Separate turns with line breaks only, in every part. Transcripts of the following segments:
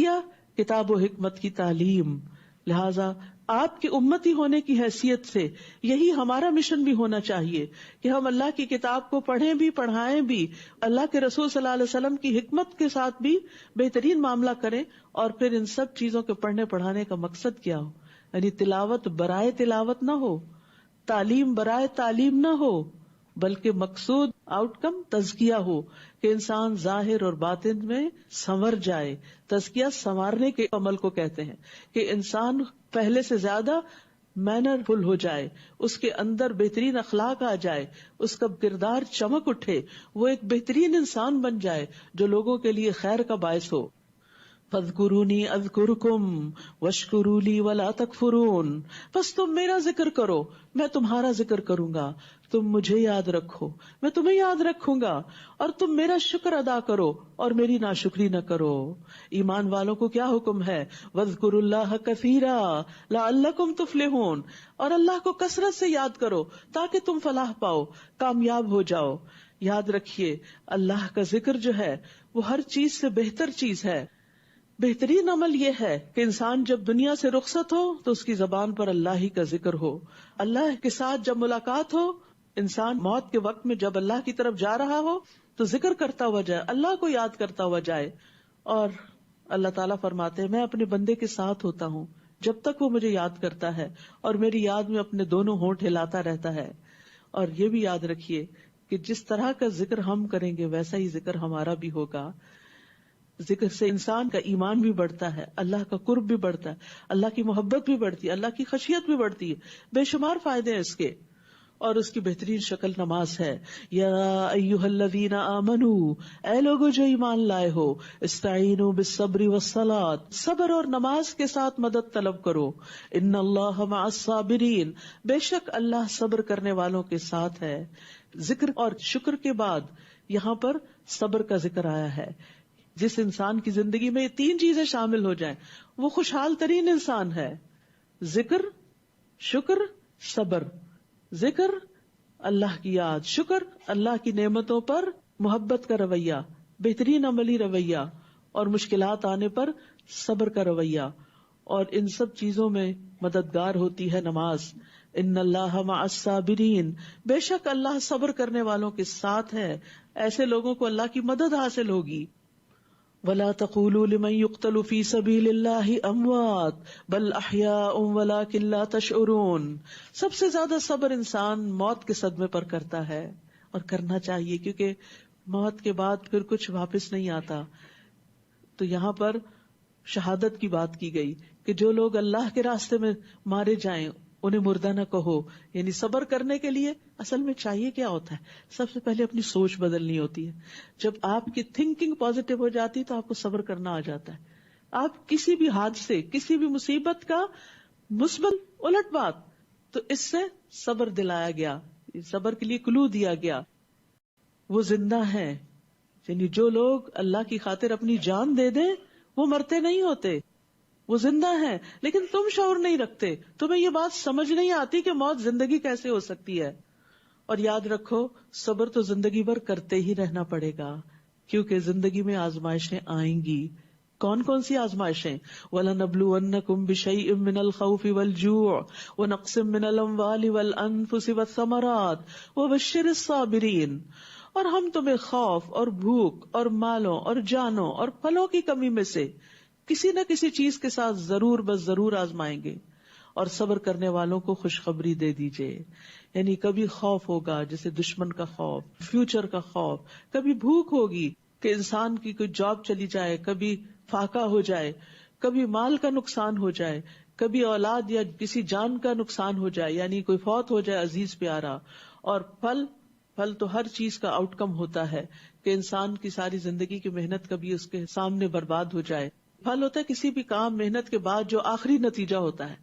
تزکیہ، کتاب و حکمت کی تعلیم. لہذا آپ کی امتی ہونے کی حیثیت سے یہی ہمارا مشن بھی ہونا چاہیے کہ ہم اللہ کی کتاب کو پڑھیں بھی، پڑھائیں بھی، اللہ کے رسول صلی اللہ علیہ وسلم کی حکمت کے ساتھ بھی بہترین معاملہ کریں. اور پھر ان سب چیزوں کے پڑھنے پڑھانے کا مقصد کیا ہو؟ یعنی تلاوت برائے تلاوت نہ ہو، تعلیم برائے تعلیم نہ ہو، بلکہ مقصود آؤٹ کم تزکیہ ہو کہ انسان ظاہر اور باطن میں سنور جائے. تزکیہ سنوارنے کے عمل کو کہتے ہیں کہ انسان پہلے سے زیادہ مینر فل ہو جائے، اس کے اندر بہترین اخلاق آ جائے، اس کا کردار چمک اٹھے، وہ ایک بہترین انسان بن جائے جو لوگوں کے لیے خیر کا باعث ہو. فاذکرونی اذکرکم واشکروا لی ولا تکفرون. بس تم میرا ذکر کرو، میں تمہارا ذکر کروں گا، تم مجھے یاد رکھو، میں تمہیں یاد رکھوں گا، اور تم میرا شکر ادا کرو اور میری ناشکری نہ کرو. ایمان والوں کو کیا حکم ہے؟ واذکروا اللہ کثیرا لعلکم تفلحون. اور اللہ کو کثرت سے یاد کرو تاکہ تم فلاح پاؤ، کامیاب ہو جاؤ. یاد رکھیے اللہ کا ذکر جو ہے وہ ہر چیز سے بہتر چیز ہے. بہترین عمل یہ ہے کہ انسان جب دنیا سے رخصت ہو تو اس کی زبان پر اللہ ہی کا ذکر ہو. اللہ کے ساتھ جب ملاقات ہو، انسان موت کے وقت میں جب اللہ کی طرف جا رہا ہو تو ذکر کرتا ہوا جائے، اللہ کو یاد کرتا ہوا جائے. اور اللہ تعالیٰ فرماتے ہیں میں اپنے بندے کے ساتھ ہوتا ہوں جب تک وہ مجھے یاد کرتا ہے، اور میری یاد میں اپنے دونوں ہونٹ ہلاتا رہتا ہے. اور یہ بھی یاد رکھیے کہ جس طرح کا ذکر ہم کریں گے ویسا ہی ذکر ہمارا بھی ہوگا. ذکر سے انسان کا ایمان بھی بڑھتا ہے، اللہ کا قرب بھی بڑھتا ہے، اللہ کی محبت بھی بڑھتی ہے، اللہ کی خشیت بھی بڑھتی ہے. بے شمار فائدے ہیں اس کے. اور اس کی بہترین شکل نماز ہے. یا ایھا الذین آمنوا، اے لوگو جو ایمان لائے ہو، استعینوا بالصبر والصلاۃ، صبر اور نماز کے ساتھ مدد طلب کرو. ان اللہ مع الصابرین، بے شک اللہ صبر کرنے والوں کے ساتھ ہے. ذکر اور شکر کے بعد یہاں پر صبر کا ذکر آیا ہے. جس انسان کی زندگی میں یہ تین چیزیں شامل ہو جائیں وہ خوشحال ترین انسان ہے. ذکر، شکر، صبر. ذکر اللہ کی یاد، شکر اللہ کی نعمتوں پر محبت کا رویہ، بہترین عملی رویہ، اور مشکلات آنے پر صبر کا رویہ. اور ان سب چیزوں میں مددگار ہوتی ہے نماز. ان اللہ مع الصابرین، بے شک اللہ صبر کرنے والوں کے ساتھ ہے. ایسے لوگوں کو اللہ کی مدد حاصل ہوگی. وَلَا تَقُولُوا لِمَن يُقْتَلُ فِي سَبِيلِ اللَّهِ أَمْوَاتٌ بَلْ أَحْيَاءٌ وَلَٰكِن لَّا تَشْعُرُونَ. سب سے زیادہ صبر انسان موت کے صدمے پر کرتا ہے، اور کرنا چاہیے کیونکہ موت کے بعد پھر کچھ واپس نہیں آتا. تو یہاں پر شہادت کی بات کی گئی کہ جو لوگ اللہ کے راستے میں مارے جائیں انہیں مردہ نہ کہو. یعنی صبر کرنے کے لیے اصل میں چاہیے کیا ہوتا ہے؟ سب سے پہلے اپنی سوچ بدلنی ہوتی ہے. جب آپ کی تھنکنگ پازیٹیو ہو جاتی تو آپ کو صبر کرنا آ جاتا ہے. آپ کسی بھی حادثے، کسی بھی مصیبت کا مثبت الٹ بات، تو اس سے صبر دلایا گیا، صبر کے لیے کلو دیا گیا. وہ زندہ ہے. یعنی جو لوگ اللہ کی خاطر اپنی جان دے دیں وہ مرتے نہیں ہوتے، وہ زندہ ہیں. لیکن تم شعور نہیں رکھتے، تمہیں یہ بات سمجھ نہیں آتی کہ موت زندگی کیسے ہو سکتی ہے. اور یاد رکھو صبر تو زندگی بھر کرتے ہی رہنا پڑے گا، کیونکہ زندگی میں آزمائشیں آئیں گی. کون کون سی آزمائشیں؟ وَلَنَبْلُوَنَّكُمْ بِشَيْءٍ مِّنَ الْخَوْفِ وَالْجُوعِ وَنَقْصٍ مِّنَ الْأَمْوَالِ وَالْأَنفُسِ وَالثَّمَرَاتِ وَبَشِّرِ الصَّابِرِينَ. اور ہم تمہیں خوف اور بھوک اور مالوں اور جانوں اور پھلوں کی کمی میں سے کسی نہ کسی چیز کے ساتھ ضرور بس ضرور آزمائیں گے، اور صبر کرنے والوں کو خوشخبری دے دیجئے. یعنی کبھی خوف ہوگا جیسے دشمن کا خوف، فیوچر کا خوف، کبھی بھوک ہوگی کہ انسان کی کوئی جاب چلی جائے، کبھی فاقہ ہو جائے، کبھی مال کا نقصان ہو جائے، کبھی اولاد یا کسی جان کا نقصان ہو جائے، یعنی کوئی فوت ہو جائے عزیز پیارا. اور پھل تو ہر چیز کا آؤٹ کم ہوتا ہے کہ انسان کی ساری زندگی کی محنت کبھی اس کے سامنے برباد ہو جائے. پھل ہوتا ہے کسی بھی کام محنت کے بعد جو آخری نتیجہ ہوتا ہے.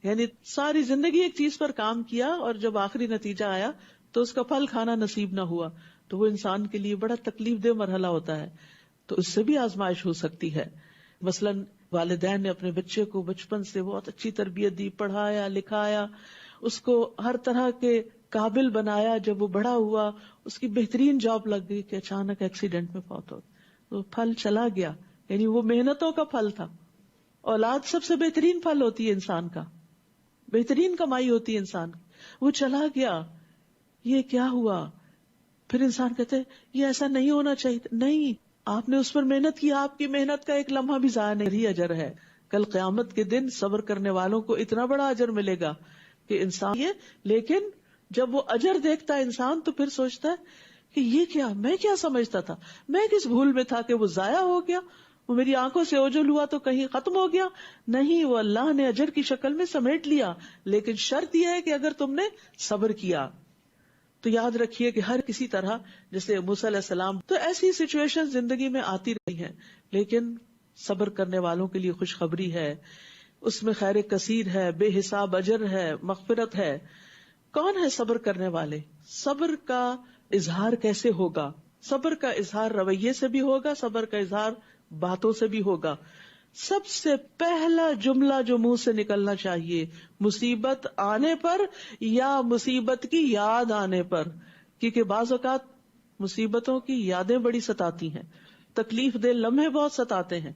یعنی ساری زندگی ایک چیز پر کام کیا اور جب آخری نتیجہ آیا تو اس کا پھل کھانا نصیب نہ ہوا تو وہ انسان کے لیے بڑا تکلیف دہ مرحلہ ہوتا ہے. تو اس سے بھی آزمائش ہو سکتی ہے. مثلاً والدین نے اپنے بچے کو بچپن سے بہت اچھی تربیت دی، پڑھایا لکھایا، اس کو ہر طرح کے قابل بنایا. جب وہ بڑا ہوا اس کی بہترین جاب لگ گئی کہ اچانک ایکسیڈنٹ میں فوت ہو، تو پھل چلا گیا یعنی وہ محنتوں کا پھل تھا. اولاد سب سے بہترین پھل ہوتی ہے انسان کا, بہترین کمائی ہوتی ہے انسان کی. وہ چلا گیا, یہ کیا ہوا؟ پھر انسان کہتے ہیں یہ ایسا نہیں ہونا چاہیے. نہیں, آپ نے اس پر محنت کی, آپ کی محنت کا ایک لمحہ بھی ضائع نہیں, اجر ہے. کل قیامت کے دن صبر کرنے والوں کو اتنا بڑا اجر ملے گا کہ انسان یہ, لیکن جب وہ اجر دیکھتا ہے انسان تو پھر سوچتا ہے کہ یہ کیا, میں کیا سمجھتا تھا, میں کس بھول میں تھا کہ وہ ضائع ہو گیا, وہ میری آنکھوں سے اوجھل ہوا تو کہیں ختم ہو گیا. نہیں, وہ اللہ نے اجر کی شکل میں سمیٹ لیا, لیکن شرط یہ ہے کہ اگر تم نے صبر کیا. تو یاد رکھیے کہ ہر کسی طرح, جیسے موسیٰ علیہ السلام, تو ایسی سچویشن زندگی میں آتی رہی ہیں, لیکن صبر کرنے والوں کے لیے خوشخبری ہے, اس میں خیر کثیر ہے, بے حساب اجر ہے, مغفرت ہے. کون ہے صبر کرنے والے؟ صبر کا اظہار کیسے ہوگا؟ صبر کا اظہار رویے سے بھی ہوگا, صبر کا اظہار باتوں سے بھی ہوگا. سب سے پہلا جملہ جو منہ سے نکلنا چاہیے, مصیبت آنے پر یا مصیبت کی یاد آنے پر, کیونکہ بعض اوقات مصیبتوں کی یادیں بڑی ستاتی ہیں, تکلیف دہ لمحے بہت ستاتے ہیں.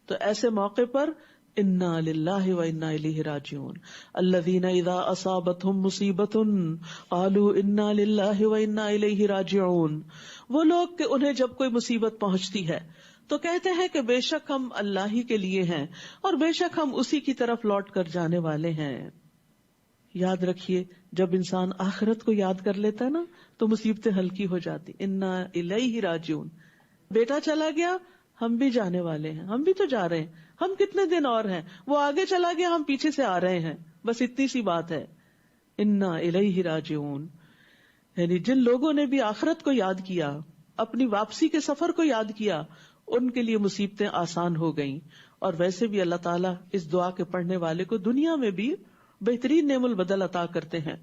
تو ایسے موقع پر انا للہ و انا الیہ راجعون, الذین اذا اصابتہم مصیبۃ قالوا انا للہ و انا الیہ راجعون. وہ لوگ کہ انہیں جب کوئی مصیبت پہنچتی ہے تو کہتے ہیں کہ بے شک ہم اللہ ہی کے لیے ہیں اور بے شک ہم اسی کی طرف لوٹ کر جانے والے ہیں. یاد رکھیے, جب انسان آخرت کو یاد کر لیتا ہے نا تو مصیبتیں ہلکی ہو جاتی. انا الیہ راجعون. بیٹا چلا گیا, ہم بھی جانے والے ہیں, ہم بھی تو جا رہے ہیں, ہم کتنے دن اور ہیں, وہ آگے چلا گیا, ہم پیچھے سے آ رہے ہیں, بس اتنی سی بات ہے. انا الیہ راجعون. یعنی جن لوگوں نے بھی آخرت کو یاد کیا, اپنی واپسی کے سفر کو یاد کیا, ان کے لیے مصیبتیں آسان ہو گئیں. اور ویسے بھی اللہ تعالیٰ اس دعا کے پڑھنے والے کو دنیا میں بھی بہترین نعم البدل عطا کرتے ہیں.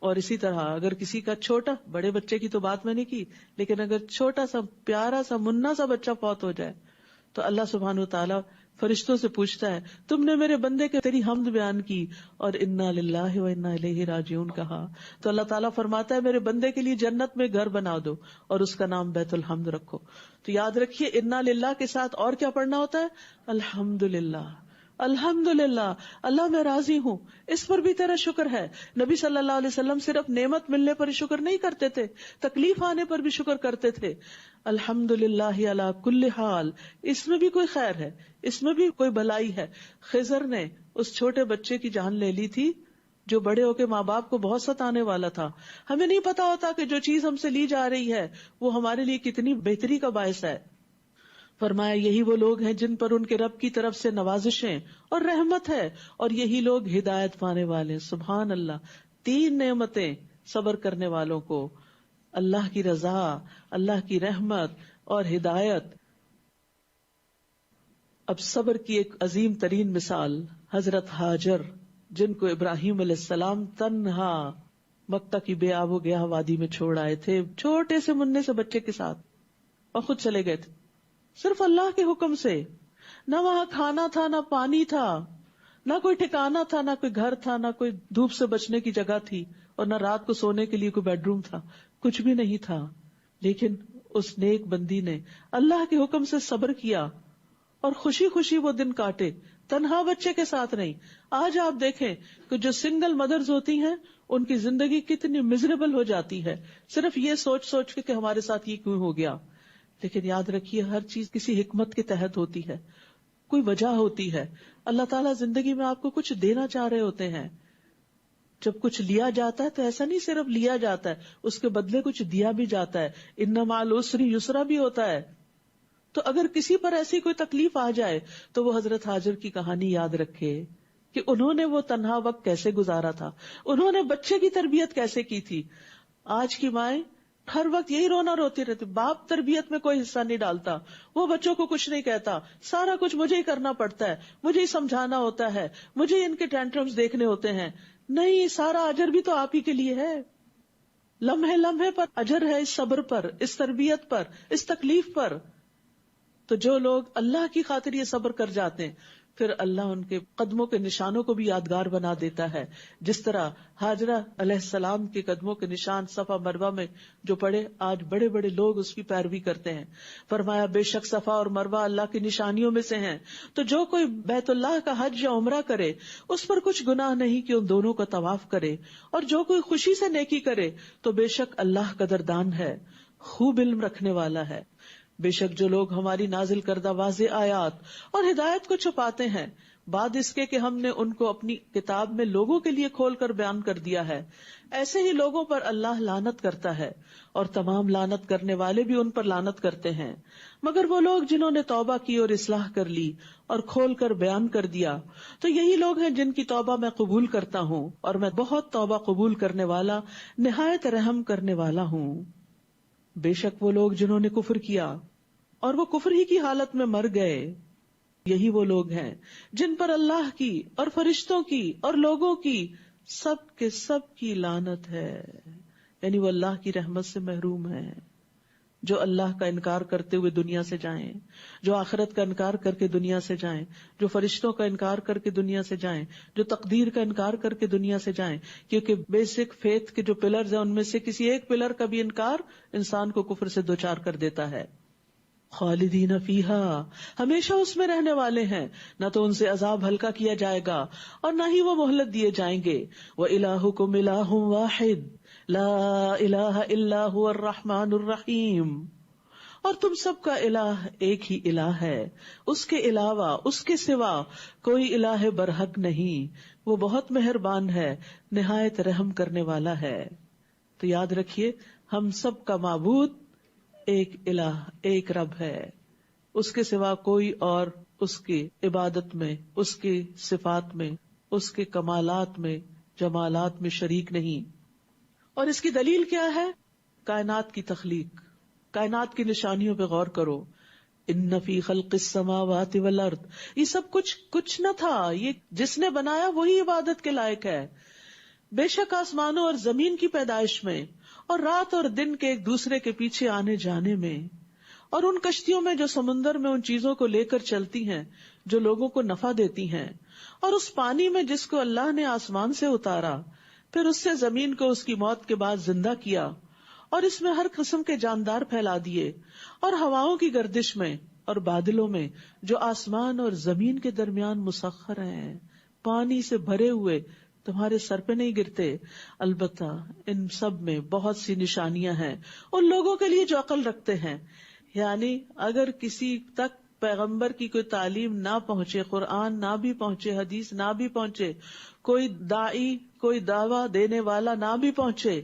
اور اسی طرح اگر کسی کا چھوٹا, بڑے بچے کی تو بات میں نے کی, لیکن اگر چھوٹا سا پیارا سا منا سا بچہ فوت ہو جائے تو اللہ سبحانہ و تعالیٰ فرشتوں سے پوچھتا ہے, تم نے میرے بندے کے تیری حمد بیان کی اور انا للہ و انا الیہ راجعون کہا, تو اللہ تعالیٰ فرماتا ہے میرے بندے کے لیے جنت میں گھر بنا دو اور اس کا نام بیت الحمد رکھو. تو یاد رکھیے انا للہ کے ساتھ اور کیا پڑھنا ہوتا ہے؟ الحمد للہ, الحمد للہ, اللہ میں راضی ہوں, اس پر بھی تیرا شکر ہے. نبی صلی اللہ علیہ وسلم صرف نعمت ملنے پر شکر نہیں کرتے تھے, تکلیف آنے پر بھی شکر کرتے تھے. الحمد للہ علی کل حال, اس میں بھی کوئی خیر ہے, اس میں بھی کوئی بھلائی ہے. خضر نے اس چھوٹے بچے کی جان لے لی تھی جو بڑے ہو کے ماں باپ کو بہت ستانے والا تھا. ہمیں نہیں پتا ہوتا کہ جو چیز ہم سے لی جا رہی ہے وہ ہمارے لیے کتنی بہتری کا باعث ہے. فرمایا یہی وہ لوگ ہیں جن پر ان کے رب کی طرف سے نوازشیں اور رحمت ہے, اور یہی لوگ ہدایت پانے والے. سبحان اللہ, 3 نعمتیں صبر کرنے والوں کو, اللہ کی رضا, اللہ کی رحمت اور ہدایت. اب صبر کی ایک عظیم ترین مثال حضرت ہاجر, جن کو ابراہیم علیہ السلام تنہا مکہ کی بے آب و گیا وادی میں چھوڑ آئے تھے, چھوٹے سے مننے سے بچے کے ساتھ, اور خود چلے گئے تھے صرف اللہ کے حکم سے. نہ وہاں کھانا تھا, نہ پانی تھا, نہ کوئی ٹھکانا تھا, نہ کوئی گھر تھا, نہ کوئی دھوپ سے بچنے کی جگہ تھی, اور نہ رات کو سونے کے لیے کوئی بیڈ روم تھا, کچھ بھی نہیں تھا. لیکن اس نیک بندی نے اللہ کے حکم سے صبر کیا اور خوشی خوشی وہ دن کاٹے, تنہا بچے کے ساتھ نہیں. آج آپ دیکھیں کہ جو سنگل مدرز ہوتی ہیں ان کی زندگی کتنی مزریبل ہو جاتی ہے, صرف یہ سوچ سوچ کے کہ ہمارے ساتھ یہ کیوں ہو گیا. لیکن یاد رکھیے ہر چیز کسی حکمت کے تحت ہوتی ہے, کوئی وجہ ہوتی ہے. اللہ تعالیٰ زندگی میں آپ کو کچھ دینا چاہ رہے ہوتے ہیں. جب کچھ لیا جاتا ہے تو ایسا نہیں صرف لیا جاتا ہے, اس کے بدلے کچھ دیا بھی جاتا ہے. ان مع العسر یسرا بھی ہوتا ہے. تو اگر کسی پر ایسی کوئی تکلیف آ جائے تو وہ حضرت ہاجر کی کہانی یاد رکھے کہ انہوں نے وہ تنہا وقت کیسے گزارا تھا, انہوں نے بچے کی تربیت کیسے کی تھی. آج کی مائیں ہر وقت یہی رونا روتی رہتی, باپ تربیت میں کوئی حصہ نہیں ڈالتا, وہ بچوں کو کچھ نہیں کہتا, سارا کچھ مجھے ہی کرنا پڑتا ہے, مجھے ہی سمجھانا ہوتا ہے, مجھے ان کے ٹینٹرمز دیکھنے ہوتے ہیں. نہیں, سارا اجر بھی تو آپ ہی کے لیے ہے. لمحے لمحے پر اجر ہے, اس صبر پر, اس تربیت پر, اس تکلیف پر. تو جو لوگ اللہ کی خاطر یہ صبر کر جاتے ہیں پھر اللہ ان کے قدموں کے نشانوں کو بھی یادگار بنا دیتا ہے، جس طرح ہاجرہ علیہ السلام کے قدموں کے نشان صفا مروہ میں جو پڑے، آج بڑے بڑے لوگ اس کی پیروی کرتے ہیں۔ فرمایا بے شک صفا اور مروہ اللہ کی نشانیوں میں سے ہیں، تو جو کوئی بیت اللہ کا حج یا عمرہ کرے اس پر کچھ گناہ نہیں کہ ان دونوں کا طواف کرے، اور جو کوئی خوشی سے نیکی کرے تو بے شک اللہ قدردان ہے، خوب علم رکھنے والا ہے۔ بے شک جو لوگ ہماری نازل کردہ واضح آیات اور ہدایت کو چھپاتے ہیں بعد اس کے کہ ہم نے ان کو اپنی کتاب میں لوگوں کے لیے کھول کر بیان کر دیا ہے، ایسے ہی لوگوں پر اللہ لعنت کرتا ہے، اور تمام لعنت کرنے والے بھی ان پر لعنت کرتے ہیں، مگر وہ لوگ جنہوں نے توبہ کی اور اصلاح کر لی اور کھول کر بیان کر دیا، تو یہی لوگ ہیں جن کی توبہ میں قبول کرتا ہوں، اور میں بہت توبہ قبول کرنے والا، نہایت رحم کرنے والا ہوں۔ بے شک وہ لوگ جنہوں نے کفر کیا اور وہ کفر ہی کی حالت میں مر گئے، یہی وہ لوگ ہیں جن پر اللہ کی اور فرشتوں کی اور لوگوں کی سب کے سب کی لعنت ہے، یعنی وہ اللہ کی رحمت سے محروم ہیں، جو اللہ کا انکار کرتے ہوئے دنیا سے جائیں، جو آخرت کا انکار کر کے دنیا سے جائیں، جو فرشتوں کا انکار کر کے دنیا سے جائیں، جو تقدیر کا انکار کر کے دنیا سے جائیں، کیونکہ بیسک فیتھ کے جو پلرز ہیں ان میں سے کسی ایک پلر کا بھی انکار انسان کو کفر سے دوچار کر دیتا ہے۔ خالدین فیہا، ہمیشہ اس میں رہنے والے ہیں، نہ تو ان سے عذاب ہلکا کیا جائے گا اور نہ ہی وہ مہلت دیے جائیں گے۔ وَإِلَٰهُكُمْ إِلَٰهٌ وَاحِدٌ لَا إِلَٰهَ إِلَّا هُوَ الرَّحْمَٰنُ الرَّحِيمُ، اور تم سب کا الہ ایک ہی الہ ہے، اس کے علاوہ اس کے سوا کوئی الہ برحق نہیں، وہ بہت مہربان ہے، نہایت رحم کرنے والا ہے۔ تو یاد رکھیے ہم سب کا معبود ایک الہ، ایک رب ہے، اس کے سوا کوئی اور اس کی عبادت میں، اس کی صفات میں، اس کے کمالات میں، جمالات میں شریک نہیں۔ اور اس کی دلیل کیا ہے؟ کائنات کی تخلیق، کائنات کی نشانیوں پہ غور کرو۔ ان فی خلق السماوات والارض، یہ سب کچھ نہ تھا، یہ جس نے بنایا وہی عبادت کے لائق ہے۔ بے شک آسمانوں اور زمین کی پیدائش میں، اور رات اور دن کے ایک دوسرے کے پیچھے آنے جانے میں، اور ان کشتیوں میں جو سمندر میں ان چیزوں کو لے کر چلتی ہیں جو لوگوں کو نفع دیتی ہیں، اور اس پانی میں جس کو اللہ نے آسمان سے اتارا، پھر اس سے زمین کو اس کی موت کے بعد زندہ کیا، اور اس میں ہر قسم کے جاندار پھیلا دیے، اور ہواؤں کی گردش میں اور بادلوں میں جو آسمان اور زمین کے درمیان مسخر ہیں، پانی سے بھرے ہوئے، تمہارے سر پہ نہیں گرتے۔ البتہ ان سب میں بہت سی نشانیاں ہیں ان لوگوں کے لیے جو عقل رکھتے ہیں۔ یعنی اگر کسی تک پیغمبر کی کوئی تعلیم نہ پہنچے، قرآن نہ بھی پہنچے، حدیث نہ بھی پہنچے، کوئی داعی، کوئی دعویٰ دینے والا نہ بھی پہنچے،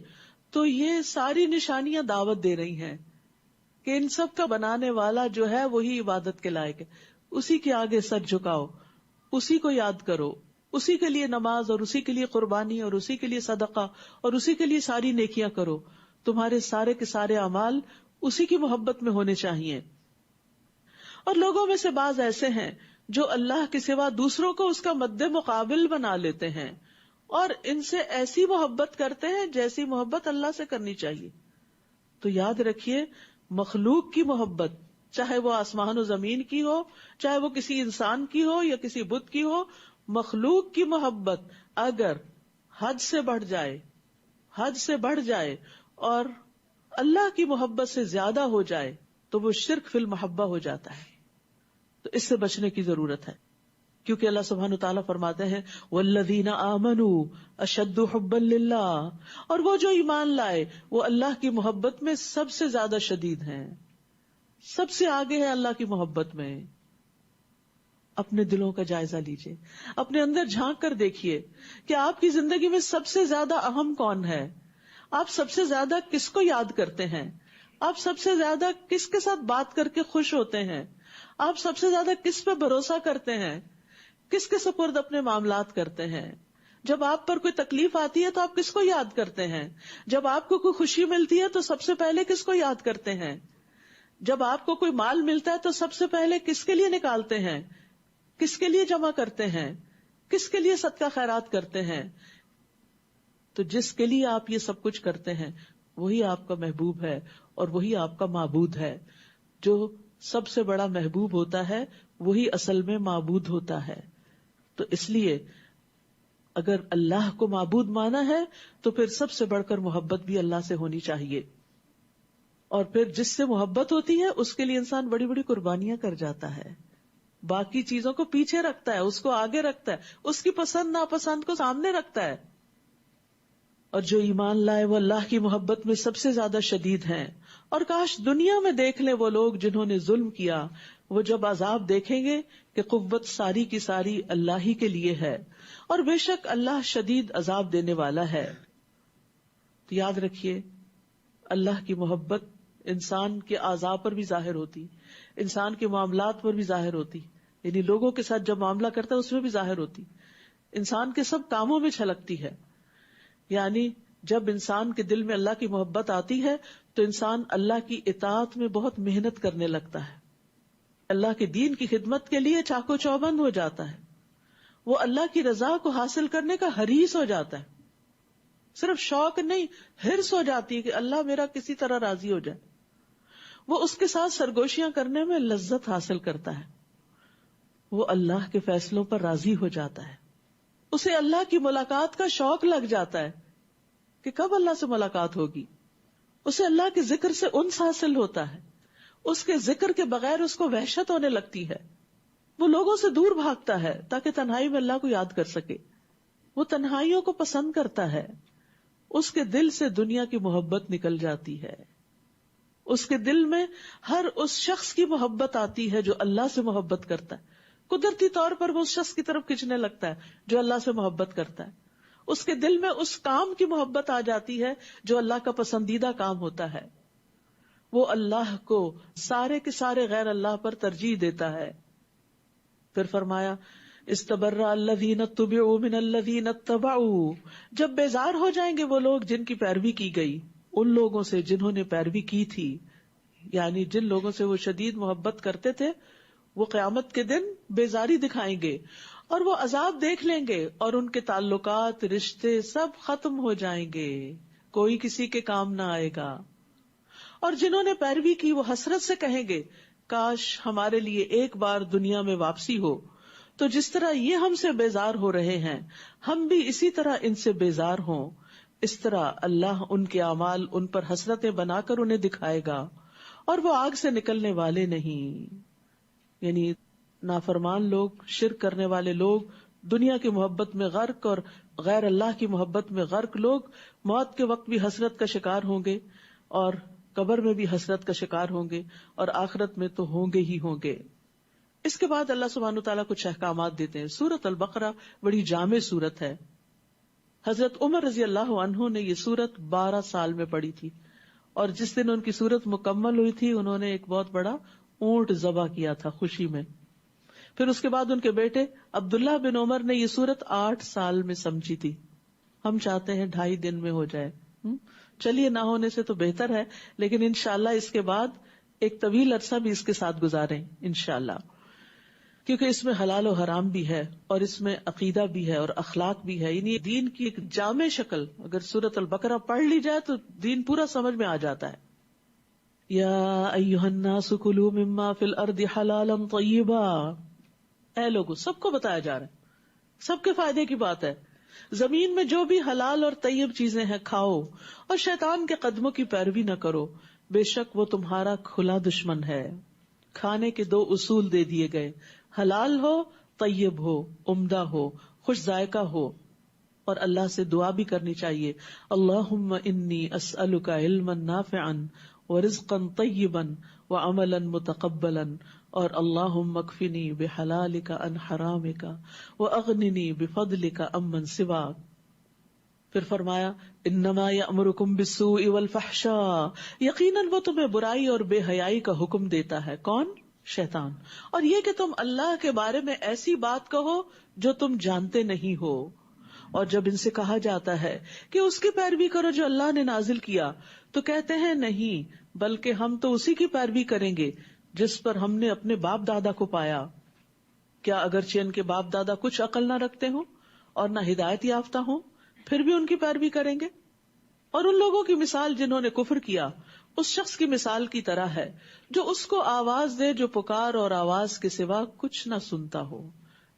تو یہ ساری نشانیاں دعوت دے رہی ہیں کہ ان سب کا بنانے والا جو ہے وہی عبادت کے لائق ہے، اسی کے آگے سر جھکاؤ، اسی کو یاد کرو، اسی کے لیے نماز اور اسی کے لیے قربانی اور اسی کے لیے صدقہ اور اسی کے لیے ساری نیکیاں کرو، تمہارے سارے کے سارے اعمال اسی کی محبت میں ہونے چاہیے۔ اور لوگوں میں سے بعض ایسے ہیں جو اللہ کے سوا دوسروں کو اس کا مد مقابل بنا لیتے ہیں اور ان سے ایسی محبت کرتے ہیں جیسی محبت اللہ سے کرنی چاہیے۔ تو یاد رکھیے مخلوق کی محبت، چاہے وہ آسمان و زمین کی ہو، چاہے وہ کسی انسان کی ہو یا کسی بت کی ہو، مخلوق کی محبت اگر حد سے بڑھ جائے اور اللہ کی محبت سے زیادہ ہو جائے تو وہ شرک فی المحبہ ہو جاتا ہے۔ تو اس سے بچنے کی ضرورت ہے، کیونکہ اللہ سبحانہ وتعالیٰ فرماتے ہیں والذین آمنوا اشد حبا للہ، اور وہ جو ایمان لائے وہ اللہ کی محبت میں سب سے زیادہ شدید ہیں، سب سے آگے ہے اللہ کی محبت میں۔ اپنے دلوں کا جائزہ لیجئے، اپنے اندر جھانک کر دیکھیے کہ آپ کی زندگی میں سب سے زیادہ اہم کون ہے، آپ سب سے زیادہ کس کو یاد کرتے ہیں، آپ سب سے زیادہ کس کے ساتھ بات کر کے خوش ہوتے ہیں، آپ سب سے زیادہ کس پہ بھروسہ کرتے ہیں، کس کے سپرد اپنے معاملات کرتے ہیں۔ جب آپ پر کوئی تکلیف آتی ہے تو آپ کس کو یاد کرتے ہیں، جب آپ کو کوئی خوشی ملتی ہے تو سب سے پہلے کس کو یاد کرتے ہیں، جب آپ کو کوئی مال ملتا ہے تو سب سے پہلے کس کے لیے نکالتے ہیں، کس کے لیے جمع کرتے ہیں، کس کے لیے صدقہ خیرات کرتے ہیں۔ تو جس کے لیے آپ یہ سب کچھ کرتے ہیں وہی آپ کا محبوب ہے اور وہی آپ کا معبود ہے، جو سب سے بڑا محبوب ہوتا ہے وہی اصل میں معبود ہوتا ہے. تو اس لیے اگر اللہ کو معبود مانا ہے تو پھر سب سے بڑھ کر محبت بھی اللہ سے ہونی چاہیے. اور پھر جس سے محبت ہوتی ہے اس کے لیے انسان بڑی بڑی قربانیاں کر جاتا ہے، باقی چیزوں کو پیچھے رکھتا ہے، اس کو آگے رکھتا ہے، اس کی پسند ناپسند کو سامنے رکھتا ہے. اور جو ایمان لائے وہ اللہ کی محبت میں سب سے زیادہ شدید ہیں. اور کاش دنیا میں دیکھ لیں وہ لوگ جنہوں نے ظلم کیا، وہ جب عذاب دیکھیں گے کہ قوت ساری کی ساری اللہ ہی کے لیے ہے، اور بے شک اللہ شدید عذاب دینے والا ہے. تو یاد رکھیے اللہ کی محبت انسان کے اعضاء پر بھی ظاہر ہوتی، انسان کے معاملات پر بھی ظاہر ہوتی، یعنی لوگوں کے ساتھ جب معاملہ کرتا ہے اس میں بھی ظاہر ہوتی، انسان کے سب کاموں میں چھلکتی ہے. یعنی جب انسان کے دل میں اللہ کی محبت آتی ہے تو انسان اللہ کی اطاعت میں بہت محنت کرنے لگتا ہے، اللہ کے دین کی خدمت کے لیے چاقو چوبند ہو جاتا ہے، وہ اللہ کی رضا کو حاصل کرنے کا حریص ہو جاتا ہے. صرف شوق نہیں، حرص ہو جاتی ہے کہ اللہ میرا کسی طرح راضی ہو جائے. وہ اس کے ساتھ سرگوشیاں کرنے میں لذت حاصل کرتا ہے، وہ اللہ کے فیصلوں پر راضی ہو جاتا ہے، اسے اللہ کی ملاقات کا شوق لگ جاتا ہے کہ کب اللہ سے ملاقات ہوگی. اسے اللہ کے ذکر سے انس حاصل ہوتا ہے، اس کے ذکر کے بغیر اس کو وحشت ہونے لگتی ہے. وہ لوگوں سے دور بھاگتا ہے تاکہ تنہائی میں اللہ کو یاد کر سکے. وہ تنہائیوں کو پسند کرتا ہے، اس کے دل سے دنیا کی محبت نکل جاتی ہے. اس کے دل میں ہر اس شخص کی محبت آتی ہے جو اللہ سے محبت کرتا ہے. قدرتی طور پر وہ اس شخص کی طرف کھینچنے لگتا ہے جو اللہ سے محبت کرتا ہے. اس کے دل میں اس کام کی محبت آ جاتی ہے جو اللہ کا پسندیدہ کام ہوتا ہے. وہ اللہ کو سارے کے سارے غیر اللہ پر ترجیح دیتا ہے. پھر فرمایا استبرأ الذین اتبعوا من الذین اتبعوا، جب بیزار ہو جائیں گے وہ لوگ جن کی پیروی کی گئی ان لوگوں سے جنہوں نے پیروی کی تھی. یعنی جن لوگوں سے وہ شدید محبت کرتے تھے وہ قیامت کے دن بیزاری دکھائیں گے اور وہ عذاب دیکھ لیں گے اور ان کے تعلقات رشتے سب ختم ہو جائیں گے، کوئی کسی کے کام نہ آئے گا. اور جنہوں نے پیروی کی وہ حسرت سے کہیں گے کاش ہمارے لیے ایک بار دنیا میں واپسی ہو، تو جس طرح یہ ہم سے بیزار ہو رہے ہیں ہم بھی اسی طرح ان سے بیزار ہوں. اس طرح اللہ ان کے اعمال ان پر حسرتیں بنا کر انہیں دکھائے گا اور وہ آگ سے نکلنے والے نہیں. یعنی نافرمان لوگ، شرک کرنے والے لوگ، دنیا کی محبت میں غرق اور غیر اللہ کی محبت میں غرق لوگ موت کے وقت بھی حسرت کا شکار ہوں گے اور قبر میں بھی حسرت کا شکار ہوں گے اور آخرت میں تو ہوں گے ہی ہوں گے. اس کے بعد اللہ سبحانہ وتعالیٰ کچھ احکامات دیتے ہیں. سورۃ البقرہ بڑی جامع سورت ہے. حضرت عمر رضی اللہ عنہ نے یہ سورت 12 سال میں پڑھی تھی، اور جس دن ان کی سورت مکمل ہوئی تھی انہوں نے ایک بہت بڑا اونٹ ذبح کیا تھا خوشی میں. پھر اس کے بعد ان کے بیٹے عبداللہ بن عمر نے یہ سورت 8 سال میں سمجھی تھی. ہم چاہتے ہیں 2.5 دن میں ہو جائے. چلیے نہ ہونے سے تو بہتر ہے، لیکن انشاءاللہ اس کے بعد ایک طویل عرصہ بھی اس کے ساتھ گزاریں انشاءاللہ، کیونکہ اس میں حلال و حرام بھی ہے اور اس میں عقیدہ بھی ہے اور اخلاق بھی ہے. یعنی دین کی ایک جامع شکل اگر سورۃ البقرہ پڑھ لی جائے تو دین پورا سمجھ میں آ جاتا ہے. یا ایھا الناس کلوا مما فی الارض حلالا طیبا، اے لوگو سب کو بتایا جا رہا ہے، سب کے فائدے کی بات ہے. زمین میں جو بھی حلال اور طیب چیزیں ہیں کھاؤ اور شیطان کے قدموں کی پیروی نہ کرو، بے شک وہ تمہارا کھلا دشمن ہے. کھانے کے 2 اصول دے دیے گئے، حلال ہو، طیب ہو، عمدہ ہو، خوش ذائقہ ہو. اور اللہ سے دعا بھی کرنی چاہیے، اللہم انی اسألک علما نافعا ورزقا طیبا وعملا متقبلا، اور اللہم اکفنی بحلالک عن حرامک واغننی بفضلک عمن سواک. پھر فرمایا انما یأمرکم بالسوء والفحشاء، یقیناً وہ تمہیں برائی اور بے حیائی کا حکم دیتا ہے. کون؟ شیطان. اور یہ کہ تم اللہ کے بارے میں ایسی بات کہو جو تم جانتے نہیں ہو. اور جب ان سے کہا جاتا ہے کہ اس کی پیروی کرو جو اللہ نے نازل کیا تو کہتے ہیں نہیں، بلکہ ہم تو اسی کی پیروی کریں گے جس پر ہم نے اپنے باپ دادا کو پایا. کیا اگرچہ ان کے باپ دادا کچھ عقل نہ رکھتے ہوں اور نہ ہدایت یافتہ ہوں پھر بھی ان کی پیروی کریں گے؟ اور ان لوگوں کی مثال جنہوں نے کفر کیا اس شخص کی مثال کی طرح ہے جو اس کو آواز دے جو پکار اور آواز کے سوا کچھ نہ سنتا ہو.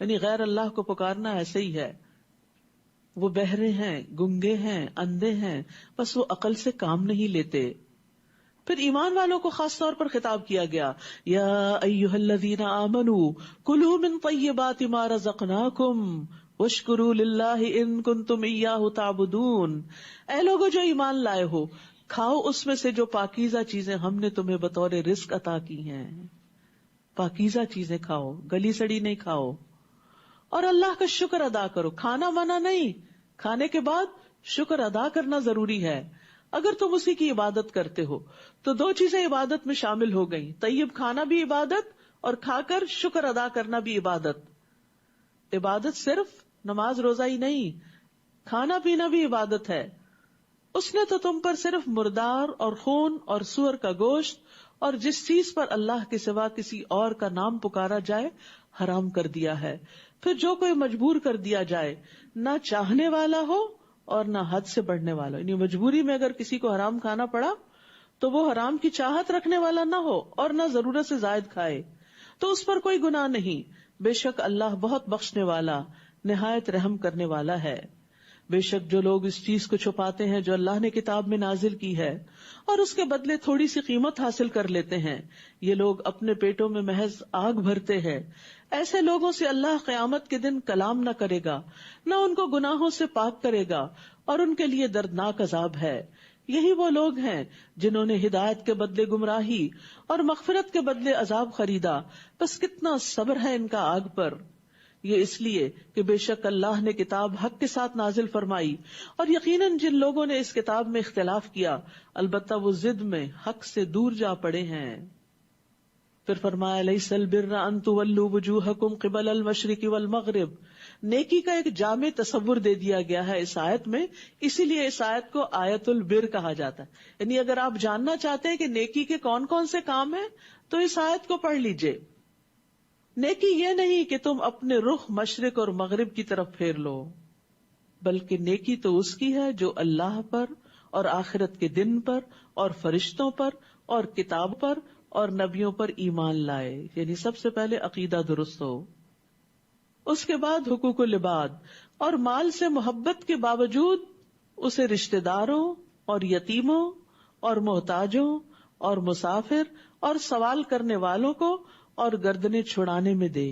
یعنی غیر اللہ کو پکارنا ایسے ہی ہے. وہ بہرے ہیں، گنگے ہیں، اندھے ہیں، بس وہ عقل سے کام نہیں لیتے. پھر ایمان والوں کو خاص طور پر خطاب کیا گیا، یا ایھا الذین آمنوا کلوا من طیبات ما رزقناکم واشکروا للہ ان کنتم ایاہ تعبدون. اے لوگو جو ایمان لائے ہو، کھاؤ اس میں سے جو پاکیزہ چیزیں ہم نے تمہیں بطور رزق عطا کی ہیں. پاکیزہ چیزیں کھاؤ، گلی سڑی نہیں کھاؤ، اور اللہ کا شکر ادا کرو. کھانا منع نہیں، کھانے کے بعد شکر ادا کرنا ضروری ہے. اگر تم اسی کی عبادت کرتے ہو تو دو چیزیں عبادت میں شامل ہو گئیں، طیب کھانا بھی عبادت اور کھا کر شکر ادا کرنا بھی عبادت. عبادت صرف نماز روزہ ہی نہیں، کھانا پینا بھی عبادت ہے. اس نے تو تم پر صرف مردار اور خون اور سور کا گوشت اور جس چیز پر اللہ کے سوا کسی اور کا نام پکارا جائے حرام کر دیا ہے. پھر جو کوئی مجبور کر دیا جائے، نہ چاہنے والا ہو اور نہ حد سے بڑھنے والا. یعنی مجبوری میں اگر کسی کو حرام کھانا پڑا تو وہ حرام کی چاہت رکھنے والا نہ ہو اور نہ ضرورت سے زائد کھائے تو اس پر کوئی گناہ نہیں. بے شک اللہ بہت بخشنے والا، نہایت رحم کرنے والا ہے. بے شک جو لوگ اس چیز کو چھپاتے ہیں جو اللہ نے کتاب میں نازل کی ہے اور اس کے بدلے تھوڑی سی قیمت حاصل کر لیتے ہیں، یہ لوگ اپنے پیٹوں میں محض آگ بھرتے ہیں. ایسے لوگوں سے اللہ قیامت کے دن کلام نہ کرے گا، نہ ان کو گناہوں سے پاک کرے گا، اور ان کے لیے دردناک عذاب ہے. یہی وہ لوگ ہیں جنہوں نے ہدایت کے بدلے گمراہی اور مغفرت کے بدلے عذاب خریدا. بس کتنا صبر ہے ان کا آگ پر. یہ اس لیے کہ بے شک اللہ نے کتاب حق کے ساتھ نازل فرمائی، اور یقیناً جن لوگوں نے اس کتاب میں اختلاف کیا البتہ وہ ضد میں حق سے دور جا پڑے ہیں. پھر فرمایا لیس البر ان تولوا وجوہکم قبل المشرق والمغرب. نیکی کا ایک جامع تصور دے دیا گیا ہے اس آیت میں، اسی لیے اس آیت کو آیت البر کہا جاتا ہے. یعنی اگر آپ جاننا چاہتے ہیں کہ نیکی کے کون کون سے کام ہیں تو اس آیت کو پڑھ لیجئے. نیکی یہ نہیں کہ تم اپنے رخ مشرق اور مغرب کی طرف پھیر لو، بلکہ نیکی تو اس کی ہے جو اللہ پر اور آخرت کے دن پر اور فرشتوں پر اور کتاب پر اور نبیوں پر ایمان لائے. یعنی سب سے پہلے عقیدہ درست ہو. اس کے بعد حقوق العباد، اور مال سے محبت کے باوجود اسے رشتہ داروں اور یتیموں اور محتاجوں اور مسافر اور سوال کرنے والوں کو اور گردنیں چھڑانے میں دے.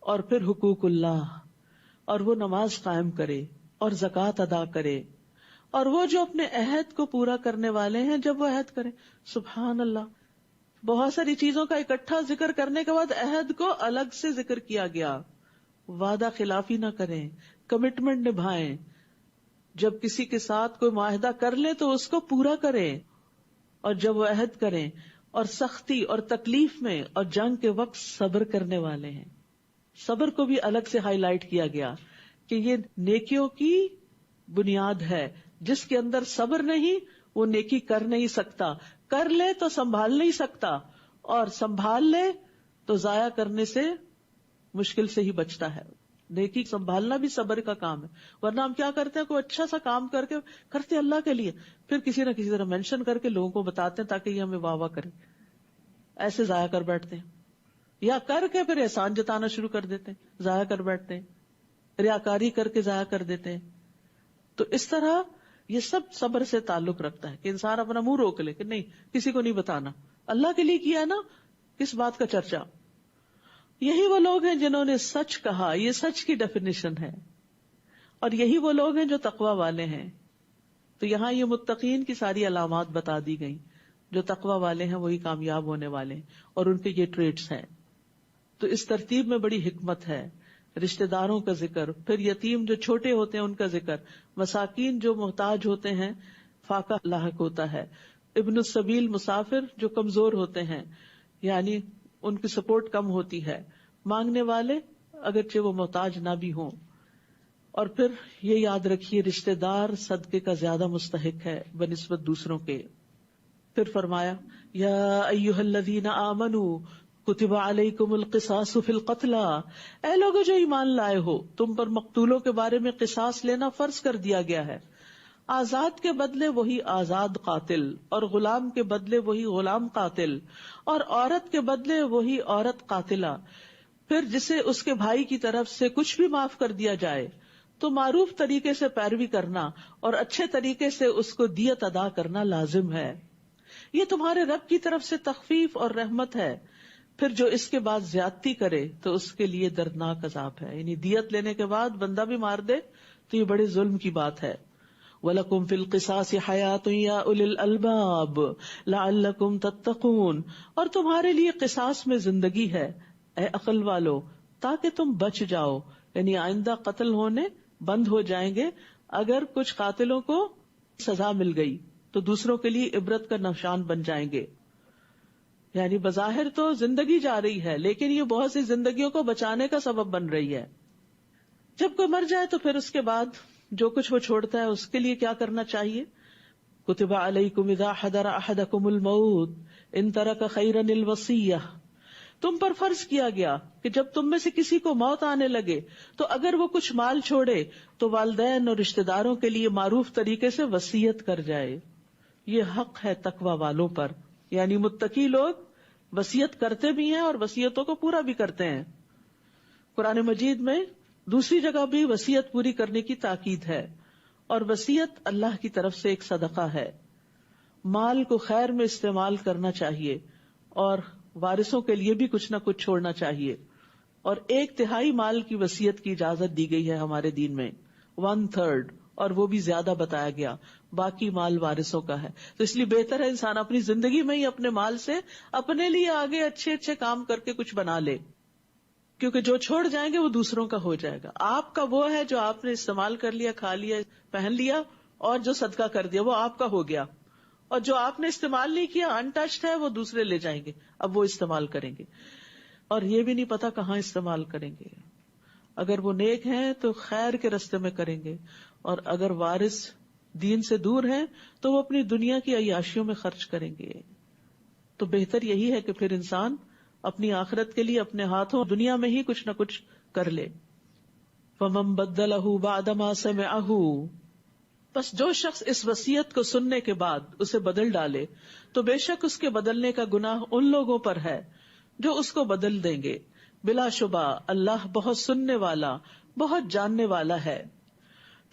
اور پھر حقوق اللہ، اور وہ نماز قائم کرے اور زکوٰۃ ادا کرے، اور وہ جو اپنے عہد کو پورا کرنے والے ہیں جب وہ عہد کرے. سبحان اللہ، بہت ساری چیزوں کا اکٹھا ذکر کرنے کے بعد عہد کو الگ سے ذکر کیا گیا. وعدہ خلافی نہ کریں، کمٹمنٹ نبھائیں. جب کسی کے ساتھ کوئی معاہدہ کر لیں تو اس کو پورا کریں، اور جب وہ عہد کریں اور سختی اور تکلیف میں اور جنگ کے وقت صبر کرنے والے ہیں. صبر کو بھی الگ سے ہائی لائٹ کیا گیا کہ یہ نیکیوں کی بنیاد ہے. جس کے اندر صبر نہیں وہ نیکی کر نہیں سکتا. کر لے تو سنبھال نہیں سکتا، اور سنبھال لے تو ضائع کرنے سے مشکل سے ہی بچتا ہے. نیکی سنبھالنا بھی صبر کا کام ہے. ورنہ ہم کیا کرتے ہیں، کوئی اچھا سا کام کر کے کرتے اللہ کے لیے، پھر کسی نہ کسی طرح مینشن کر کے لوگوں کو بتاتے ہیں تاکہ یہ ہمیں واہ واہ کرے. ایسے ضائع کر بیٹھتے ہیں، یا کر کے پھر احسان جتانا شروع کر دیتے ہیں، ضائع کر بیٹھتے ہیں، ریاکاری کر کے ضائع کر دیتے ہیں. تو اس طرح یہ سب صبر سے تعلق رکھتا ہے کہ انسان اپنا منہ روک لے کہ نہیں کسی کو نہیں بتانا، اللہ کے لیے کیا نا، کس بات کا چرچا. یہی وہ لوگ ہیں جنہوں نے سچ کہا، یہ سچ کی ڈیفینیشن ہے، اور یہی وہ لوگ ہیں جو تقوی والے ہیں. تو یہاں یہ متقین کی ساری علامات بتا دی گئیں. جو تقوی والے ہیں وہی کامیاب ہونے والے ہیں، اور ان کے یہ ٹریٹس ہیں. تو اس ترتیب میں بڑی حکمت ہے. رشتہ داروں کا ذکر، پھر یتیم جو چھوٹے ہوتے ہیں ان کا ذکر، مساکین جو محتاج ہوتے ہیں فاقہ لاحق ہوتا ہے، ابن السبیل مسافر جو کمزور ہوتے ہیں یعنی ان کی سپورٹ کم ہوتی ہے، مانگنے والے اگرچہ وہ محتاج نہ بھی ہوں. اور پھر یہ یاد رکھیے رشتہ دار صدقے کا زیادہ مستحق ہے بنسبت دوسروں کے. پھر فرمایا یا ایھا الذین آمنوا کتب علیکم القصاص فی القتلی. اے لوگو جو ایمان لائے ہو، تم پر مقتولوں کے بارے میں قصاص لینا فرض کر دیا گیا ہے. آزاد کے بدلے وہی آزاد قاتل، اور غلام کے بدلے وہی غلام قاتل، اور عورت کے بدلے وہی عورت قاتلہ. پھر جسے اس کے بھائی کی طرف سے کچھ بھی معاف کر دیا جائے تو معروف طریقے سے پیروی کرنا اور اچھے طریقے سے اس کو دیت ادا کرنا لازم ہے. یہ تمہارے رب کی طرف سے تخفیف اور رحمت ہے. پھر جو اس کے بعد زیادتی کرے تو اس کے لیے دردناک عذاب ہے. یعنی دیت لینے کے بعد بندہ بھی مار دے تو یہ بڑے ظلم کی بات ہے. وَلَكُمْ فِي الْقِصَاصِ حَيَاةٌ يَا أُولِي الْأَلْبَابِ لَعَلَّكُمْ تَتَّقُونَ. اور تمہارے لیے قصاص میں زندگی ہے اے عقل والو تاکہ تم بچ جاؤ. یعنی آئندہ قتل ہونے بند ہو جائیں گے. اگر کچھ قاتلوں کو سزا مل گئی تو دوسروں کے لیے عبرت کا نشان بن جائیں گے. یعنی بظاہر تو زندگی جا رہی ہے لیکن یہ بہت سی زندگیوں کو بچانے کا سبب بن رہی ہے. جب کوئی مر جائے تو پھر اس کے بعد جو کچھ وہ چھوڑتا ہے اس کے لیے کیا کرنا چاہیے. کتب علیکم اذا حضر احدکم الموت ان ترک خیرا الوصیہ. تم پر فرض کیا گیا کہ جب تم میں سے کسی کو موت آنے لگے تو اگر وہ کچھ مال چھوڑے تو والدین اور رشتہ داروں کے لیے معروف طریقے سے وصیت کر جائے. یہ حق ہے تقوی والوں پر. یعنی متقی لوگ وصیت کرتے بھی ہیں اور وصیتوں کو پورا بھی کرتے ہیں. قرآن مجید میں دوسری جگہ بھی وصیت پوری کرنے کی تاکید ہے. اور وصیت اللہ کی طرف سے ایک صدقہ ہے. مال کو خیر میں استعمال کرنا چاہیے اور وارثوں کے لیے بھی کچھ نہ کچھ چھوڑنا چاہیے. اور 1/3 مال کی وصیت کی اجازت دی گئی ہے ہمارے دین میں. 1/3 اور وہ بھی زیادہ بتایا گیا. باقی مال وارثوں کا ہے. تو اس لیے بہتر ہے انسان اپنی زندگی میں ہی اپنے مال سے اپنے لیے آگے اچھے اچھے کام کر کے کچھ بنا لے, کیونکہ جو چھوڑ جائیں گے وہ دوسروں کا ہو جائے گا. آپ کا وہ ہے جو آپ نے استعمال کر لیا, کھا لیا, پہن لیا, اور جو صدقہ کر دیا وہ آپ کا ہو گیا. اور جو آپ نے استعمال نہیں کیا, انٹچڈ ہے, وہ دوسرے لے جائیں گے, اب وہ استعمال کریں گے. اور یہ بھی نہیں پتا کہاں استعمال کریں گے. اگر وہ نیک ہیں تو خیر کے راستے میں کریں گے, اور اگر وارث دین سے دور ہیں تو وہ اپنی دنیا کی عیاشیوں میں خرچ کریں گے. تو بہتر یہی ہے کہ پھر انسان اپنی آخرت کے لیے اپنے ہاتھوں دنیا میں ہی کچھ نہ کچھ کر لے. فَمَن بَدَّلَهُ بَعْدَ مَا سَمِعَهُ. بس جو شخص اس وصیت کو سننے کے بعد اسے بدل ڈالے تو بے شک اس کے بدلنے کا گناہ ان لوگوں پر ہے جو اس کو بدل دیں گے. بلا شبہ اللہ بہت سننے والا, بہت جاننے والا ہے.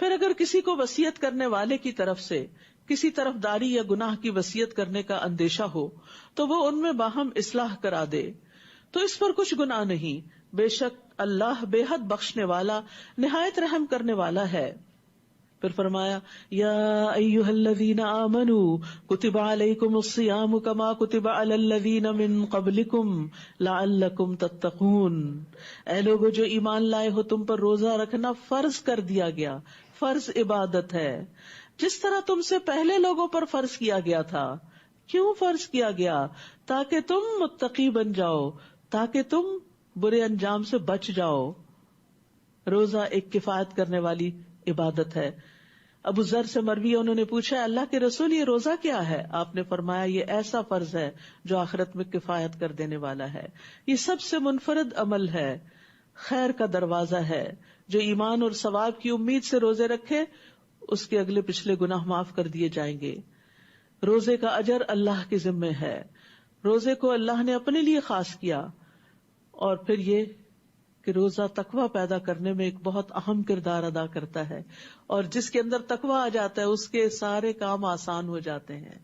پھر اگر کسی کو وصیت کرنے والے کی طرف سے کسی طرفداری یا گناہ کی وصیت کرنے کا اندیشہ ہو تو وہ ان میں باہم اصلاح کرا دے تو اس پر کچھ گناہ نہیں. بے شک اللہ بے حد بخشنے والا, نہایت رحم کرنے والا ہے. پھر فرمایا یا ایھا الذین آمنوا کتب علیکم الصیام کما کتب علی الذین من قبلکم لعلکم تتقون. اے لوگو جو ایمان لائے ہو تم پر روزہ رکھنا فرض کر دیا گیا. فرض عبادت ہے جس طرح تم سے پہلے لوگوں پر فرض کیا گیا تھا. کیوں فرض کیا گیا؟ تاکہ تم متقی بن جاؤ, تاکہ تم برے انجام سے بچ جاؤ. روزہ ایک کفایت کرنے والی عبادت ہے. ابو ذر سے مروی انہوں نے پوچھا اللہ کے رسول یہ روزہ کیا ہے؟ آپ نے فرمایا یہ ایسا فرض ہے جو آخرت میں کفایت کر دینے والا ہے. یہ سب سے منفرد عمل ہے, خیر کا دروازہ ہے. جو ایمان اور ثواب کی امید سے روزے رکھے اس کے اگلے پچھلے گناہ معاف کر دیے جائیں گے. روزے کا اجر اللہ کے ذمے ہے. روزے کو اللہ نے اپنے لیے خاص کیا. اور پھر یہ کہ روزہ تقوی پیدا کرنے میں ایک بہت اہم کردار ادا کرتا ہے, اور جس کے اندر تقوی آ جاتا ہے اس کے سارے کام آسان ہو جاتے ہیں.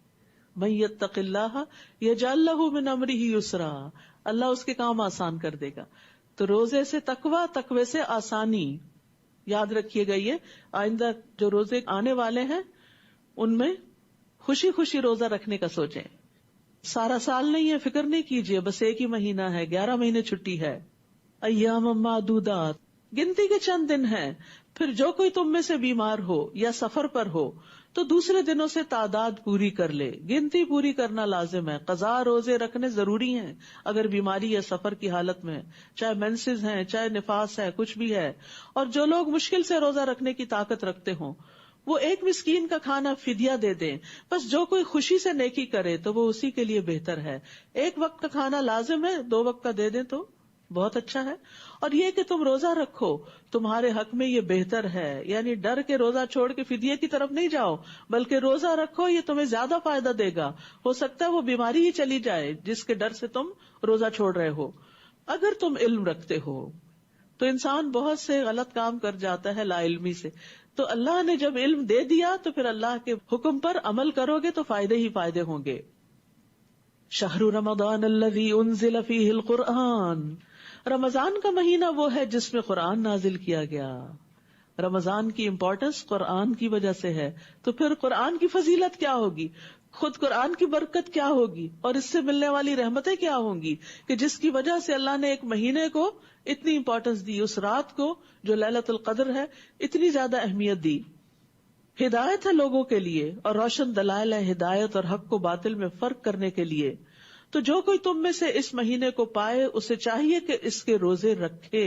من یتق اللہ یجعل لہ من امرہ یسرا. اللہ اس کے کام آسان کر دے گا. تو روزے سے تقوی, تقوی سے آسانی. یاد رکھیے گا یہ آئندہ جو روزے آنے والے ہیں ان میں خوشی خوشی روزہ رکھنے کا سوچیں. سارا سال نہیں ہے, فکر نہیں کیجئے, بس ایک ہی مہینہ ہے, 11 مہینے چھٹی ہے. ایام معدودات, گنتی کے چند دن ہیں. پھر جو کوئی تم میں سے بیمار ہو یا سفر پر ہو تو دوسرے دنوں سے تعداد پوری کر لے. گنتی پوری کرنا لازم ہے. قضا روزے رکھنے ضروری ہیں اگر بیماری یا سفر کی حالت میں, چاہے مینسز ہیں, چاہے نفاس ہے, کچھ بھی ہے. اور جو لوگ مشکل سے روزہ رکھنے کی طاقت رکھتے ہوں وہ ایک مسکین کا کھانا فدیہ دے دیں. بس جو کوئی خوشی سے نیکی کرے تو وہ اسی کے لیے بہتر ہے. ایک وقت کا کھانا لازم ہے, 2 وقت کا دے دیں تو بہت اچھا ہے. اور یہ کہ تم روزہ رکھو تمہارے حق میں یہ بہتر ہے، یعنی ڈر کے روزہ چھوڑ کے فدیے کی طرف نہیں جاؤ، بلکہ روزہ رکھو، یہ تمہیں زیادہ فائدہ دے گا. ہو سکتا ہے وہ بیماری ہی چلی جائے جس کے ڈر سے تم روزہ چھوڑ رہے ہو. اگر تم علم رکھتے ہو تو انسان بہت سے غلط کام کر جاتا ہے لا علمی سے، تو اللہ نے جب علم دے دیا تو پھر اللہ کے حکم پر عمل کرو گے تو فائدے ہی فائدے ہوں گے. شہر رمضان الذی انزل فیہ القرآن، رمضان کا مہینہ وہ ہے جس میں قرآن نازل کیا گیا. رمضان کی امپورٹنس قرآن کی وجہ سے ہے، تو پھر قرآن کی فضیلت کیا ہوگی، خود قرآن کی برکت کیا ہوگی، اور اس سے ملنے والی رحمتیں کیا ہوں گی کہ جس کی وجہ سے اللہ نے ایک مہینے کو اتنی امپورٹنس دی، اس رات کو جو لیلۃ القدر ہے اتنی زیادہ اہمیت دی. ہدایت ہے لوگوں کے لیے اور روشن دلائل ہے ہدایت اور حق کو باطل میں فرق کرنے کے لیے. تو جو کوئی تم میں سے اس مہینے کو پائے اسے چاہیے کہ اس کے روزے رکھے،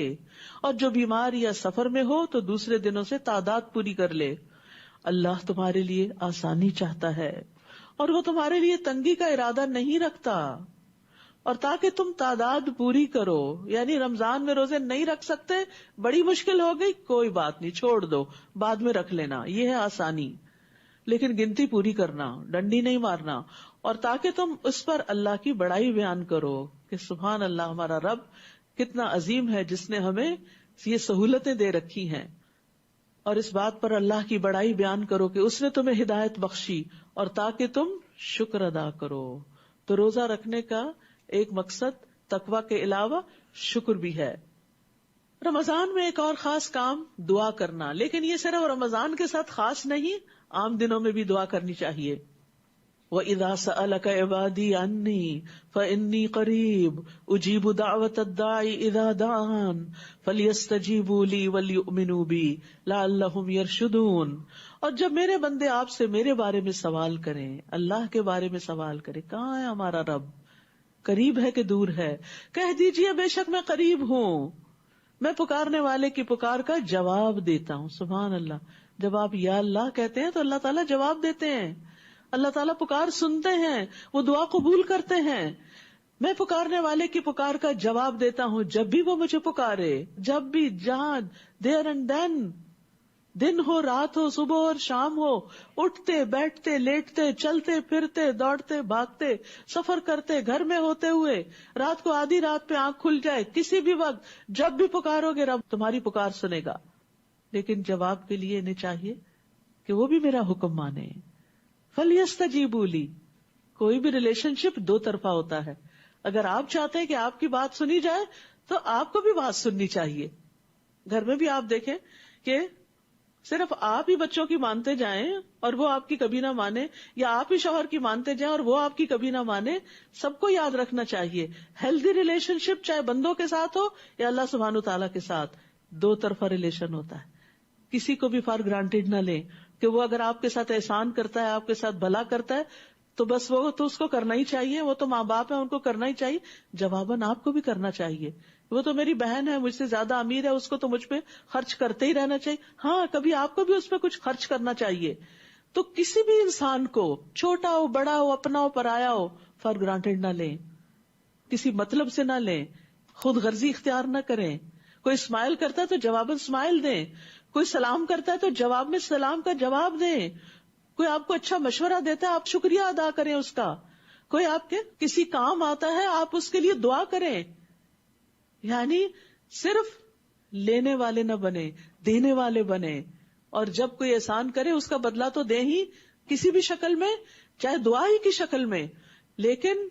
اور جو بیمار یا سفر میں ہو تو دوسرے دنوں سے تعداد پوری کر لے. اللہ تمہارے لیے آسانی چاہتا ہے اور وہ تمہارے لیے تنگی کا ارادہ نہیں رکھتا. اور تاکہ تم تعداد پوری کرو، یعنی رمضان میں روزے نہیں رکھ سکتے، بڑی مشکل ہو گئی، کوئی بات نہیں، چھوڑ دو، بعد میں رکھ لینا، یہ ہے آسانی. لیکن گنتی پوری کرنا، ڈنڈی نہیں مارنا. اور تاکہ تم اس پر اللہ کی بڑائی بیان کرو کہ سبحان اللہ، ہمارا رب کتنا عظیم ہے جس نے ہمیں یہ سہولتیں دے رکھی ہیں. اور اس بات پر اللہ کی بڑائی بیان کرو کہ اس نے تمہیں ہدایت بخشی، اور تاکہ تم شکر ادا کرو. تو روزہ رکھنے کا ایک مقصد تقوی کے علاوہ شکر بھی ہے. رمضان میں ایک اور خاص کام دعا کرنا، لیکن یہ صرف رمضان کے ساتھ خاص نہیں، عام دنوں میں بھی دعا کرنی چاہیے. وَإِذَا سَأَلَكَ عِبَادِي عَنِّي فَإِنِّي قَرِيبٌ أُجِيبُ دَعْوَةَ الدَّاعِ إِذَا دَعَانِ فَلْيَسْتَجِيبُوا لِي وَلْيُؤْمِنُوا بِي لَعَلَّهُمْ يَرْشُدُونَ. اور جب میرے بندے آپ سے میرے بارے میں سوال کریں، اللہ کے بارے میں سوال کریں، کہاں ہے ہمارا رب، قریب ہے کہ دور ہے، کہہ دیجئے بے شک میں قریب ہوں، میں پکارنے والے کی پکار کا جواب دیتا ہوں. سبحان اللہ. جب آپ یا اللہ کہتے ہیں تو اللہ تعالیٰ جواب دیتے ہیں، اللہ تعالیٰ پکار سنتے ہیں، وہ دعا قبول کرتے ہیں. میں پکارنے والے کی پکار کا جواب دیتا ہوں جب بھی وہ مجھے پکارے، جب بھی، جہاں، دیر اینڈ دین، دن ہو، رات ہو، صبح اور شام ہو، اٹھتے بیٹھتے لیٹتے چلتے پھرتے دوڑتے بھاگتے سفر کرتے گھر میں ہوتے ہوئے، رات کو آدھی رات پہ آنکھ کھل جائے، کسی بھی وقت جب بھی پکارو گے رب تمہاری پکار سنے گا. لیکن جواب کے لیے انہیں چاہیے کہ وہ بھی میرا حکم مانے. فَلْيَسْتَجِيبُوا لِي. کوئی بھی ریلیشن شپ دو طرفہ ہوتا ہے. اگر آپ چاہتے ہیں کہ آپ کی بات سنی جائے تو آپ کو بھی بات سننی چاہیے. گھر میں بھی آپ دیکھیں کہ صرف آپ ہی بچوں کی مانتے جائیں اور وہ آپ کی کبھی نہ مانے، یا آپ ہی شوہر کی مانتے جائیں اور وہ آپ کی کبھی نہ مانے. سب کو یاد رکھنا چاہیے ہیلدی ریلیشن شپ چاہے بندوں کے ساتھ ہو یا اللہ سبحانہ وتعالیٰ کے ساتھ، دو طرفہ ریلیشن ہوتا ہے. کسی کو بھی فار گرانٹیڈ نہ لیں کہ وہ اگر آپ کے ساتھ احسان کرتا ہے، آپ کے ساتھ بھلا کرتا ہے تو بس وہ تو اس کو کرنا ہی چاہیے، وہ تو ماں باپ ہیں ان کو کرنا ہی چاہیے. جواباً آپ کو بھی کرنا چاہیے. وہ تو میری بہن ہے، مجھ سے زیادہ امیر ہے، اس کو تو مجھ پہ خرچ کرتے ہی رہنا چاہیے. ہاں، کبھی آپ کو بھی اس پہ کچھ خرچ کرنا چاہیے. تو کسی بھی انسان کو، چھوٹا ہو بڑا ہو اپنا ہو پرایا ہو، فار گرانٹیڈ نہ لیں، کسی مطلب سے نہ لیں، خود غرضی اختیار نہ کریں. کوئی اسمائل کرتا ہے تو جواباً اسمائل دیں، کوئی سلام کرتا ہے تو جواب میں سلام کا جواب دیں، کوئی آپ کو اچھا مشورہ دیتا ہے آپ شکریہ ادا کریں اس کا، کوئی آپ کے کسی کام آتا ہے آپ اس کے لیے دعا کریں. یعنی صرف لینے والے نہ بنے، دینے والے بنے. اور جب کوئی احسان کرے اس کا بدلہ تو دیں ہی کسی بھی شکل میں، چاہے دعا ہی کی شکل میں. لیکن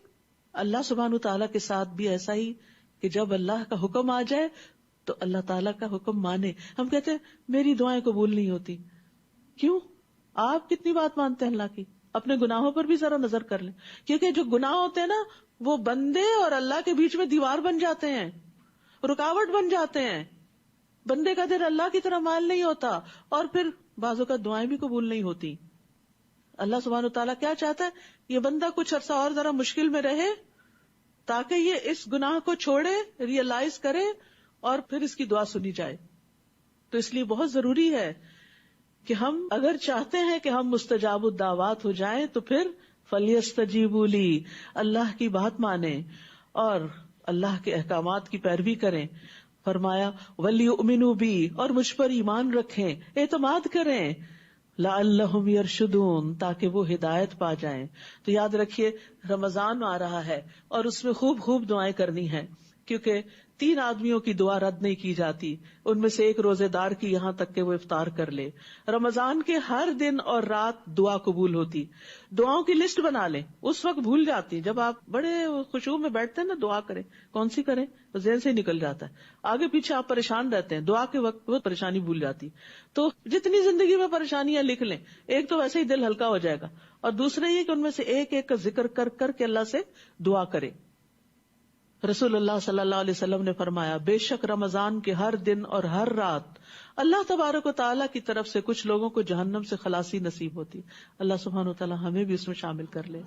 اللہ سبحانہ تعالیٰ کے ساتھ بھی ایسا ہی کہ جب اللہ کا حکم آ جائے تو اللہ تعالیٰ کا حکم مانے. ہم کہتے ہیں میری دعائیں قبول نہیں ہوتی. کیوں؟ آپ کتنی بات مانتے ہیں اللہ کی؟ اپنے گناہوں پر بھی ذرا نظر کر لیں، کیونکہ جو گناہ ہوتے ہیں نا وہ بندے اور اللہ کے بیچ میں دیوار بن جاتے ہیں، رکاوٹ بن جاتے ہیں. بندے کا دل اللہ کی طرح مائل نہیں ہوتا اور پھر بعضوں کا دعائیں بھی قبول نہیں ہوتی. اللہ سبحانہ و تعالیٰ کیا چاہتا ہے؟ یہ بندہ کچھ عرصہ اور ذرا مشکل میں رہے تاکہ یہ اس گناہ کو چھوڑے، ریئلائز کرے اور پھر اس کی دعا سنی جائے. تو اس لیے بہت ضروری ہے کہ ہم اگر چاہتے ہیں کہ ہم مستجاب الدعوات ہو جائیں تو پھر فَلْيَسْتَجِيبُوا لِي، اللہ کی بات مانیں اور اللہ کے احکامات کی پیروی کریں. فرمایا وَلْيُؤْمِنُوا بِي، اور مجھ پر ایمان رکھیں، اعتماد کریں، لَعَلَّهُمْ يَرْشُدُونَ، تاکہ وہ ہدایت پا جائیں. تو یاد رکھیے رمضان آ رہا ہے اور اس میں خوب خوب دعائیں کرنی ہیں، کیونکہ 3 آدمیوں کی دعا رد نہیں کی جاتی، ان میں سے ایک روزے دار کی، یہاں تک کہ وہ افطار کر لے. رمضان کے ہر دن اور رات دعا قبول ہوتی. دعاؤں کی لسٹ بنا لیں، اس وقت بھول جاتی. جب آپ بڑے خشوع میں بیٹھتے ہیں نا دعا کریں، کون سی کریں ذہن سے نکل جاتا ہے، آگے پیچھے آپ پریشان رہتے ہیں، دعا کے وقت وہ پریشانی بھول جاتی. تو جتنی زندگی میں پریشانیاں لکھ لیں، ایک تو ویسے ہی دل ہلکا ہو جائے گا، اور دوسرا یہ کہ ان میں سے ایک ایک کا ذکر کر کر کے اللہ سے دعا کرے. رسول اللہ صلی اللہ علیہ وسلم نے فرمایا بے شک رمضان کے ہر دن اور ہر رات اللہ تبارک و تعالیٰ کی طرف سے کچھ لوگوں کو جہنم سے خلاصی نصیب ہوتی. اللہ سبحانہ و تعالیٰ ہمیں بھی اس میں شامل کر لے.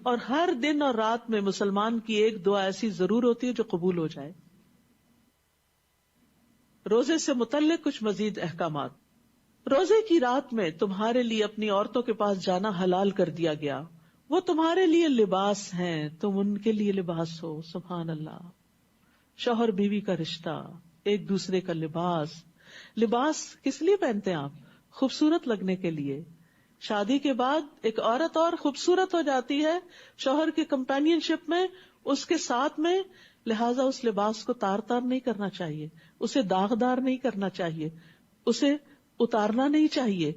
اور ہر دن اور رات میں مسلمان کی ایک دعا ایسی ضرور ہوتی ہے جو قبول ہو جائے. روزے سے متعلق کچھ مزید احکامات. روزے کی رات میں تمہارے لیے اپنی عورتوں کے پاس جانا حلال کر دیا گیا. وہ تمہارے لیے لباس ہیں، تم ان کے لیے لباس ہو. سبحان اللہ. شوہر بیوی کا رشتہ، ایک دوسرے کا لباس. لباس کس لیے پہنتے ہیں آپ؟ خوبصورت لگنے کے لیے. شادی کے بعد ایک عورت اور خوبصورت ہو جاتی ہے شوہر کی کمپینین شپ میں، اس کے ساتھ میں، لہذا اس لباس کو تار تار نہیں کرنا چاہیے، اسے داغدار نہیں کرنا چاہیے، اسے اتارنا نہیں چاہیے.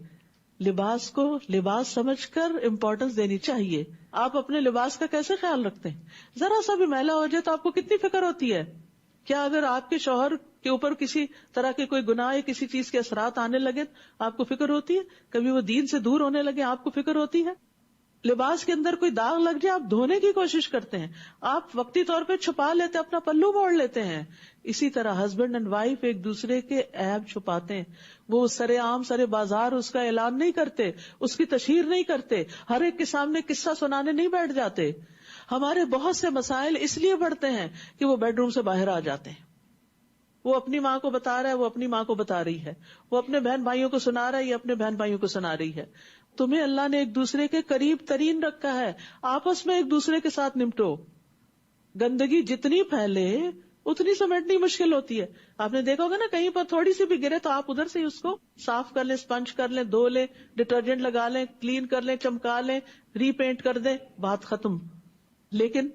لباس کو لباس سمجھ کر امپورٹنس دینی چاہیے. آپ اپنے لباس کا کیسے خیال رکھتے ہیں؟ ذرا سا بھی میلا ہو جائے تو آپ کو کتنی فکر ہوتی ہے. کیا اگر آپ کے شوہر کے اوپر کسی طرح کے کوئی گناہ یا کسی چیز کے اثرات آنے لگے آپ کو فکر ہوتی ہے؟ کبھی وہ دین سے دور ہونے لگے آپ کو فکر ہوتی ہے؟ لباس کے اندر کوئی داغ لگ جائے آپ دھونے کی کوشش کرتے ہیں، آپ وقتی طور پہ چھپا لیتے، اپنا پلو موڑ لیتے ہیں. اسی طرح ہسبینڈ اینڈ وائف ایک دوسرے کے عیب چھپاتے ہیں. وہ سرے عام سرے بازار اس کا اعلان نہیں کرتے، اس کی تشہیر نہیں کرتے، ہر ایک کے سامنے قصہ سنانے نہیں بیٹھ جاتے. ہمارے بہت سے مسائل اس لیے بڑھتے ہیں کہ وہ بیڈ روم سے باہر آ جاتے ہیں. وہ اپنی ماں کو بتا رہا ہے، وہ اپنی ماں کو بتا رہی ہے، وہ اپنے بہن بھائیوں کو سنا رہا ہے، یہ اپنے بہن بھائیوں کو سنا رہی ہے. تمہیں اللہ نے ایک دوسرے کے قریب ترین رکھا ہے، آپس میں ایک دوسرے کے ساتھ نمٹو. گندگی جتنی پھیلے اتنی سمیٹنی مشکل ہوتی ہے. آپ نے دیکھا ہوگا نا کہیں پر تھوڑی سی بھی گرے تو آپ ادھر سے ہی اس کو صاف کر لیں، اسپنج کر لیں، دھو لیں، ڈٹرجنٹ لگا لیں، کلین کر لیں، چمکا لیں، ری پینٹ کر دیں، بات ختم. لیکن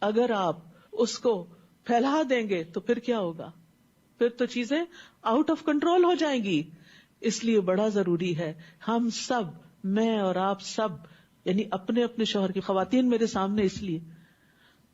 اگر آپ اس کو پھیلا دیں گے تو پھر کیا ہوگا؟ پھر تو چیزیں آؤٹ آف کنٹرول ہو جائیں گی. اس لیے بڑا ضروری ہے ہم سب، میں اور آپ سب، یعنی اپنے اپنے شوہر کی، خواتین میرے سامنے، اس لیے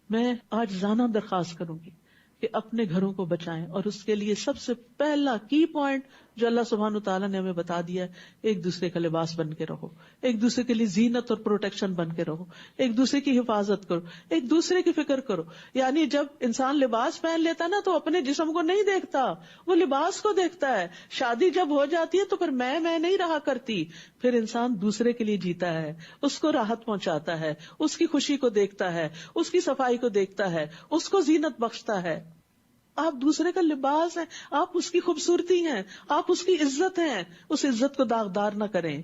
میں آج زانہ درخواست کروں گی کہ اپنے گھروں کو بچائیں. اور اس کے لیے سب سے پہلا کی پوائنٹ جو اللہ سبحانہ وتعالیٰ نے ہمیں بتا دیا ہے، ایک دوسرے کا لباس بن کے رہو، ایک دوسرے کے لیے زینت اور پروٹیکشن بن کے رہو، ایک دوسرے کی حفاظت کرو، ایک دوسرے کی فکر کرو. یعنی جب انسان لباس پہن لیتا نا تو اپنے جسم کو نہیں دیکھتا، وہ لباس کو دیکھتا ہے. شادی جب ہو جاتی ہے تو پھر میں نہیں رہا کرتی، پھر انسان دوسرے کے لیے جیتا ہے، اس کو راحت پہنچاتا ہے، اس کی خوشی کو دیکھتا ہے، اس کی صفائی کو دیکھتا ہے، اس کو زینت بخشتا ہے. آپ دوسرے کا لباس ہیں، آپ اس کی خوبصورتی ہیں، آپ اس کی عزت ہیں، اس عزت کو داغدار نہ کریں.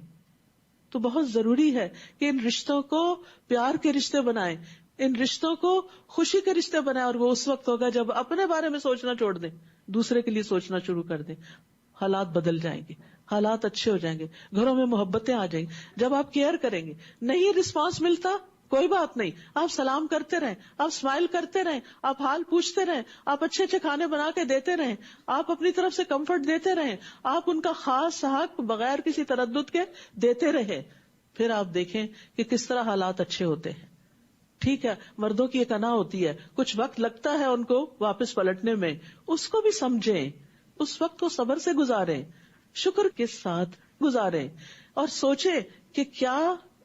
تو بہت ضروری ہے کہ ان رشتوں کو پیار کے رشتے بنائیں، ان رشتوں کو خوشی کے رشتے بنائیں. اور وہ اس وقت ہوگا جب اپنے بارے میں سوچنا چھوڑ دیں، دوسرے کے لیے سوچنا شروع کر دیں. حالات بدل جائیں گے، حالات اچھے ہو جائیں گے، گھروں میں محبتیں آ جائیں گی. جب آپ کیئر کریں گے، نہیں رسپانس ملتا کوئی بات نہیں، آپ سلام کرتے رہیں، آپ اسمائل کرتے رہیں، آپ حال پوچھتے رہیں، آپ اچھے اچھے کھانے بنا کے دیتے رہیں، آپ اپنی طرف سے کمفرٹ دیتے رہیں، آپ ان کا خاص حق بغیر کسی تردد کے دیتے رہے. پھر آپ دیکھیں کہ کس طرح حالات اچھے ہوتے ہیں. ٹھیک ہے، مردوں کی ایک انا ہوتی ہے، کچھ وقت لگتا ہے ان کو واپس پلٹنے میں، اس کو بھی سمجھیں، اس وقت کو صبر سے گزاریں، شکر کے ساتھ گزاریں، اور سوچیں کہ کیا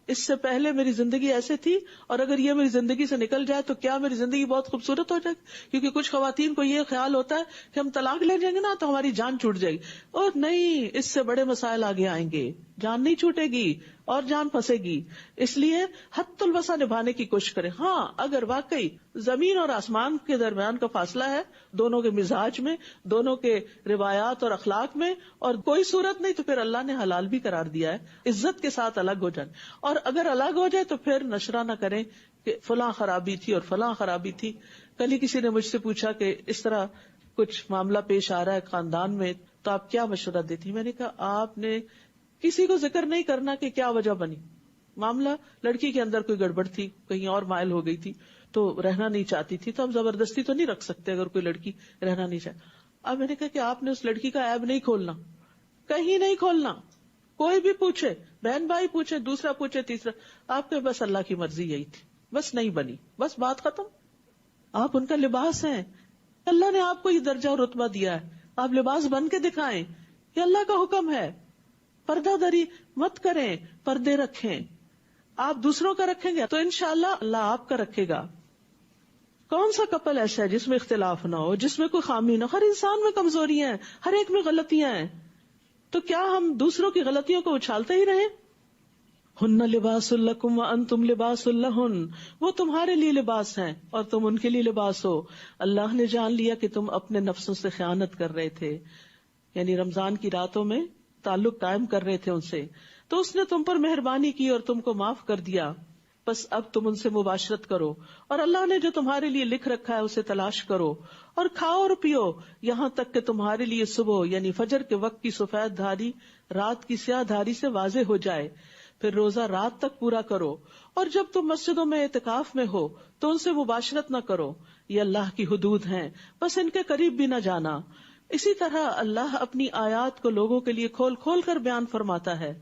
اس سے پہلے میری زندگی ایسے تھی، اور اگر یہ میری زندگی سے نکل جائے تو کیا میری زندگی بہت خوبصورت ہو جائے گی. کیونکہ کچھ خواتین کو یہ خیال ہوتا ہے کہ ہم طلاق لے جائیں گے نا تو ہماری جان چھوٹ جائے گی. اور نہیں، اس سے بڑے مسائل آگے آئیں گے، جان نہیں چھوٹے گی اور جان پھنسے گی. اس لیے حد الوسع نبھانے کی کوشش کریں. ہاں، اگر واقعی زمین اور آسمان کے درمیان کا فاصلہ ہے، دونوں کے مزاج میں، دونوں کے روایات اور اخلاق میں، اور کوئی صورت نہیں، تو پھر اللہ نے حلال بھی قرار دیا ہے عزت کے ساتھ الگ ہو جائیں. اور اگر الگ ہو جائے تو پھر نشرہ نہ کریں کہ فلاں خرابی تھی اور فلاں خرابی تھی. کل ہی کسی نے مجھ سے پوچھا کہ اس طرح کچھ معاملہ پیش آ رہا ہے خاندان میں تو آپ کیا مشورہ دیتی؟ میں نے کہا آپ نے کسی کو ذکر نہیں کرنا کہ کیا وجہ بنی. معاملہ لڑکی کے اندر کوئی گڑبڑ تھی, کہیں اور مائل ہو گئی تھی تو رہنا نہیں چاہتی تھی, تو ہم زبردستی تو نہیں رکھ سکتے اگر کوئی لڑکی رہنا نہیں چاہتی. اب میں نے کہا کہ آپ نے اس لڑکی کا عیب نہیں کھولنا, کہیں نہیں کھولنا. کوئی بھی پوچھے, بہن بھائی پوچھے, دوسرا پوچھے, تیسرا, آپ کے بس اللہ کی مرضی یہی تھی, بس نہیں بنی, بس بات ختم. آپ ان کا لباس ہیں, اللہ نے آپ کو یہ درجہ اور رتبہ دیا ہے, آپ لباس بن کے دکھائیں, یہ اللہ کا حکم ہے. پردہ داری مت کریں, پردے رکھیں. آپ دوسروں کا رکھیں گے تو انشاءاللہ اللہ آپ کا رکھے گا. کون سا کپل ایسا ہے جس میں اختلاف نہ ہو, جس میں کوئی خامی نہ ہو؟ ہر انسان میں کمزوریاں ہیں, ہر ایک میں غلطیاں ہیں, تو کیا ہم دوسروں کی غلطیوں کو اچھالتے ہی رہیں؟ ہن لباس لکم وانتم لباس لہن, وہ تمہارے لیے لباس ہیں اور تم ان کے لیے لباس ہو. اللہ نے جان لیا کہ تم اپنے نفسوں سے خیانت کر رہے تھے, یعنی رمضان کی راتوں میں تعلق قائم کر رہے تھے ان سے, تو اس نے تم پر مہربانی کی اور تم کو معاف کر دیا. بس اب تم ان سے مباشرت کرو اور اللہ نے جو تمہارے لیے لکھ رکھا ہے اسے تلاش کرو, اور کھاؤ اور پیو یہاں تک کہ تمہارے لیے صبح یعنی فجر کے وقت کی سفید دھاری رات کی سیاہ دھاری سے واضح ہو جائے. پھر روزہ رات تک پورا کرو, اور جب تم مسجدوں میں اعتکاف میں ہو تو ان سے مباشرت نہ کرو, یہ اللہ کی حدود ہیں, بس ان کے قریب بھی نہ جانا. اسی طرح اللہ اپنی آیات کو لوگوں کے لیے کھول کھول کر بیان فرماتا ہے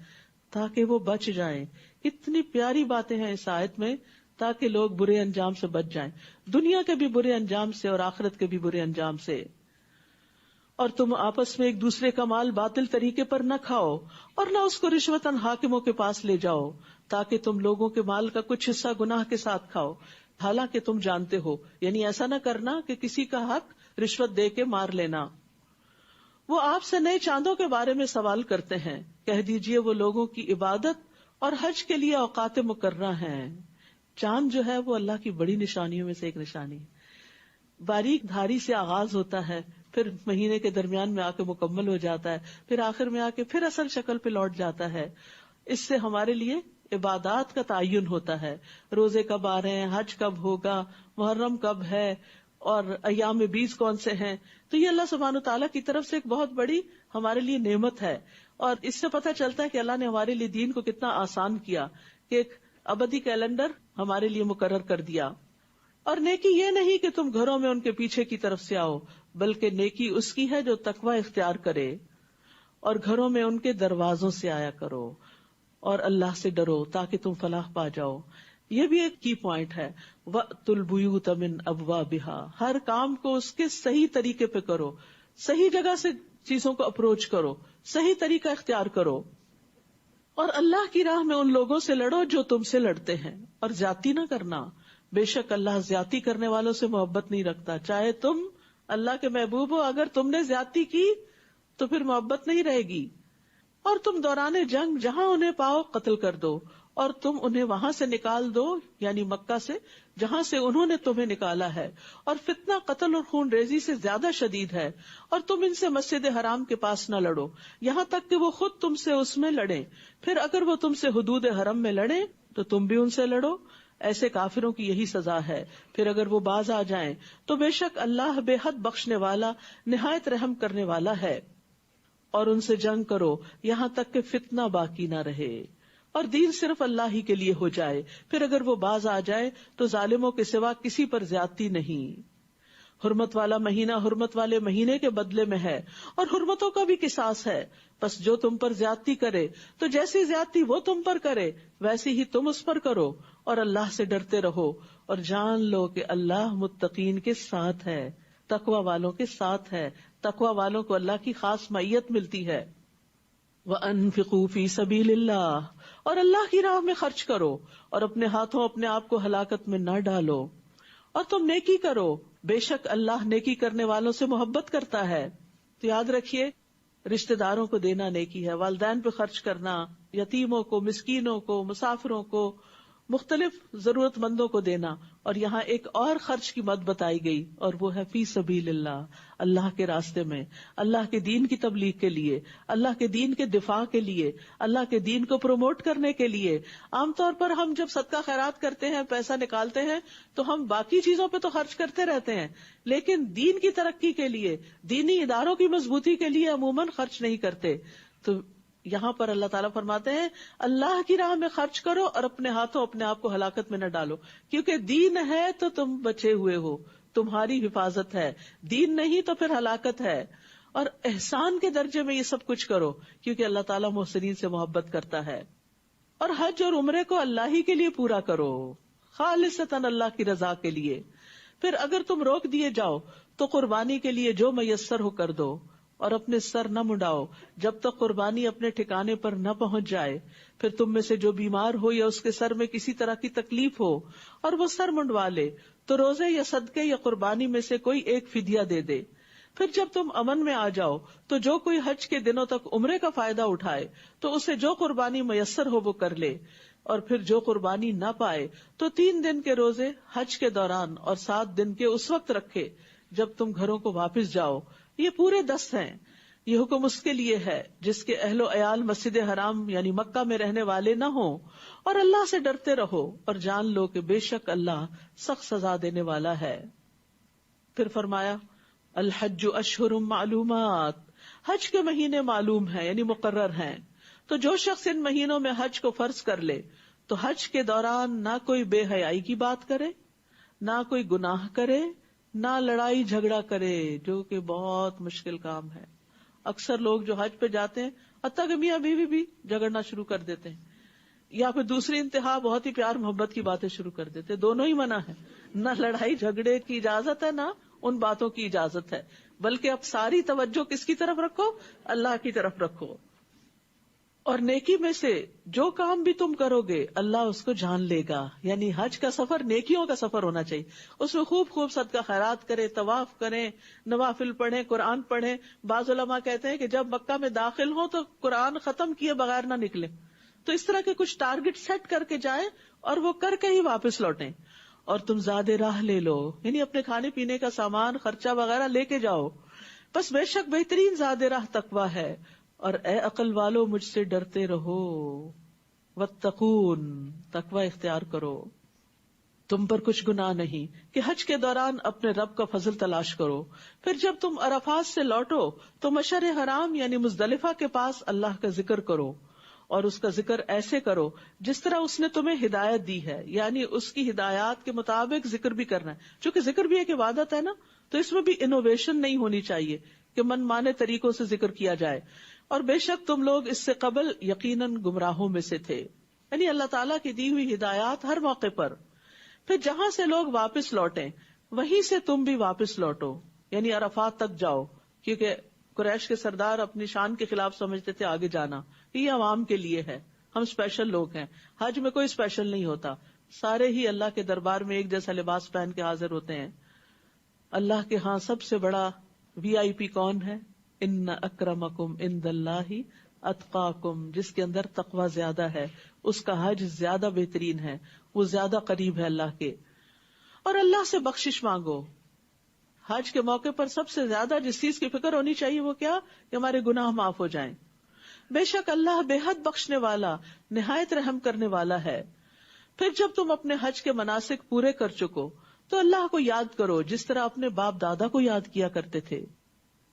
تاکہ وہ بچ جائیں. اتنی پیاری باتیں ہیں اس آیت میں تاکہ لوگ برے انجام سے بچ جائیں, دنیا کے بھی برے انجام سے اور آخرت کے بھی برے انجام سے. اور تم آپس میں ایک دوسرے کا مال باطل طریقے پر نہ کھاؤ اور نہ اس کو رشوتاً حاکموں کے پاس لے جاؤ تاکہ تم لوگوں کے مال کا کچھ حصہ گناہ کے ساتھ کھاؤ, حالانکہ تم جانتے ہو. یعنی ایسا نہ کرنا کہ کسی کا حق رشوت دے کے مار لینا. وہ آپ سے نئے چاندوں کے بارے میں سوال کرتے ہیں, کہہ دیجئے وہ لوگوں کی عبادت اور حج کے لیے اوقات مقررہ ہیں. چاند جو ہے وہ اللہ کی بڑی نشانیوں میں سے ایک نشانی ہے. باریک دھاری سے آغاز ہوتا ہے, پھر مہینے کے درمیان میں آ کے مکمل ہو جاتا ہے, پھر آخر میں آ کے پھر اصل شکل پہ لوٹ جاتا ہے. اس سے ہمارے لیے عبادات کا تعین ہوتا ہے, روزے کب آ رہے ہیں, حج کب ہوگا, محرم کب ہے, اور ایام بیز کون سے ہیں. تو یہ اللہ سبحانہ تعالیٰ کی طرف سے ایک بہت بڑی ہمارے لیے نعمت ہے, اور اس سے پتہ چلتا ہے کہ اللہ نے ہمارے لیے دین کو کتنا آسان کیا کہ ایک ابدی کیلنڈر ہمارے لیے مقرر کر دیا. اور نیکی یہ نہیں کہ تم گھروں میں ان کے پیچھے کی طرف سے آؤ, بلکہ نیکی اس کی ہے جو تقوی اختیار کرے, اور گھروں میں ان کے دروازوں سے آیا کرو اور اللہ سے ڈرو تاکہ تم فلاح پا جاؤ. یہ بھی ایک کی پوائنٹ ہے, وَأْتُوا الْبُيُوتَ مِنْ أَبْوَابِهَا, ہر کام کو اس کے صحیح طریقے پہ کرو, صحیح جگہ سے چیزوں کو اپروچ کرو, صحیح طریقہ اختیار کرو. اور اللہ کی راہ میں ان لوگوں سے لڑو جو تم سے لڑتے ہیں, اور زیادتی نہ کرنا, بے شک اللہ زیادتی کرنے والوں سے محبت نہیں رکھتا. چاہے تم اللہ کے محبوب ہو, اگر تم نے زیادتی کی تو پھر محبت نہیں رہے گی. اور تم دوران جنگ جہاں انہیں پاؤ قتل کر دو, اور تم انہیں وہاں سے نکال دو, یعنی مکہ سے جہاں سے انہوں نے تمہیں نکالا ہے. اور فتنہ قتل اور خون ریزی سے زیادہ شدید ہے, اور تم ان سے مسجد حرام کے پاس نہ لڑو یہاں تک کہ وہ خود تم سے اس میں لڑیں. پھر اگر وہ تم سے حدود حرم میں لڑیں تو تم بھی ان سے لڑو, ایسے کافروں کی یہی سزا ہے. پھر اگر وہ باز آ جائیں تو بے شک اللہ بے حد بخشنے والا نہایت رحم کرنے والا ہے. اور ان سے جنگ کرو یہاں تک کہ فتنہ باقی نہ رہے اور دین صرف اللہ ہی کے لیے ہو جائے. پھر اگر وہ باز آ جائے تو ظالموں کے سوا کسی پر زیادتی نہیں. حرمت والا مہینہ حرمت والے مہینے کے بدلے میں ہے, اور حرمتوں کا بھی قصاص ہے. بس جو تم پر زیادتی کرے تو جیسی زیادتی وہ تم پر کرے ویسی ہی تم اس پر کرو, اور اللہ سے ڈرتے رہو, اور جان لو کہ اللہ متقین کے ساتھ ہے, تقوی والوں کے ساتھ ہے. تقوی والوں کو اللہ کی خاص معیت ملتی ہے. وَأَنفِقُوا فِي سَبِيلِ اللَّهِ, اور اللہ کی راہ میں خرچ کرو, اور اپنے ہاتھوں اپنے آپ کو ہلاکت میں نہ ڈالو. اور تم نیکی کرو, بے شک اللہ نیکی کرنے والوں سے محبت کرتا ہے. تو یاد رکھیے, رشتہ داروں کو دینا نیکی ہے, والدین پہ خرچ کرنا, یتیموں کو, مسکینوں کو, مسافروں کو, مختلف ضرورت مندوں کو دینا. اور یہاں ایک اور خرچ کی مد بتائی گئی اور وہ ہے فی سبیل اللہ، اللہ کے راستے میں، اللہ کے دین کی تبلیغ کے لیے، اللہ کے دین کے دفاع کے لیے، اللہ کے دین کو پروموٹ کرنے کے لیے. عام طور پر ہم جب صدقہ خیرات کرتے ہیں، پیسہ نکالتے ہیں، تو ہم باقی چیزوں پہ تو خرچ کرتے رہتے ہیں، لیکن دین کی ترقی کے لیے، دینی اداروں کی مضبوطی کے لیے عموماً خرچ نہیں کرتے. تو یہاں پر اللہ تعالیٰ فرماتے ہیں اللہ کی راہ میں خرچ کرو اور اپنے ہاتھوں اپنے آپ کو ہلاکت میں نہ ڈالو، کیونکہ دین ہے تو تم بچے ہوئے ہو، تمہاری حفاظت ہے، دین نہیں تو پھر ہلاکت ہے. اور احسان کے درجے میں یہ سب کچھ کرو، کیونکہ اللہ تعالیٰ محسنین سے محبت کرتا ہے. اور حج اور عمرے کو اللہ ہی کے لیے پورا کرو، خالصتاً اللہ کی رضا کے لیے. پھر اگر تم روک دیے جاؤ تو قربانی کے لیے جو میسر ہو کر دو، اور اپنے سر نہ منڈاؤ جب تک قربانی اپنے ٹھکانے پر نہ پہنچ جائے. پھر تم میں سے جو بیمار ہو یا اس کے سر میں کسی طرح کی تکلیف ہو اور وہ سر منڈوا لے تو روزے یا صدقے یا قربانی میں سے کوئی ایک فدیہ دے دے. پھر جب تم امن میں آ جاؤ تو جو کوئی حج کے دنوں تک عمرے کا فائدہ اٹھائے تو اسے جو قربانی میسر ہو وہ کر لے. اور پھر جو قربانی نہ پائے تو 3 دن کے روزے حج کے دوران اور 7 دن کے اس وقت رکھے جب تم گھروں کو واپس جاؤ. یہ پورے 10 ہیں. یہ حکم اس کے لیے ہے جس کے اہل و عیال مسجد حرام یعنی مکہ میں رہنے والے نہ ہوں. اور اللہ سے ڈرتے رہو اور جان لو کہ بے شک اللہ سخت سزا دینے والا ہے. پھر فرمایا الحج اشہر معلومات، حج کے مہینے معلوم ہیں یعنی مقرر ہیں. تو جو شخص ان مہینوں میں حج کو فرض کر لے تو حج کے دوران نہ کوئی بے حیائی کی بات کرے، نہ کوئی گناہ کرے، نہ لڑائی جھگڑا کرے، جو کہ بہت مشکل کام ہے. اکثر لوگ جو حج پہ جاتے ہیں حتیٰ کہ میاں بیوی بھی جھگڑنا شروع کر دیتے ہیں، یا پھر دوسری انتہا بہت ہی پیار محبت کی باتیں شروع کر دیتے ہیں. دونوں ہی منع ہے، نہ لڑائی جھگڑے کی اجازت ہے نہ ان باتوں کی اجازت ہے، بلکہ اب ساری توجہ کس کی طرف رکھو؟ اللہ کی طرف رکھو. اور نیکی میں سے جو کام بھی تم کرو گے اللہ اس کو جان لے گا. یعنی حج کا سفر نیکیوں کا سفر ہونا چاہیے، اس میں خوب خوب صدقہ خیرات کریں، طواف کریں، نوافل پڑھیں، قرآن پڑھیں. بعض علماء کہتے ہیں کہ جب مکہ میں داخل ہوں تو قرآن ختم کیے بغیر نہ نکلیں. تو اس طرح کے کچھ ٹارگٹ سیٹ کر کے جائیں اور وہ کر کے ہی واپس لوٹیں. اور تم زیادہ راہ لے لو، یعنی اپنے کھانے پینے کا سامان خرچہ وغیرہ لے کے جاؤ. بس بے شک بہترین زیادہ راہ تقویٰ ہے. اور اے عقل والو مجھ سے ڈرتے رہو، واتقون، تقوی اختیار کرو. تم پر کچھ گناہ نہیں کہ حج کے دوران اپنے رب کا فضل تلاش کرو. پھر جب تم عرفات سے لوٹو تو مشعر حرام یعنی مزدلفہ کے پاس اللہ کا ذکر کرو، اور اس کا ذکر ایسے کرو جس طرح اس نے تمہیں ہدایت دی ہے، یعنی اس کی ہدایات کے مطابق ذکر بھی کرنا ہے. چونکہ ذکر بھی ایک عبادت ہے نا، تو اس میں بھی انوویشن نہیں ہونی چاہیے کہ من مانے طریقوں سے ذکر کیا جائے. اور بے شک تم لوگ اس سے قبل یقیناً گمراہوں میں سے تھے، یعنی اللہ تعالیٰ کی دی ہوئی ہدایات ہر موقع پر. پھر جہاں سے لوگ واپس لوٹیں وہیں سے تم بھی واپس لوٹو، یعنی عرفات تک جاؤ، کیونکہ قریش کے سردار اپنی شان کے خلاف سمجھتے تھے آگے جانا، یہ عوام کے لیے ہے، ہم اسپیشل لوگ ہیں. حج میں کوئی اسپیشل نہیں ہوتا، سارے ہی اللہ کے دربار میں ایک جیسا لباس پہن کے حاضر ہوتے ہیں. اللہ کے ہاں سب سے بڑا VIP کون ہے؟ ان اکرمکم عند اللہ اتقاکم، جس کے اندر تقوی زیادہ ہے اس کا حج زیادہ بہترین ہے، وہ زیادہ قریب ہے اللہ کے. اور اللہ سے بخشش مانگو. حج کے موقع پر سب سے زیادہ جس چیز کی فکر ہونی چاہیے وہ کیا؟ کہ ہمارے گناہ معاف ہو جائیں. بے شک اللہ بے حد بخشنے والا نہایت رحم کرنے والا ہے. پھر جب تم اپنے حج کے مناسک پورے کر چکو تو اللہ کو یاد کرو جس طرح اپنے باپ دادا کو یاد کیا کرتے تھے،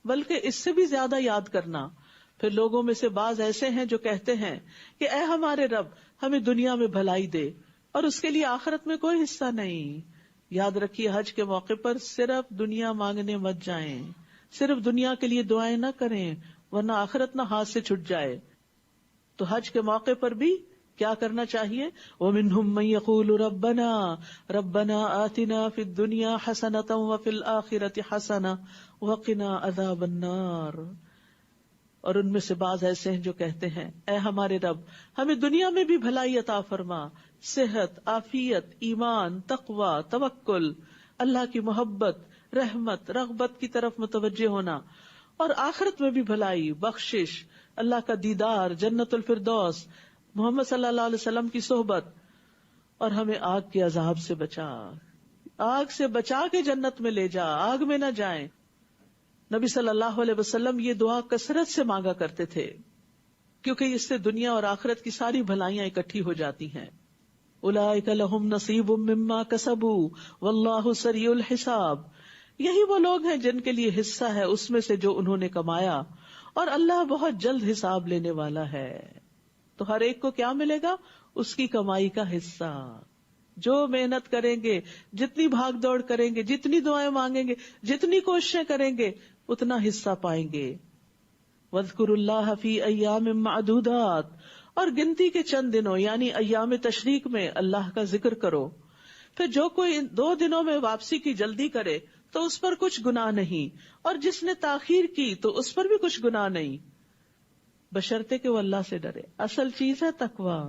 بلکہ اس سے بھی زیادہ یاد کرنا. پھر لوگوں میں سے بعض ایسے ہیں جو کہتے ہیں کہ اے ہمارے رب ہمیں دنیا میں بھلائی دے اور اس کے لیے آخرت میں کوئی حصہ نہیں. یاد رکھیے حج کے موقع پر صرف دنیا مانگنے مت جائیں، صرف دنیا کے لیے دعائیں نہ کریں ورنہ آخرت نہ ہاتھ سے چھٹ جائے. تو حج کے موقع پر بھی کیا کرنا چاہیے؟ وَمِنْهُمْ مَنْ يَقُولُ رَبَّنَا آتِنَا فِي الدُّنْيَا حَسَنَةً وَفِي الْآخِرَةِ حَسَنَةً وَقِنَا عَذَابَ النَّارِ. اور ان میں سے بعض ایسے ہیں جو کہتے ہیں اے ہمارے رب ہمیں دنیا میں بھی بھلائی عطا فرما، صحت، عافیت، ایمان، تقوی، توکل، اللہ کی محبت، رحمت، رغبت کی طرف متوجہ ہونا، اور آخرت میں بھی بھلائی، بخشش، اللہ کا دیدار، جنت الفردوس، محمد صلی اللہ علیہ وسلم کی صحبت. اور ہمیں آگ کے عذاب سے بچا، آگ سے بچا کے جنت میں لے جا، آگ میں نہ جائیں. نبی صلی اللہ علیہ وسلم یہ دعا کثرت سے مانگا کرتے تھے، کیونکہ اس سے دنیا اور آخرت کی ساری بھلائیاں اکٹھی ہو جاتی ہیں. اولئک لہم نصیب مما کسبوا واللہ سریع الحساب. یہی وہ لوگ ہیں جن کے لیے حصہ ہے اس میں سے جو انہوں نے کمایا، اور اللہ بہت جلد حساب لینے والا ہے. تو ہر ایک کو کیا ملے گا؟ اس کی کمائی کا حصہ. جو محنت کریں گے، جتنی بھاگ دوڑ کریں گے، جتنی دعائیں مانگیں گے، جتنی کوششیں کریں گے، اتنا حصہ پائیں گے. وَاذْكُرُوا اللَّهَ فِي أَيَّامٍ مَّعْدُودَاتٍ، اور گنتی کے چند دنوں یعنی ایام تشریق میں اللہ کا ذکر کرو. پھر جو کوئی 2 دنوں میں واپسی کی جلدی کرے تو اس پر کچھ گناہ نہیں، اور جس نے تاخیر کی تو اس پر بھی کچھ گناہ نہیں، بشرطے کہ وہ اللہ سے ڈرے. اصل چیز ہے تقویٰ.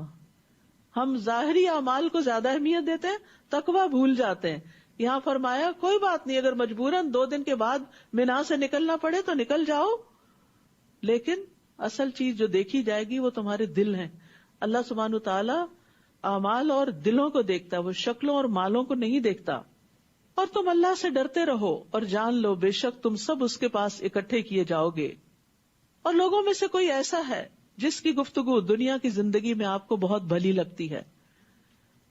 ہم ظاہری اعمال کو زیادہ اہمیت دیتے ہیں، تقویٰ بھول جاتے ہیں. یہاں فرمایا کوئی بات نہیں، اگر مجبوراً 2 دن کے بعد مینا سے نکلنا پڑے تو نکل جاؤ، لیکن اصل چیز جو دیکھی جائے گی وہ تمہارے دل ہیں. اللہ سبحانہ تعالیٰ اعمال اور دلوں کو دیکھتا ہے، وہ شکلوں اور مالوں کو نہیں دیکھتا. اور تم اللہ سے ڈرتے رہو اور جان لو بے شک تم سب اس کے پاس اکٹھے کیے جاؤ گے. اور لوگوں میں سے کوئی ایسا ہے جس کی گفتگو دنیا کی زندگی میں آپ کو بہت بھلی لگتی ہے،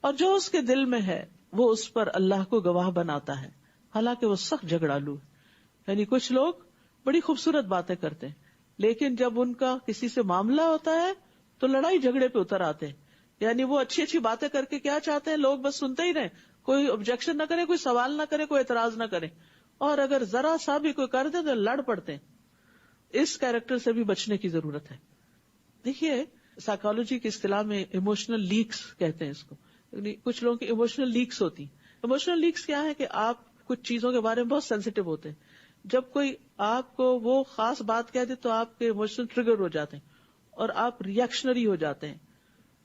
اور جو اس کے دل میں ہے وہ اس پر اللہ کو گواہ بناتا ہے، حالانکہ وہ سخت جھگڑالو ہے. یعنی کچھ لوگ بڑی خوبصورت باتیں کرتے ہیں، لیکن جب ان کا کسی سے معاملہ ہوتا ہے تو لڑائی جھگڑے پہ اتر آتے ہیں. یعنی وہ اچھی اچھی باتیں کر کے کیا چاہتے ہیں، لوگ بس سنتے ہی رہیں، کوئی آبجیکشن نہ کرے، کوئی سوال نہ کرے، کوئی اعتراض نہ کرے، اور اگر ذرا سا بھی کوئی کر دے تو لڑ پڑتے ہیں. اس کیریکٹر سے بھی بچنے کی ضرورت ہے. دیکھیے سائیکالوجی کی اصطلاح میں ایموشنل لیکس کہتے ہیں اس کو. یعنی کچھ لوگوں کی ایموشنل لیکس ہوتی ہیں. ایموشنل لیکس کیا ہے کہ آپ کچھ چیزوں کے بارے میں بہت سینسیٹیو ہوتے ہیں. جب کوئی آپ کو وہ خاص بات کہہ دے تو آپ کے ایموشن ٹریگر ہو جاتے ہیں اور آپ ریئیکشنری ہو جاتے ہیں.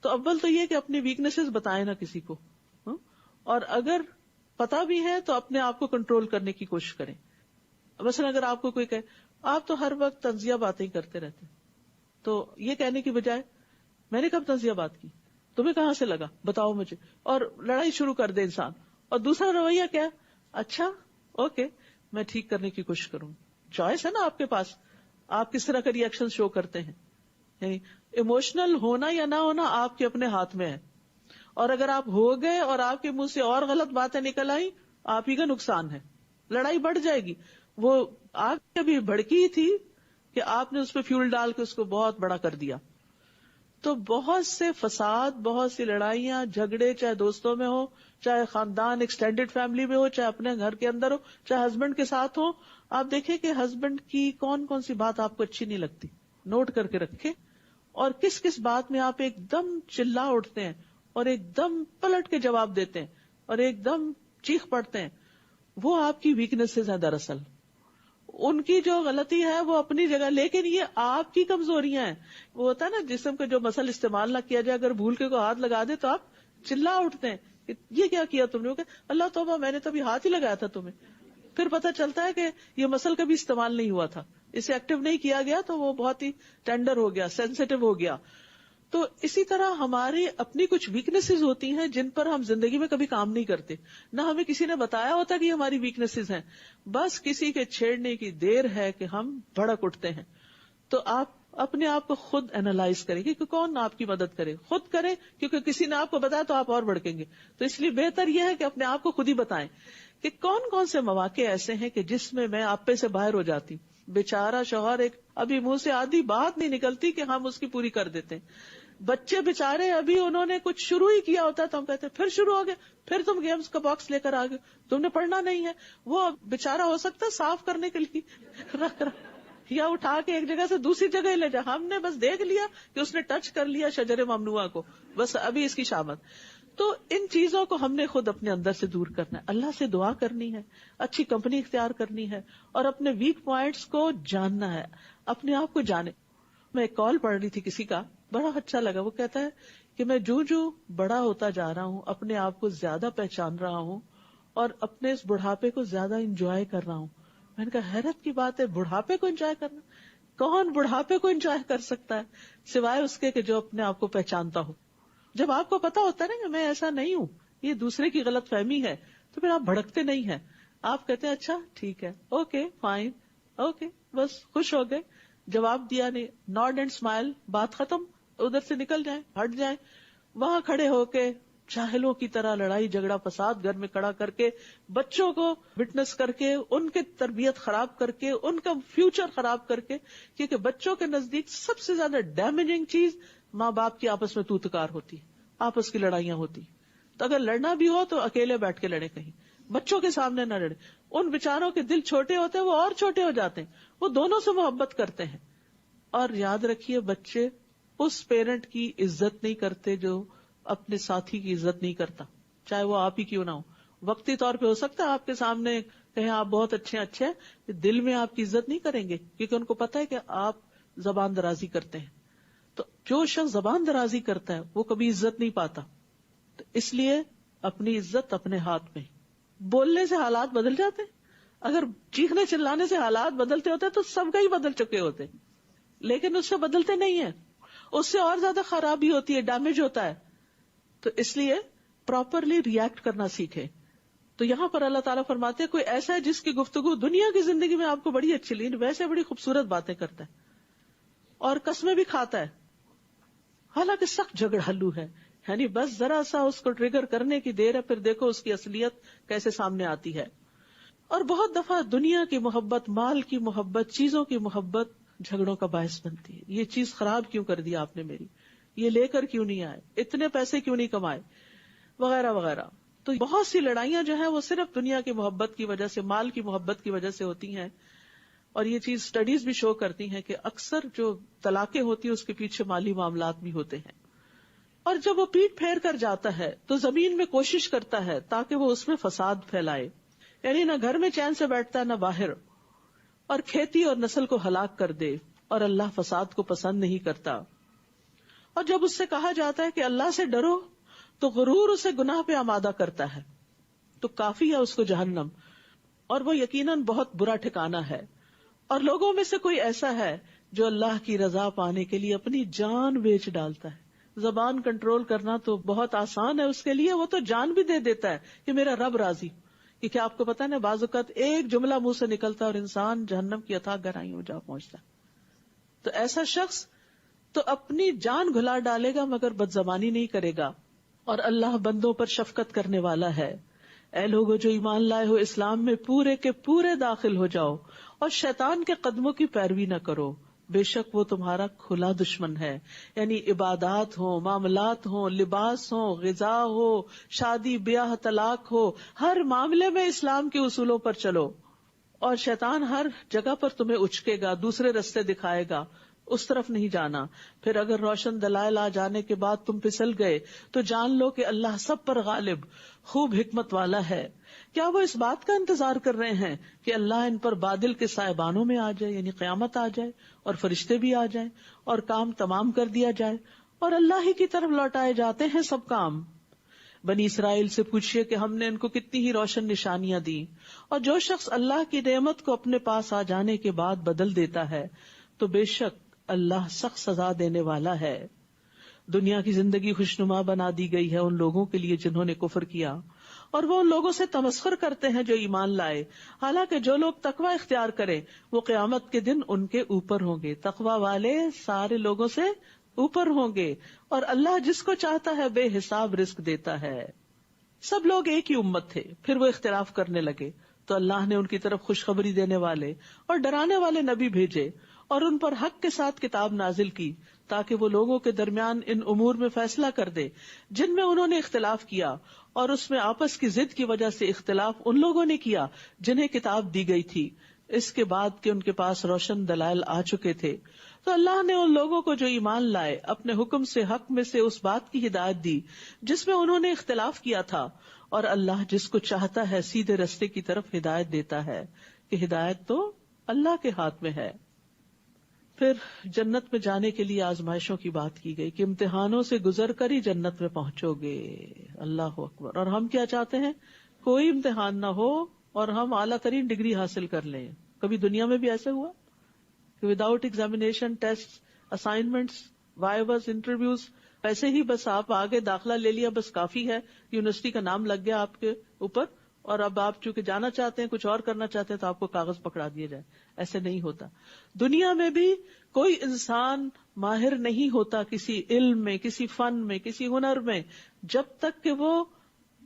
تو اول تو یہ کہ اپنی ویکنیسز بتائیں نہ کسی کو، اور اگر پتا بھی ہے تو اپنے آپ کو کنٹرول کرنے کی کوشش کریں. مثلا اگر آپ کو کوئی کہے آپ تو ہر وقت طنزیہ باتیں کرتے رہتے، تو یہ کہنے کی بجائے میں نے کب طنزیہ بات کی، تمہیں کہاں سے لگا، بتاؤ مجھے، اور لڑائی شروع کر دے انسان. اور دوسرا رویہ کیا، اچھا اوکے میں ٹھیک کرنے کی کوشش کروں. چوائس ہے نا آپ کے پاس، آپ کس طرح کا ری ایکشن شو کرتے ہیں. یعنی ایموشنل ہونا یا نہ ہونا آپ کے اپنے ہاتھ میں ہے، اور اگر آپ ہو گئے اور آپ کے منہ سے اور غلط باتیں نکل آئی، آپ ہی کا نقصان ہے، لڑائی بڑھ جائے گی. وہ آگ کبھی بھڑکی تھی کہ آپ نے اس پہ فیول ڈال کے اس کو بہت بڑا کر دیا. تو بہت سے فساد، بہت سی لڑائیاں جھگڑے، چاہے دوستوں میں ہو، چاہے خاندان ایکسٹینڈیڈ فیملی میں ہو، چاہے اپنے گھر کے اندر ہو، چاہے ہسبینڈ کے ساتھ ہو. آپ دیکھیں کہ ہسبینڈ کی کون کون سی بات آپ کو اچھی نہیں لگتی، نوٹ کر کے رکھیں، اور کس کس بات میں آپ ایک دم چلا اٹھتے ہیں اور ایک دم پلٹ کے جواب دیتے ہیں اور ایک دم چیخ پڑتے ہیں. وہ آپ کی ویکنیسز ہیں دراصل. ان کی جو غلطی ہے وہ اپنی جگہ، لیکن یہ آپ کی کمزوریاں ہیں. وہ ہوتا ہے نا جسم کا جو مسل استعمال نہ کیا جائے، اگر بھول کے کوئی ہاتھ لگا دے تو آپ چلا اٹھتے ہیں کہ یہ کیا کیا تم نے، اللہ توبہ میں نے تبھی ہاتھ ہی لگایا تھا تمہیں. پھر پتہ چلتا ہے کہ یہ مسل کبھی استعمال نہیں ہوا تھا، اسے ایکٹیو نہیں کیا گیا تو وہ بہت ہی ٹینڈر ہو گیا، سینسیٹیو ہو گیا. تو اسی طرح ہماری اپنی کچھ ویکنیسز ہوتی ہیں جن پر ہم زندگی میں کبھی کام نہیں کرتے، نہ ہمیں کسی نے بتایا ہوتا کہ یہ ہماری ویکنیسز ہیں، بس کسی کے چھیڑنے کی دیر ہے کہ ہم بھڑک اٹھتے ہیں. تو آپ اپنے آپ کو خود اینالائز کریں کہ کون آپ کی مدد کرے، خود کریں، کیونکہ کسی نے آپ کو بتایا تو آپ اور بھڑکیں گے. تو اس لیے بہتر یہ ہے کہ اپنے آپ کو خود ہی بتائیں کہ کون کون سے مواقع ایسے ہیں کہ جس میں میں آپ پہ سے باہر ہو جاتی. بیچارہ شوہر ایک ابھی منہ سے آدھی بات نہیں نکلتی کہ ہم اس کی پوری کر دیتے ہیں. بچے بیچارے ابھی انہوں نے کچھ شروع ہی کیا ہوتا ہے تو ہم کہتے ہیں پھر شروع ہو گئے، پھر تم گیمز کا باکس لے کر آ گئے، تم نے پڑھنا نہیں ہے. وہ بیچارہ ہو سکتا ہے صاف کرنے کے لیے رکھ یا اٹھا کے ایک جگہ سے دوسری جگہ لے جا، ہم نے بس دیکھ لیا کہ اس نے ٹچ کر لیا شجر ممنوعہ کو، بس ابھی اس کی شامت. تو ان چیزوں کو ہم نے خود اپنے اندر سے دور کرنا ہے، اللہ سے دعا کرنی ہے، اچھی کمپنی اختیار کرنی ہے، اور اپنے ویک پوائنٹس کو جاننا ہے، اپنے آپ کو جانے. میں ایک کال پڑھ رہی تھی کسی کا، بڑا اچھا لگا. وہ کہتا ہے کہ میں جو بڑا ہوتا جا رہا ہوں اپنے آپ کو زیادہ پہچان رہا ہوں اور اپنے اس بڑھاپے کو زیادہ انجوائے کر رہا ہوں. میں نے کہا حیرت کی بات ہے، بڑھاپے کو انجوائے کرنا، کون بڑھاپے کو انجوائے کر سکتا ہے سوائے اس کے کہ جو اپنے آپ کو پہچانتا ہو. جب آپ کو پتا ہوتا ہے نا کہ میں ایسا نہیں ہوں، یہ دوسرے کی غلط فہمی ہے، تو پھر آپ بھڑکتے نہیں ہیں، آپ کہتے ہیں اچھا ٹھیک ہے، اوکے فائن، اوکے، بس خوش ہو گئے، جواب دیا نہیں، نوڈ اینڈ اسمائل، بات ختم، ادھر سے نکل جائیں، ہٹ جائیں. وہاں کھڑے ہو کے جاہلوں کی طرح لڑائی جھگڑا فساد گھر میں کھڑا کر کے، بچوں کو وٹنس کر کے، ان کی تربیت خراب کر کے، ان کا فیوچر خراب کر کے، کیونکہ بچوں کے نزدیک سب سے زیادہ ڈیمیجنگ چیز ماں باپ کی آپس میں توتکار ہوتی، آپس کی لڑائیاں ہوتی. تو اگر لڑنا بھی ہو تو اکیلے بیٹھ کے لڑے، کہیں بچوں کے سامنے نہ لڑے. ان بیچاروں کے دل چھوٹے ہوتے ہیں، وہ اور چھوٹے ہو جاتے ہیں، وہ دونوں سے محبت کرتے ہیں. اور یاد رکھیے بچے اس پیرنٹ کی عزت نہیں کرتے جو اپنے ساتھی کی عزت نہیں کرتا، چاہے وہ آپ ہی کیوں نہ ہو. وقتی طور پہ ہو سکتا ہے آپ کے سامنے کہیں آپ بہت اچھے ہیں، دل میں آپ کی عزت نہیں کریں گے، کیونکہ ان کو پتا ہے کہ آپ زبان درازی کرتے ہیں. تو جو شخص زبان درازی کرتا ہے وہ کبھی عزت نہیں پاتا. تو اس لیے اپنی عزت اپنے ہاتھ میں. بولنے سے حالات بدل جاتے، اگر چیخنے چلانے سے حالات بدلتے ہوتے تو سب کا ہی بدل چکے ہوتے، لیکن اس سے بدلتے نہیں ہیں، اس سے اور زیادہ خرابی ہوتی ہے، ڈیمیج ہوتا ہے. تو اس لیے پراپرلی ریئیکٹ کرنا سیکھیں. تو یہاں پر اللہ تعالیٰ فرماتے ہیں کوئی ایسا ہے جس کی گفتگو دنیا کی زندگی میں آپ کو بڑی اچھی لگی، ویسے بڑی خوبصورت باتیں کرتا ہے اور قسمیں بھی کھاتا ہے، حالانکہ سخت جھگڑالو ہے، یعنی بس ذرا سا اس کو ٹریگر کرنے کی دیر ہے، پھر دیکھو اس کی اصلیت کیسے سامنے آتی ہے. اور بہت دفعہ دنیا کی محبت، مال کی محبت، چیزوں کی محبت جھگڑوں کا باعث بنتی ہے. یہ چیز خراب کیوں کر دی آپ نے میری، یہ لے کر کیوں نہیں آئے، اتنے پیسے کیوں نہیں کمائے، وغیرہ وغیرہ. تو بہت سی لڑائیاں جو ہیں وہ صرف دنیا کی محبت کی وجہ سے، مال کی محبت کی وجہ سے ہوتی ہیں. اور یہ چیز سٹڈیز بھی شو کرتی ہیں کہ اکثر جو طلاقیں ہوتی ہیں اس کے پیچھے مالی معاملات بھی ہوتے ہیں. اور جب وہ پیٹ پھیر کر جاتا ہے تو زمین میں کوشش کرتا ہے تاکہ وہ اس میں فساد پھیلائے، یعنی نہ گھر میں چین سے بیٹھتا ہے نہ باہر، اور کھیتی اور نسل کو ہلاک کر دے. اور اللہ فساد کو پسند نہیں کرتا. اور جب اس سے کہا جاتا ہے کہ اللہ سے ڈرو تو غرور اسے گناہ پہ آمادہ کرتا ہے، تو کافی ہے اس کو جہنم، اور وہ یقیناً بہت برا ٹھکانہ ہے. اور لوگوں میں سے کوئی ایسا ہے جو اللہ کی رضا پانے کے لیے اپنی جان بیچ ڈالتا ہے. زبان کنٹرول کرنا تو بہت آسان ہے اس کے لیے، وہ تو جان بھی دے دیتا ہے کہ میرا رب راضی. کیونکہ آپ کو پتا ہے نا بعض اوقات ایک جملہ منہ سے نکلتا ہے اور انسان جہنم کی اتھاہ گہرائیوں میں جا پہنچتا ہے. تو ایسا شخص تو اپنی جان گھلا ڈالے گا مگر بدزبانی نہیں کرے گا. اور اللہ بندوں پر شفقت کرنے والا ہے. اے لوگو جو ایمان لائے ہو، اسلام میں پورے کے پورے داخل ہو جاؤ اور شیطان کے قدموں کی پیروی نہ کرو، بے شک وہ تمہارا کھلا دشمن ہے. یعنی عبادات ہو، معاملات ہو، لباس ہو، غذا ہو، شادی بیاہ، طلاق ہو، ہر معاملے میں اسلام کے اصولوں پر چلو. اور شیطان ہر جگہ پر تمہیں اچکے گا، دوسرے رستے دکھائے گا، اس طرف نہیں جانا. پھر اگر روشن دلائل آ جانے کے بعد تم پھسل گئے تو جان لو کہ اللہ سب پر غالب، خوب حکمت والا ہے. کیا وہ اس بات کا انتظار کر رہے ہیں کہ اللہ ان پر بادل کے سائبانوں میں آ جائے، یعنی قیامت آ جائے اور فرشتے بھی آ جائیں اور کام تمام کر دیا جائے اور اللہ ہی کی طرف لوٹائے جاتے ہیں سب کام. بنی اسرائیل سے پوچھئے کہ ہم نے ان کو کتنی ہی روشن نشانیاں دی. اور جو شخص اللہ کی نعمت کو اپنے پاس آ جانے کے بعد بدل دیتا ہے تو بے شک اللہ سخت سزا دینے والا ہے. دنیا کی زندگی خوشنما بنا دی گئی ہے ان لوگوں کے لیے جنہوں نے کفر کیا، اور وہ ان لوگوں سے تمسخر کرتے ہیں جو ایمان لائے. حالانکہ جو لوگ تقوی اختیار کریں وہ قیامت کے دن ان کے اوپر ہوں گے. تقوی والے سارے لوگوں سے اوپر ہوں گے، اور اللہ جس کو چاہتا ہے بے حساب رزق دیتا ہے. سب لوگ ایک ہی امت تھے، پھر وہ اختلاف کرنے لگے تو اللہ نے ان کی طرف خوشخبری دینے والے اور ڈرانے والے نبی بھیجے اور ان پر حق کے ساتھ کتاب نازل کی تاکہ وہ لوگوں کے درمیان ان امور میں فیصلہ کر دے جن میں انہوں نے اختلاف کیا، اور اس میں آپس کی ضد کی وجہ سے اختلاف ان لوگوں نے کیا جنہیں کتاب دی گئی تھی اس کے بعد کہ ان کے پاس روشن دلائل آ چکے تھے. تو اللہ نے ان لوگوں کو جو ایمان لائے اپنے حکم سے حق میں سے اس بات کی ہدایت دی جس میں انہوں نے اختلاف کیا تھا، اور اللہ جس کو چاہتا ہے سیدھے رستے کی طرف ہدایت دیتا ہے کہ ہدایت تو اللہ کے ہاتھ میں ہے. پھر جنت میں جانے کے لیے آزمائشوں کی بات کی گئی کہ امتحانوں سے گزر کر ہی جنت میں پہنچو گے. اللہ اکبر. اور ہم کیا چاہتے ہیں؟ کوئی امتحان نہ ہو اور ہم اعلیٰ ترین ڈگری حاصل کر لیں. کبھی دنیا میں بھی ایسے ہوا کہ without examination, test, assignments, vivas, interviews, پیسے ہی بس آپ آگے داخلہ لے لیا بس کافی ہے، یونیورسٹی کا نام لگ گیا آپ کے اوپر، اور اب آپ چونکہ جانا چاہتے ہیں، کچھ اور کرنا چاہتے ہیں، تو آپ کو کاغذ پکڑا دیا جائے. ایسے نہیں ہوتا. دنیا میں بھی کوئی انسان ماہر نہیں ہوتا کسی علم میں، کسی فن میں، کسی ہنر میں، جب تک کہ وہ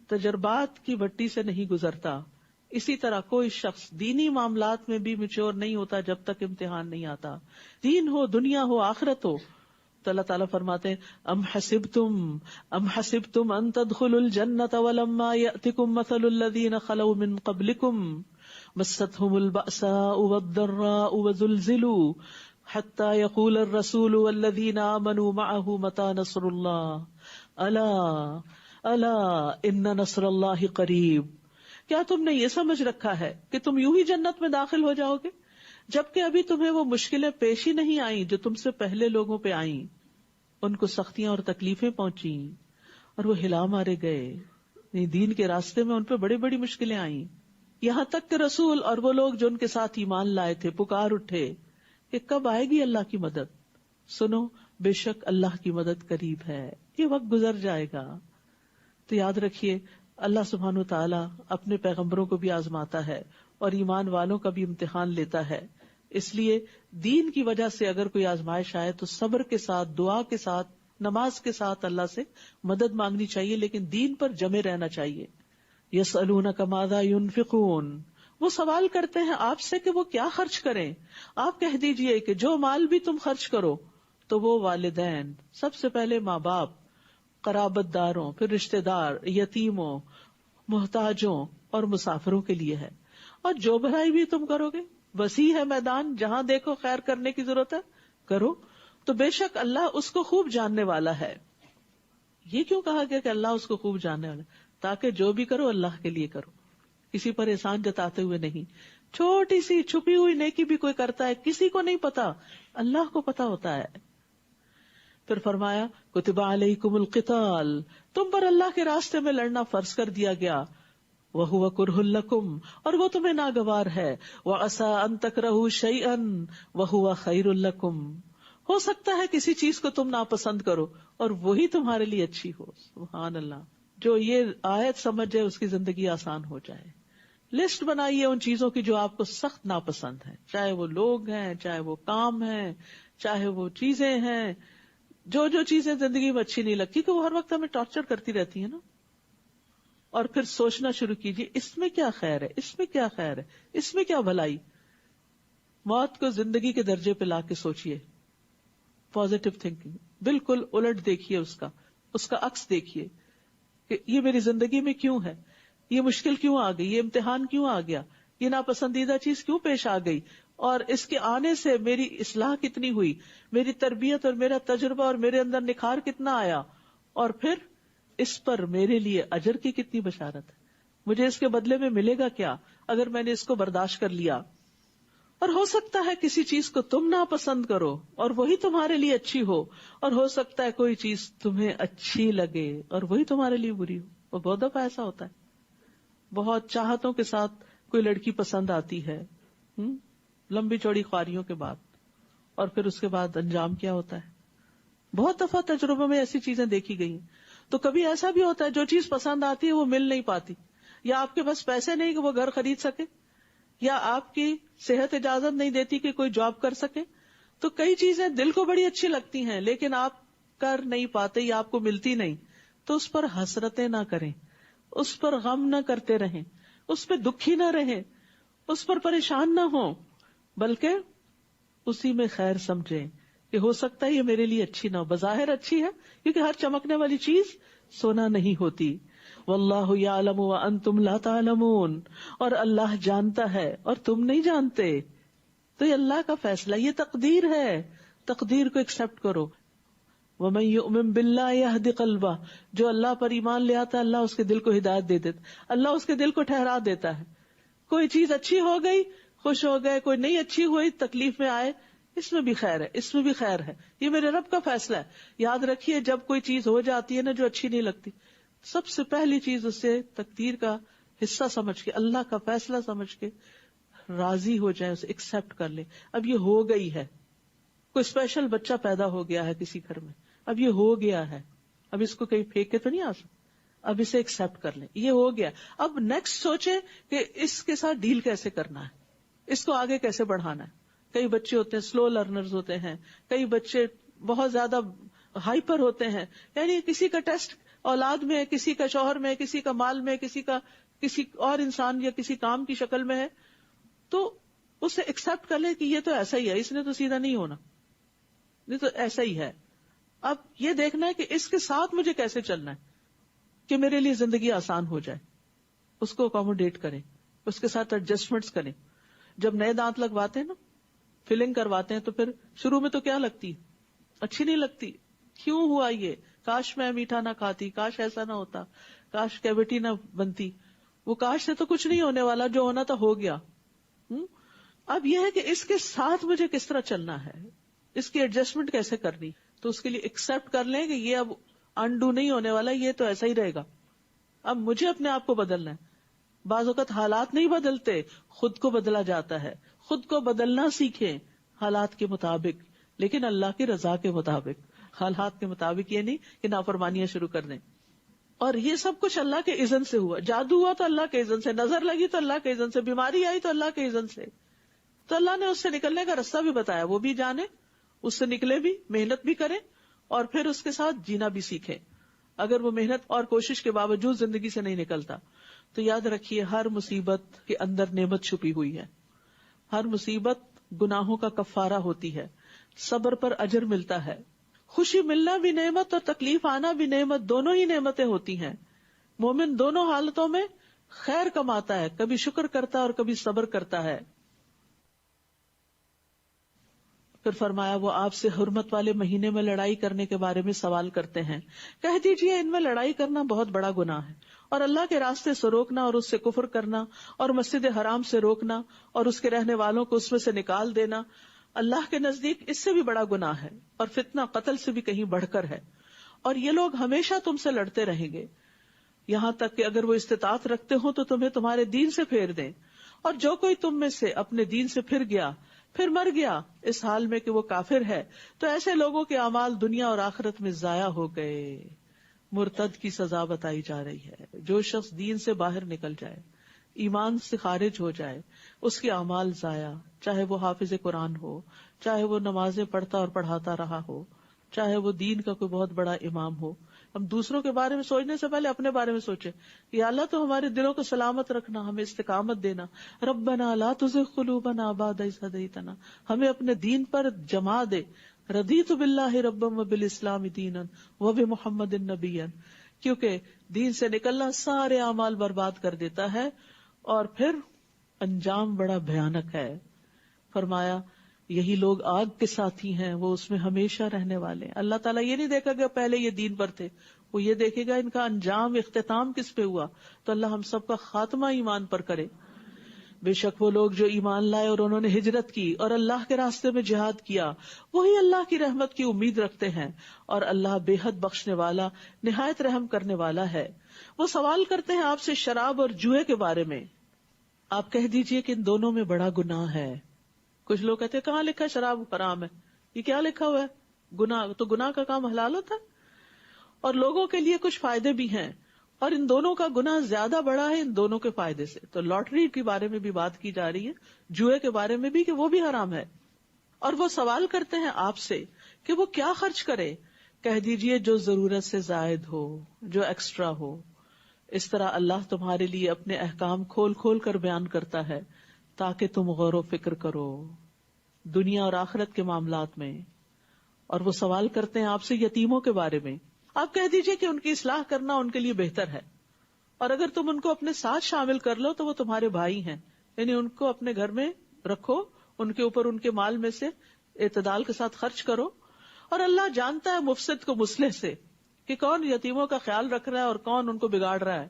تجربات کی بٹی سے نہیں گزرتا. اسی طرح کوئی شخص دینی معاملات میں بھی میچور نہیں ہوتا جب تک امتحان نہیں آتا. دین ہو، دنیا ہو، آخرت ہو. تو اللہ تعالیٰ فرماتے ہیں ام حسبتم ان تدخلوا الجنۃ ولما یأتکم مثل الذین خلوا من قبلکم مستهم البأساء والضراء وزلزلوا حتى يقول الرسول والذین آمنوا معه متى نصر اللہ الا ان نصر اللہ قریب. کیا تم نے یہ سمجھ رکھا ہے کہ تم یوں ہی جنت میں داخل ہو جاؤ گے جبکہ ابھی تمہیں وہ مشکلیں پیش ہی نہیں آئیں جو تم سے پہلے لوگوں پہ آئیں؟ ان کو سختیاں اور تکلیفیں پہنچیں اور وہ ہلا مارے گئے. دین کے راستے میں ان پہ بڑی بڑی مشکلیں آئیں، یہاں تک کہ رسول اور وہ لوگ جو ان کے ساتھ ایمان لائے تھے پکار اٹھے کہ کب آئے گی اللہ کی مدد. سنو بے شک اللہ کی مدد قریب ہے، یہ وقت گزر جائے گا. تو یاد رکھیے اللہ سبحانہ وتعالی اپنے پیغمبروں کو بھی آزماتا ہے اور ایمان والوں کا بھی امتحان لیتا ہے. اس لیے دین کی وجہ سے اگر کوئی آزمائش آئے تو صبر کے ساتھ، دعا کے ساتھ، نماز کے ساتھ اللہ سے مدد مانگنی چاہیے، لیکن دین پر جمے رہنا چاہیے. یسألونک ماذا ينفقون، وہ سوال کرتے ہیں آپ سے کہ وہ کیا خرچ کریں. آپ کہہ دیجئے کہ جو مال بھی تم خرچ کرو تو وہ والدین، سب سے پہلے ماں باپ، قرابت داروں، پھر رشتہ دار، یتیموں، محتاجوں اور مسافروں کے لیے ہے. اور جو بھلائی بھی تم کرو گے، وسیع ہے میدان، جہاں دیکھو خیر کرنے کی ضرورت ہے کرو، تو بے شک اللہ اس کو خوب جاننے والا ہے. یہ کیوں کہا گیا کہ اللہ اس کو خوب جاننے والا ہے؟ تاکہ جو بھی کرو اللہ کے لیے کرو، کسی پر احسان جتاتے ہوئے نہیں. چھوٹی سی چھپی ہوئی نیکی بھی کوئی کرتا ہے، کسی کو نہیں پتا، اللہ کو پتا ہوتا ہے. پھر فرمایا کتب علیکم القتال، تم پر اللہ کے راستے میں لڑنا فرض کر دیا گیا. وَهُوَ كُرْهٌ لَكُمْ، اور وہ تمہیں ناگوار ہے. وَعَسَىٰ أَن تَكْرَهُوا شَيْئًا وَهُوَ خَيْرٌ لَكُمْ، ہو سکتا ہے کسی چیز کو تم ناپسند کرو اور وہی تمہارے لیے اچھی ہو. سبحان اللہ. جو یہ آیت سمجھ جائے اس کی زندگی آسان ہو جائے. لسٹ بنائیے ان چیزوں کی جو آپ کو سخت ناپسند ہیں، چاہے وہ لوگ ہیں، چاہے وہ کام ہیں، چاہے وہ چیزیں ہیں. جو جو چیزیں زندگی میں اچھی نہیں لگتی کہ وہ ہر وقت ہمیں ٹارچر کرتی رہتی ہیں نا. اور پھر سوچنا شروع کیجیے اس میں کیا خیر ہے، اس میں کیا خیر ہے، اس میں کیا بھلائی. موت کو زندگی کے درجے پہ لا کے سوچیے. پازیٹو تھنکنگ، بالکل الٹ دیکھیے، اس کا عکس دیکھیے کہ یہ میری زندگی میں کیوں ہے، یہ مشکل کیوں آ گئی، یہ امتحان کیوں آ گیا، یہ ناپسندیدہ چیز کیوں پیش آ گئی، اور اس کے آنے سے میری اصلاح کتنی ہوئی، میری تربیت اور میرا تجربہ اور میرے اندر نکھار کتنا آیا، اور پھر اس پر میرے لیے اجر کی کتنی بشارت ہے، مجھے اس کے بدلے میں ملے گا کیا اگر میں نے اس کو برداشت کر لیا. اور ہو سکتا ہے کسی چیز کو تم ناپسند کرو اور وہی تمہارے لیے اچھی ہو، اور ہو سکتا ہے کوئی چیز تمہیں اچھی لگے اور وہی تمہارے لیے بری ہو. وہ بہت دفعہ ایسا ہوتا ہے. بہت چاہتوں کے ساتھ کوئی لڑکی پسند آتی ہے، لمبی چوڑی خواریوں کے بعد، اور پھر اس کے بعد انجام کیا ہوتا ہے. بہت دفعہ تجربوں میں ایسی چیزیں دیکھی گئی. تو کبھی ایسا بھی ہوتا ہے جو چیز پسند آتی ہے وہ مل نہیں پاتی، یا آپ کے پاس پیسے نہیں کہ وہ گھر خرید سکے، یا آپ کی صحت اجازت نہیں دیتی کہ کوئی جاب کر سکے. تو کئی چیزیں دل کو بڑی اچھی لگتی ہیں لیکن آپ کر نہیں پاتے یا آپ کو ملتی نہیں. تو اس پر حسرتیں نہ کریں، اس پر غم نہ کرتے رہیں، اس پہ دکھی نہ رہیں، اس پر پریشان نہ ہوں، بلکہ اسی میں خیر سمجھیں کہ ہو سکتا ہے یہ میرے لیے اچھی نہ ہو. بظاہر اچھی ہے کیونکہ ہر چمکنے والی چیز سونا نہیں ہوتی. واللہ یعلم وانتم لا تعلمون، اور اللہ جانتا ہے اور تم نہیں جانتے. تو یہ اللہ کا فیصلہ، یہ تقدیر ہے، تقدیر کو ایکسپٹ کرو. ومن یؤمن باللہ یہد قلبہ، جو اللہ پر ایمان لے آتا ہے اللہ اس کے دل کو ہدایت دے دیتا، اللہ اس کے دل کو ٹھہرا دیتا ہے. کوئی چیز اچھی ہو گئی خوش ہو گئے، کوئی نہیں اچھی ہوئی تکلیف میں آئے، اس میں بھی خیر ہے، اس میں بھی خیر ہے، یہ میرے رب کا فیصلہ ہے. یاد رکھیے جب کوئی چیز ہو جاتی ہے نا جو اچھی نہیں لگتی، سب سے پہلی چیز اسے تقدیر کا حصہ سمجھ کے، اللہ کا فیصلہ سمجھ کے راضی ہو جائے، اسے ایکسپٹ کر لے. اب یہ ہو گئی ہے، کوئی اسپیشل بچہ پیدا ہو گیا ہے کسی گھر میں، اب یہ ہو گیا ہے، اب اس کو کہیں پھینک کے تو نہیں آ سکتا، اب اسے ایکسپٹ کر لیں، یہ ہو گیا. اب نیکسٹ سوچیں کہ اس کے ساتھ ڈیل کیسے کرنا ہے، اس کو آگے کیسے بڑھانا ہے. کئی بچے ہوتے ہیں سلو لرنرز ہوتے ہیں، کئی بچے بہت زیادہ ہائپر ہوتے ہیں. یعنی کسی کا ٹیسٹ اولاد میں ہے، کسی کا شوہر میں، کسی کا مال میں، کسی کا کسی اور انسان یا کسی کام کی شکل میں ہے، تو اسے ایکسپٹ کر لے کہ یہ تو ایسا ہی ہے، اس نے تو سیدھا نہیں ہونا، یہ تو ایسا ہی ہے. اب یہ دیکھنا ہے کہ اس کے ساتھ مجھے کیسے چلنا ہے کہ میرے لیے زندگی آسان ہو جائے. اس کو اکوموڈیٹ کریں، اس کے ساتھ ایڈجسٹمنٹس کریں. جب نئے دانت لگواتے ہیں نا، فلنگ کرواتے ہیں، تو پھر شروع میں تو کیا لگتی، اچھی نہیں لگتی. کیوں ہوا یہ، کاش میں میٹھا نہ کھاتی، کاش ایسا نہ ہوتا، کاش کیویٹی نہ بنتی. وہ کاش سے تو کچھ نہیں ہونے والا، جو ہونا تھا ہو گیا. اب یہ ہے کہ اس کے ساتھ مجھے کس طرح چلنا ہے، اس کی ایڈجسٹمنٹ کیسے کرنی. تو اس کے لیے ایکسپٹ کر لیں کہ یہ اب انڈو نہیں ہونے والا، یہ تو ایسا ہی رہے گا. اب مجھے اپنے آپ کو بدلنا ہے. بعض اوقات حالات نہیں بدلتے، خود کو بدلا جاتا ہے. خود کو بدلنا سیکھیں حالات کے مطابق، لیکن اللہ کی رضا کے مطابق. حالات کے مطابق یہ نہیں کہ نافرمانیاں شروع کر دیں. اور یہ سب کچھ اللہ کے اذن سے ہوا. جادو ہوا تو اللہ کے اذن سے، نظر لگی تو اللہ کے اذن سے، بیماری آئی تو اللہ کے اذن سے. تو اللہ نے اس سے نکلنے کا راستہ بھی بتایا، وہ بھی جانے، اس سے نکلے بھی، محنت بھی کریں، اور پھر اس کے ساتھ جینا بھی سیکھیں. اگر وہ محنت اور کوشش کے باوجود زندگی سے نہیں نکلتا تو یاد رکھیے ہر مصیبت کے اندر نعمت چھپی ہوئی ہے. ہر مصیبت گناہوں کا کفارہ ہوتی ہے، صبر پر اجر ملتا ہے. خوشی ملنا بھی نعمت اور تکلیف آنا بھی نعمت، دونوں ہی نعمتیں ہوتی ہیں. مومن دونوں حالتوں میں خیر کماتا ہے، کبھی شکر کرتا ہے اور کبھی صبر کرتا ہے. پھر فرمایا وہ آپ سے حرمت والے مہینے میں لڑائی کرنے کے بارے میں سوال کرتے ہیں. کہہ دیجئے ان میں لڑائی کرنا بہت بڑا گناہ ہے، اور اللہ کے راستے سے روکنا اور اس سے کفر کرنا اور مسجد حرام سے روکنا اور اس کے رہنے والوں کو اس میں سے نکال دینا اللہ کے نزدیک اس سے بھی بڑا گناہ ہے، اور فتنہ قتل سے بھی کہیں بڑھ کر ہے. اور یہ لوگ ہمیشہ تم سے لڑتے رہیں گے یہاں تک کہ اگر وہ استطاعت رکھتے ہوں تو تمہیں تمہارے دین سے پھیر دیں. اور جو کوئی تم میں سے اپنے دین سے پھر گیا پھر مر گیا اس حال میں کہ وہ کافر ہے، تو ایسے لوگوں کے اعمال دنیا اور آخرت میں ضائع ہو گئے. مرتد کی سزا بتائی جا رہی ہے. جو شخص دین سے باہر نکل جائے، ایمان سے خارج ہو جائے، اس کے اعمال ضائع، چاہے وہ حافظ قرآن ہو، چاہے وہ نمازیں پڑھتا اور پڑھاتا رہا ہو، چاہے وہ دین کا کوئی بہت بڑا امام ہو. ہم دوسروں کے بارے میں سوچنے سے پہلے اپنے بارے میں سوچیں، یا اللہ تو ہمارے دلوں کو سلامت رکھنا، ہمیں استقامت دینا. ربنا لا تزغ قلوبنا بعد اذ ہدیتنا، ہمیں اپنے دین پر جما دے. رضیت باللہ ربا وبالاسلام دینا وبمحمد نبیا، کیونکہ دین سے نکلنا سارے اعمال برباد کر دیتا ہے اور پھر انجام بڑا بھیانک ہے. فرمایا یہی لوگ آگ کے ساتھی ہیں، وہ اس میں ہمیشہ رہنے والے ہیں. اللہ تعالیٰ یہ نہیں دیکھا کہ پہلے یہ دین پر تھے، وہ یہ دیکھے گا ان کا انجام اختتام کس پہ ہوا. تو اللہ ہم سب کا خاتمہ ایمان پر کرے. بے شک وہ لوگ جو ایمان لائے اور انہوں نے ہجرت کی اور اللہ کے راستے میں جہاد کیا، وہی اللہ کی رحمت کی امید رکھتے ہیں، اور اللہ بے حد بخشنے والا نہایت رحم کرنے والا ہے. وہ سوال کرتے ہیں آپ سے شراب اور جوئے کے بارے میں. آپ کہہ دیجئے کہ ان دونوں میں بڑا گناہ ہے. کچھ لوگ کہتے ہیں کہاں لکھا ہے شراب حرام ہے، یہ کیا لکھا ہوا ہے گناہ؟ تو گناہ کا کام حلال ہوتا ہے، اور لوگوں کے لیے کچھ فائدے بھی ہیں، اور ان دونوں کا گناہ زیادہ بڑا ہے ان دونوں کے فائدے سے. تو لاٹری کے بارے میں بھی بات کی جا رہی ہے، جوئے کے بارے میں بھی کہ وہ بھی حرام ہے. اور وہ سوال کرتے ہیں آپ سے کہ وہ کیا خرچ کرے. کہہ دیجئے جو ضرورت سے زائد ہو، جو ایکسٹرا ہو. اس طرح اللہ تمہارے لیے اپنے احکام کھول کھول کر بیان کرتا ہے تاکہ تم غور و فکر کرو دنیا اور آخرت کے معاملات میں. اور وہ سوال کرتے ہیں آپ سے یتیموں کے بارے میں. آپ کہہ دیجئے کہ ان کی اصلاح کرنا ان کے لیے بہتر ہے، اور اگر تم ان کو اپنے ساتھ شامل کر لو تو وہ تمہارے بھائی ہیں، یعنی ان کو اپنے گھر میں رکھو، ان کے اوپر ان کے مال میں سے اعتدال کے ساتھ خرچ کرو. اور اللہ جانتا ہے مفسد کو مصلح سے، کہ کون یتیموں کا خیال رکھ رہا ہے اور کون ان کو بگاڑ رہا ہے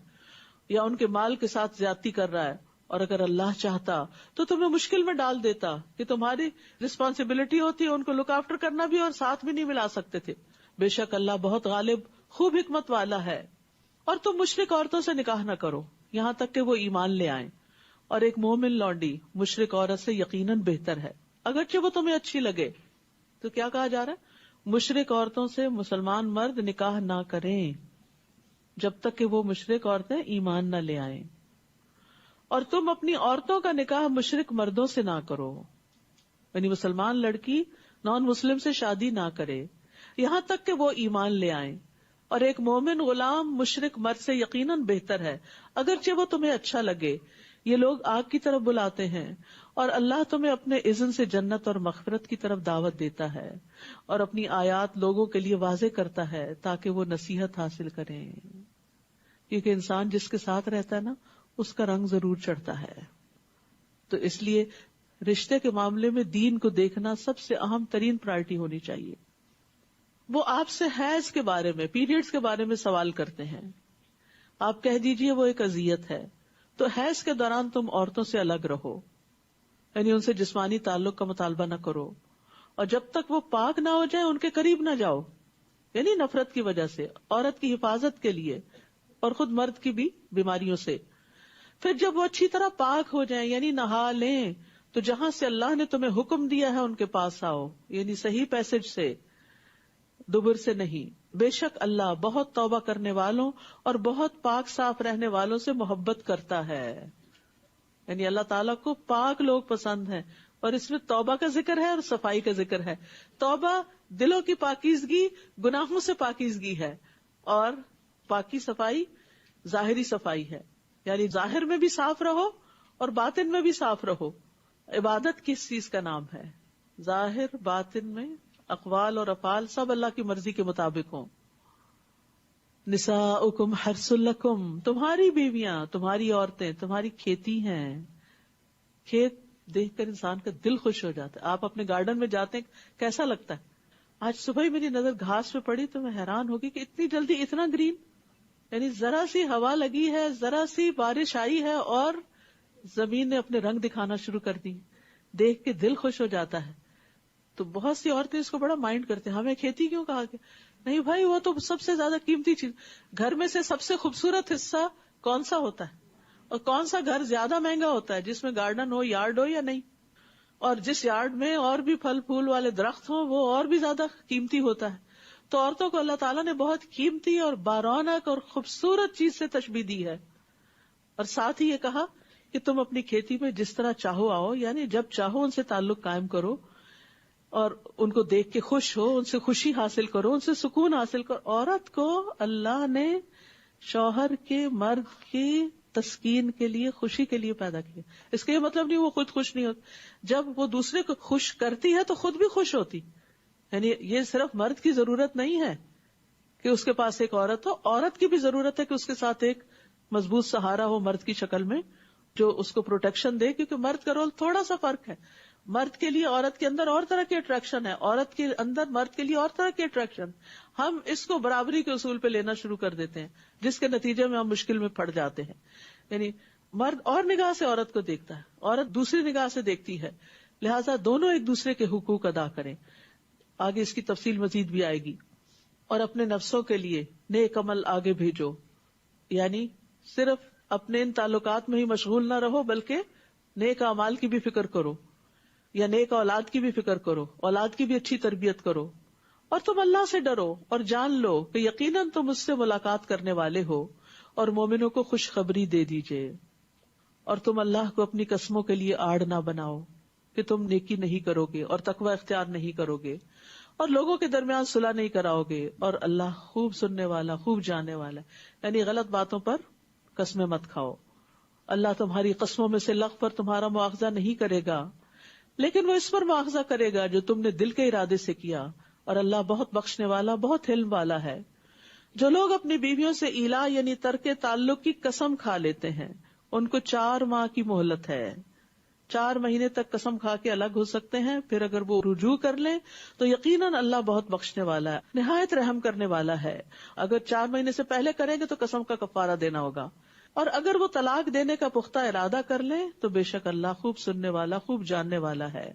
یا ان کے مال کے ساتھ زیادتی کر رہا ہے. اور اگر اللہ چاہتا تو تمہیں مشکل میں ڈال دیتا کہ تمہاری رسپانسبلٹی ہوتی ان کو لک آفٹر کرنا بھی اور ساتھ بھی نہیں ملا سکتے تھے. بے شک اللہ بہت غالب خوب حکمت والا ہے. اور تم مشرک عورتوں سے نکاح نہ کرو یہاں تک کہ وہ ایمان لے آئیں، اور ایک مومن لونڈی مشرک عورت سے یقیناً بہتر ہے اگرچہ وہ تمہیں اچھی لگے. تو کیا کہا جا رہا ہے؟ مشرک عورتوں سے مسلمان مرد نکاح نہ کریں جب تک کہ وہ مشرک عورتیں ایمان نہ لے آئیں، اور تم اپنی عورتوں کا نکاح مشرک مردوں سے نہ کرو، یعنی مسلمان لڑکی نان مسلم سے شادی نہ کرے یہاں تک کہ وہ ایمان لے آئیں، اور ایک مومن غلام مشرک مرد سے یقیناً بہتر ہے اگرچہ وہ تمہیں اچھا لگے۔ یہ لوگ آگ کی طرف بلاتے ہیں اور اللہ تمہیں اپنے اذن سے جنت اور مغفرت کی طرف دعوت دیتا ہے اور اپنی آیات لوگوں کے لیے واضح کرتا ہے تاکہ وہ نصیحت حاصل کریں، کیونکہ انسان جس کے ساتھ رہتا ہے نا اس کا رنگ ضرور چڑھتا ہے۔ تو اس لیے رشتے کے معاملے میں دین کو دیکھنا سب سے اہم ترین پرائرٹی ہونی چاہیے۔ وہ آپ سے حیض کے بارے میں، پیریڈز کے بارے میں سوال کرتے ہیں، آپ کہہ دیجئے وہ ایک اذیت ہے، تو حیض کے دوران تم عورتوں سے الگ رہو، یعنی ان سے جسمانی تعلق کا مطالبہ نہ کرو، اور جب تک وہ پاک نہ ہو جائیں ان کے قریب نہ جاؤ، یعنی نفرت کی وجہ سے، عورت کی حفاظت کے لیے اور خود مرد کی بھی بیماریوں سے۔ پھر جب وہ اچھی طرح پاک ہو جائیں یعنی نہا لیں تو جہاں سے اللہ نے تمہیں حکم دیا ہے ان کے پاس آؤ، یعنی صحیح پیسج سے، دبر سے نہیں۔ بے شک اللہ بہت توبہ کرنے والوں اور بہت پاک صاف رہنے والوں سے محبت کرتا ہے، یعنی اللہ تعالیٰ کو پاک لوگ پسند ہیں، اور اس میں توبہ کا ذکر ہے اور صفائی کا ذکر ہے۔ توبہ دلوں کی پاکیزگی، گناہوں سے پاکیزگی ہے، اور پاکی صفائی ظاہری صفائی ہے، یعنی ظاہر میں بھی صاف رہو اور باطن میں بھی صاف رہو۔ عبادت کس چیز کا نام ہے؟ ظاہر باطن میں اقوال اور افعال سب اللہ کی مرضی کے مطابق ہوں۔ نساؤکم حرث لکم، تمہاری بیویاں، تمہاری عورتیں تمہاری کھیتی ہیں۔ کھیت دیکھ کر انسان کا دل خوش ہو جاتا ہے۔ آپ اپنے گارڈن میں جاتے ہیں کیسا لگتا ہے؟ آج صبح ہی میری نظر گھاس پہ پڑی تو میں حیران ہوگی کہ اتنی جلدی اتنا گرین، یعنی ذرا سی ہوا لگی ہے، ذرا سی بارش آئی ہے اور زمین نے اپنے رنگ دکھانا شروع کر دی، دیکھ کے دل خوش ہو جاتا ہے۔ تو بہت سی عورتیں اس کو بڑا مائنڈ کرتے ہیں، ہمیں کھیتی کیوں کہا گیا؟ نہیں بھائی، وہ تو سب سے زیادہ قیمتی چیز، گھر میں سے سب سے خوبصورت حصہ کون سا ہوتا ہے، اور کون سا گھر زیادہ مہنگا ہوتا ہے؟ جس میں گارڈن ہو، یارڈ ہو یا نہیں، اور جس یارڈ میں اور بھی پھل پھول والے درخت ہوں وہ اور بھی زیادہ قیمتی ہوتا ہے۔ تو عورتوں کو اللہ تعالیٰ نے بہت قیمتی اور بارونق اور خوبصورت چیز سے تشبیہ دی ہے، اور ساتھ ہی یہ کہا کہ تم اپنی کھیتی میں جس طرح چاہو آؤ، یعنی جب چاہو ان سے تعلق قائم کرو اور ان کو دیکھ کے خوش ہو، ان سے خوشی حاصل کرو، ان سے سکون حاصل کرو۔ عورت کو اللہ نے شوہر کے، مرد کی تسکین کے لیے، خوشی کے لیے پیدا کیا۔ اس کا یہ مطلب نہیں وہ خود خوش نہیں ہوتی، جب وہ دوسرے کو خوش کرتی ہے تو خود بھی خوش ہوتی، یعنی یہ صرف مرد کی ضرورت نہیں ہے کہ اس کے پاس ایک عورت ہو، عورت کی بھی ضرورت ہے کہ اس کے ساتھ ایک مضبوط سہارا ہو مرد کی شکل میں، جو اس کو پروٹیکشن دے، کیونکہ مرد کا رول تھوڑا سا فرق ہے۔ مرد کے لیے عورت کے اندر اور طرح کی اٹریکشن ہے، عورت کے اندر مرد کے لیے اور طرح کی اٹریکشن۔ ہم اس کو برابری کے اصول پہ لینا شروع کر دیتے ہیں، جس کے نتیجے میں ہم مشکل میں پڑ جاتے ہیں۔ یعنی مرد اور نگاہ سے عورت کو دیکھتا ہے، عورت دوسری نگاہ سے دیکھتی ہے، لہٰذا دونوں ایک دوسرے کے حقوق ادا کریں۔ آگے اس کی تفصیل مزید بھی آئے گی۔ اور اپنے نفسوں کے لیے نیک عمل آگے بھیجو، یعنی صرف اپنے ان تعلقات میں ہی مشغول نہ رہو، بلکہ نیک اعمال کی بھی فکر کرو، یا نیک اولاد کی بھی فکر کرو، اولاد کی بھی اچھی تربیت کرو۔ اور تم اللہ سے ڈرو اور جان لو کہ یقیناً تم اس سے ملاقات کرنے والے ہو، اور مومنوں کو خوشخبری دے دیجئے۔ اور تم اللہ کو اپنی قسموں کے لیے آڑ نہ بناؤ کہ تم نیکی نہیں کرو گے اور تقوی اختیار نہیں کرو گے، اور لوگوں کے درمیان صلح نہیں کراؤ گے، اور اللہ خوب سننے والا، خوب جاننے والا ہے۔ یعنی غلط باتوں پر قسمیں مت کھاؤ۔ اللہ تمہاری قسموں میں سے لغو پر تمہارا مواخذہ نہیں کرے گا، لیکن وہ اس پر مواخذہ کرے گا جو تم نے دل کے ارادے سے کیا، اور اللہ بہت بخشنے والا، بہت حلم والا ہے۔ جو لوگ اپنی بیویوں سے ایلا یعنی ترک تعلق کی قسم کھا لیتے ہیں، ان کو 4 ماہ کی مہلت ہے۔ 4 مہینے تک قسم کھا کے الگ ہو سکتے ہیں، پھر اگر وہ رجوع کر لیں تو یقیناً اللہ بہت بخشنے والا ہے، نہایت رحم کرنے والا ہے۔ اگر 4 مہینے سے پہلے کریں گے تو قسم کا کفارہ دینا ہوگا، اور اگر وہ طلاق دینے کا پختہ ارادہ کر لیں تو بے شک اللہ خوب سننے والا، خوب جاننے والا ہے۔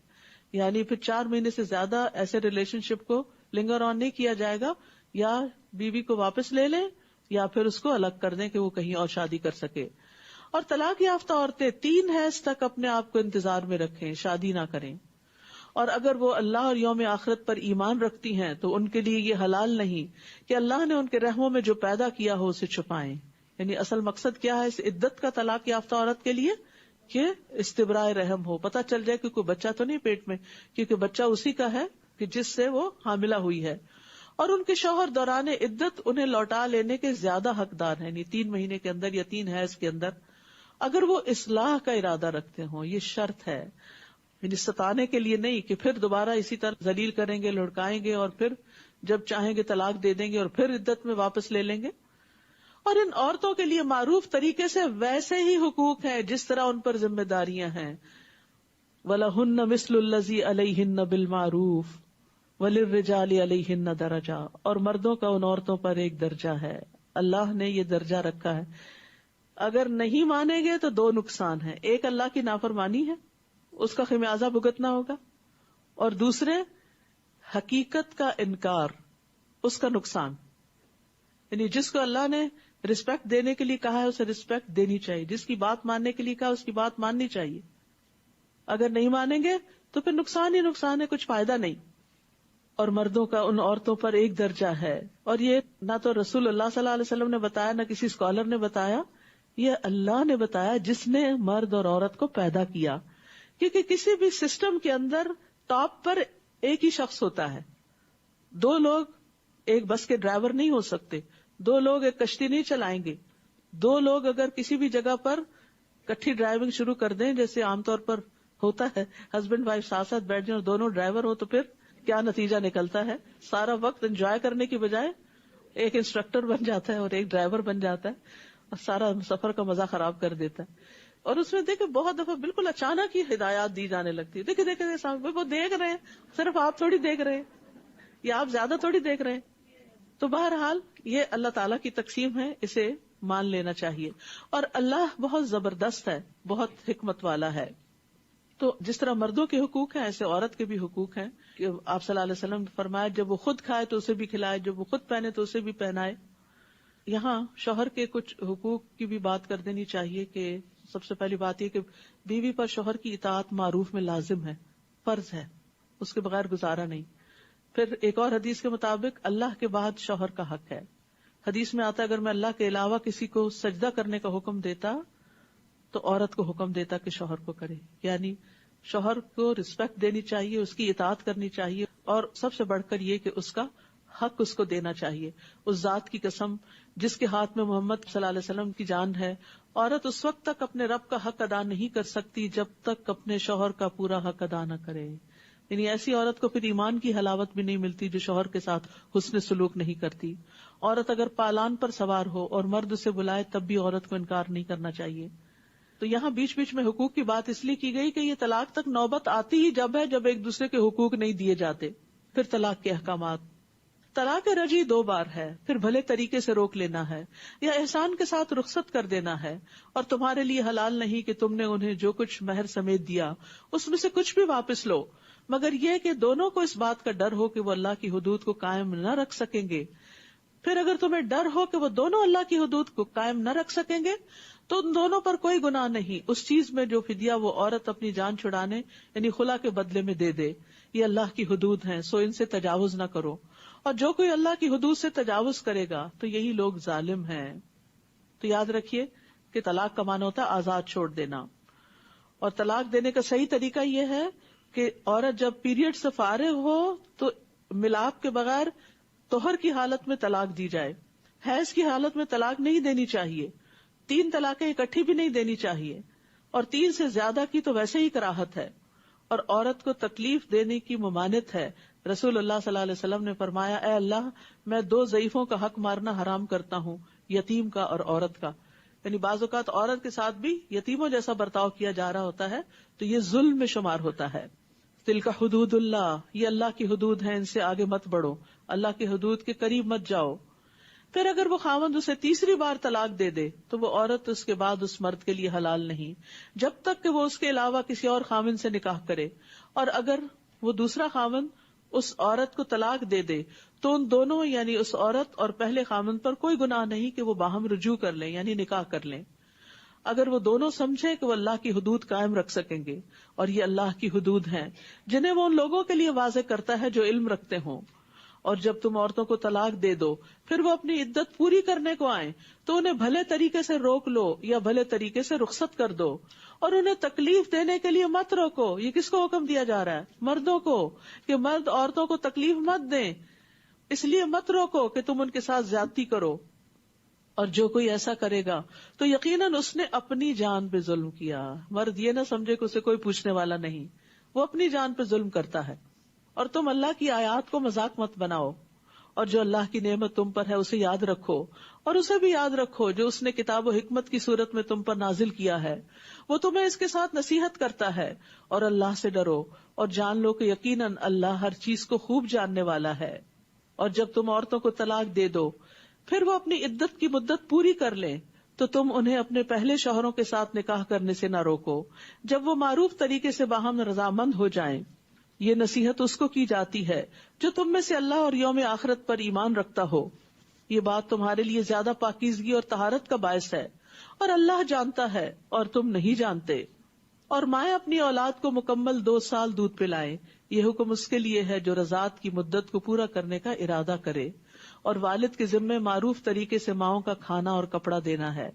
یعنی پھر 4 مہینے سے زیادہ ایسے ریلیشن شپ کو لنگر آن نہیں کیا جائے گا، یا بیوی کو واپس لے لیں یا پھر اس کو الگ کر دیں کہ وہ کہیں اور شادی کر سکے۔ اور طلاق یافتہ عورتیں 3 حیض تک اپنے آپ کو انتظار میں رکھیں، شادی نہ کریں۔ اور اگر وہ اللہ اور یوم آخرت پر ایمان رکھتی ہیں تو ان کے لیے یہ حلال نہیں کہ اللہ نے ان کے رحموں میں جو پیدا کیا ہو اسے چھپائیں. یعنی اصل مقصد کیا ہے اس عدت کا طلاق یافتہ عورت کے لیے؟ کہ استبراء رحم ہو، پتہ چل جائے کہ کوئی بچہ تو نہیں پیٹ میں، کیونکہ بچہ اسی کا ہے کہ جس سے وہ حاملہ ہوئی ہے. اور ان کے شوہر دوران عدت انہیں لوٹا لینے کے زیادہ حقدار ہیں، یعنی 3 مہینے کے اندر یا 3 حیض کے اندر، اگر وہ اصلاح کا ارادہ رکھتے ہوں. یہ شرط ہے، یعنی ستانے کے لیے نہیں کہ پھر دوبارہ اسی طرح ذلیل کریں گے، لڑکائیں گے اور پھر جب چاہیں گے طلاق دے دیں گے اور پھر عدت میں واپس لے لیں گے. اور ان عورتوں کے لیے معروف طریقے سے ویسے ہی حقوق ہیں جس طرح ان پر ذمہ داریاں ہیں. وَلَهُنَّ مِثْلُ الَّذِي عَلَيْهِنَّ بِالْمَعْرُوفِ وَلِلرِّجَالِ عَلَيْهِنَّ دَرَجَةٌ، اور مردوں کا ان عورتوں پر ایک درجہ ہے. اللہ نے یہ درجہ رکھا ہے. اگر نہیں مانیں گے تو 2 نقصان ہیں. ایک اللہ کی نافرمانی ہے، اس کا خمیازہ بھگتنا ہوگا، اور دوسرے حقیقت کا انکار، اس کا نقصان. یعنی جس کو اللہ نے رسپیکٹ دینے کے لیے کہا ہے اسے رسپیکٹ دینی چاہیے، جس کی بات ماننے کے لیے کہا اس کی بات ماننی چاہیے. اگر نہیں مانیں گے تو پھر نقصان ہی نقصان ہے، کچھ فائدہ نہیں. اور مردوں کا ان عورتوں پر ایک درجہ ہے. اور یہ نہ تو رسول اللہ صلی اللہ علیہ وسلم نے بتایا، نہ کسی اسکالر نے بتایا، یہ اللہ نے بتایا جس نے مرد اور عورت کو پیدا کیا. کیونکہ کسی بھی سسٹم کے اندر ٹاپ پر ایک ہی شخص ہوتا ہے. 2 لوگ ایک بس کے ڈرائیور نہیں ہو سکتے، 2 لوگ ایک کشتی نہیں چلائیں گے. 2 لوگ اگر کسی بھی جگہ پر کٹھی ڈرائیونگ شروع کر دیں، جیسے عام طور پر ہوتا ہے، ہسبینڈ وائف ساتھ ساتھ بیٹھ جائیں اور دونوں ڈرائیور ہو، تو پھر کیا نتیجہ نکلتا ہے؟ سارا وقت انجوائے کرنے کی بجائے ایک انسٹرکٹر بن جاتا ہے اور ایک ڈرائیور بن جاتا ہے اور سارا سفر کا مزہ خراب کر دیتا ہے. اور اس میں دیکھیں بہت دفعہ بالکل اچانک ہی ہدایات دی جانے لگتی ہے. دیکھیں سامنے وہ دیکھ رہے ہیں، صرف آپ تھوڑی دیکھ رہے ہیں یا آپ زیادہ تھوڑی دیکھ رہے ہیں. تو بہرحال یہ اللہ تعالیٰ کی تقسیم ہے، اسے مان لینا چاہیے. اور اللہ بہت زبردست ہے، بہت حکمت والا ہے. تو جس طرح مردوں کے حقوق ہیں ایسے عورت کے بھی حقوق ہیں کہ آپ صلی اللہ علیہ وسلم نے فرمایا جب وہ خود کھائے تو اسے بھی کھلائے، جب وہ خود پہنے تو اسے بھی پہنائے. یہاں شوہر کے کچھ حقوق کی بھی بات کر دینی چاہیے کہ سب سے پہلی بات یہ کہ بیوی پر شوہر کی اطاعت معروف میں لازم ہے، فرض ہے، اس کے بغیر گزارا نہیں. پھر ایک اور حدیث کے مطابق اللہ کے بعد شوہر کا حق ہے. حدیث میں آتا ہے اگر میں اللہ کے علاوہ کسی کو سجدہ کرنے کا حکم دیتا تو عورت کو حکم دیتا کہ شوہر کو کرے. یعنی شوہر کو رسپیکٹ دینی چاہیے، اس کی اطاعت کرنی چاہیے، اور سب سے بڑھ کر یہ کہ اس کا حق اس کو دینا چاہیے. اس ذات کی قسم جس کے ہاتھ میں محمد صلی اللہ علیہ وسلم کی جان ہے، عورت اس وقت تک اپنے رب کا حق ادا نہیں کر سکتی جب تک اپنے شوہر کا پورا حق ادا نہ کرے. یعنی ایسی عورت کو پھر ایمان کی حلاوت بھی نہیں ملتی جو شوہر کے ساتھ حسن سلوک نہیں کرتی. عورت اگر پالان پر سوار ہو اور مرد اسے بلائے تب بھی عورت کو انکار نہیں کرنا چاہیے. تو یہاں بیچ بیچ میں حقوق کی بات اس لیے کی گئی کہ یہ طلاق تک نوبت آتی ہی جب ہے جب ایک دوسرے کے حقوق نہیں دیے جاتے. پھر طلاق کے احکامات. طلاق رجعی 2 بار ہے، پھر بھلے طریقے سے روک لینا ہے یا احسان کے ساتھ رخصت کر دینا ہے. اور تمہارے لیے حلال نہیں کہ تم نے انہیں جو کچھ مہر سمیت دیا اس میں سے کچھ بھی واپس لو، مگر یہ کہ دونوں کو اس بات کا ڈر ہو کہ وہ اللہ کی حدود کو قائم نہ رکھ سکیں گے. پھر اگر تمہیں ڈر ہو کہ وہ دونوں اللہ کی حدود کو قائم نہ رکھ سکیں گے تو ان دونوں پر کوئی گناہ نہیں اس چیز میں جو فدیہ وہ عورت اپنی جان چھڑانے یعنی خلا کے بدلے میں دے دے. یہ اللہ کی حدود ہیں سو ان سے تجاوز نہ کرو، اور جو کوئی اللہ کی حدود سے تجاوز کرے گا تو یہی لوگ ظالم ہیں. تو یاد رکھیے کہ طلاق کا معنی ہوتا ہے آزاد چھوڑ دینا. اور طلاق دینے کا صحیح طریقہ یہ ہے کہ عورت جب پیریڈ سے فارغ ہو تو ملاپ کے بغیر طہر کی حالت میں طلاق دی جائے. حیض کی حالت میں طلاق نہیں دینی چاہیے. 3 طلاقیں اکٹھی بھی نہیں دینی چاہیے، اور 3 سے زیادہ کی تو ویسے ہی کراہت ہے، اور عورت کو تکلیف دینے کی ممانعت ہے. رسول اللہ صلی اللہ علیہ وسلم نے فرمایا اے اللہ میں 2 ضعیفوں کا حق مارنا حرام کرتا ہوں، یتیم کا اور عورت کا. یعنی بعض اوقات عورت کے ساتھ بھی یتیموں جیسا برتاؤ کیا جا رہا ہوتا ہے تو یہ ظلم میں شمار ہوتا ہے. تلک حدود اللہ، یہ اللہ کی حدود ہیں، ان سے آگے مت بڑھو، اللہ کی حدود کے قریب مت جاؤ. پھر اگر وہ خاوند اسے تیسری بار طلاق دے دے تو وہ عورت اس کے بعد اس مرد کے لیے حلال نہیں جب تک کہ وہ اس کے علاوہ کسی اور خاوند سے نکاح کرے. اور اگر وہ دوسرا خاوند اس عورت کو طلاق دے دے تو ان دونوں یعنی اس عورت اور پہلے خاوند پر کوئی گناہ نہیں کہ وہ باہم رجوع کر لیں یعنی نکاح کر لیں. اگر وہ دونوں سمجھیں کہ وہ اللہ کی حدود قائم رکھ سکیں گے، اور یہ اللہ کی حدود ہیں جنہیں وہ ان لوگوں کے لیے واضح کرتا ہے جو علم رکھتے ہوں. اور جب تم عورتوں کو طلاق دے دو پھر وہ اپنی عدت پوری کرنے کو آئیں تو انہیں بھلے طریقے سے روک لو یا بھلے طریقے سے رخصت کر دو، اور انہیں تکلیف دینے کے لیے مت روکو. یہ کس کو حکم دیا جا رہا ہے؟ مردوں کو، کہ مرد عورتوں کو تکلیف مت دیں، اس لیے مت روکو کہ تم ان کے ساتھ زیادتی کرو. اور جو کوئی ایسا کرے گا تو یقیناً اس نے اپنی جان پہ ظلم کیا. مرد یہ نہ سمجھے کہ اسے کوئی پوچھنے والا نہیں، وہ اپنی جان پہ ظلم کرتا ہے. اور تم اللہ کی آیات کو مذاق مت بناؤ، اور جو اللہ کی نعمت تم پر ہے اسے یاد رکھو، اور اسے بھی یاد رکھو جو اس نے کتاب و حکمت کی صورت میں تم پر نازل کیا ہے، وہ تمہیں اس کے ساتھ نصیحت کرتا ہے. اور اللہ سے ڈرو اور جان لو کہ یقیناً اللہ ہر چیز کو خوب جاننے والا ہے. اور جب تم عورتوں کو طلاق دے دو پھر وہ اپنی عدت کی مدت پوری کر لیں تو تم انہیں اپنے پہلے شوہروں کے ساتھ نکاح کرنے سے نہ روکو جب وہ معروف طریقے سے باہم رضامند ہو جائیں. یہ نصیحت اس کو کی جاتی ہے جو تم میں سے اللہ اور یوم آخرت پر ایمان رکھتا ہو. یہ بات تمہارے لیے زیادہ پاکیزگی اور طہارت کا باعث ہے، اور اللہ جانتا ہے اور تم نہیں جانتے. اور مائیں اپنی اولاد کو مکمل 2 سال دودھ پلائیں، یہ حکم اس کے لیے ہے جو رضاعت کی مدت کو پورا کرنے کا ارادہ کرے. اور والد کے ذمے معروف طریقے سے ماؤں کا کھانا اور کپڑا دینا ہے.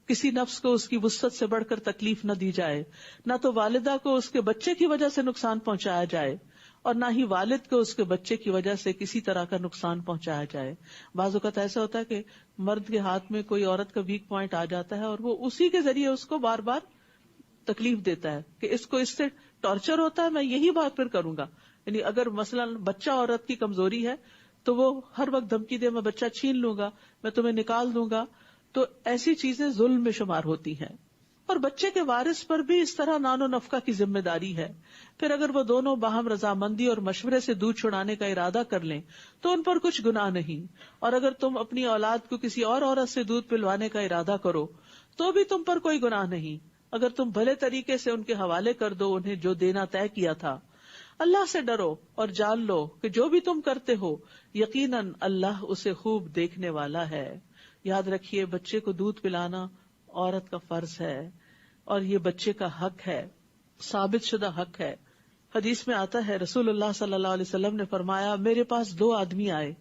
کسی نفس کو اس کی وسعت سے بڑھ کر تکلیف نہ دی جائے، نہ تو والدہ کو اس کے بچے کی وجہ سے نقصان پہنچایا جائے، اور نہ ہی والد کو اس کے بچے کی وجہ سے کسی طرح کا نقصان پہنچایا جائے. بعض اوقات ایسا ہوتا ہے کہ مرد کے ہاتھ میں کوئی عورت کا ویک پوائنٹ آ جاتا ہے اور وہ اسی کے ذریعے اس کو بار بار تکلیف دیتا ہے کہ اس کو اس سے ٹارچر ہوتا ہے، میں یہی بات پھر کروں گا. یعنی اگر مثلا بچہ عورت کی کمزوری ہے تو وہ ہر وقت دھمکی دے، میں بچہ چھین لوں گا، میں تمہیں نکال دوں گا. تو ایسی چیزیں ظلم میں شمار ہوتی ہیں. اور بچے کے وارث پر بھی اس طرح نان و نفقہ کی ذمہ داری ہے. پھر اگر وہ دونوں باہم رضامندی اور مشورے سے دودھ چھڑانے کا ارادہ کر لیں تو ان پر کچھ گناہ نہیں. اور اگر تم اپنی اولاد کو کسی اور عورت سے دودھ پلوانے کا ارادہ کرو تو بھی تم پر کوئی گناہ نہیں، اگر تم بھلے طریقے سے ان کے حوالے کر دو انہیں جو دینا طے کیا تھا. اللہ سے ڈرو اور جان لو کہ جو بھی تم کرتے ہو یقیناً اللہ اسے خوب دیکھنے والا ہے. یاد رکھیے بچے کو دودھ پلانا عورت کا فرض ہے، اور یہ بچے کا حق ہے، ثابت شدہ حق ہے. حدیث میں آتا ہے رسول اللہ صلی اللہ علیہ وسلم نے فرمایا، میرے پاس 2 آدمی آئے،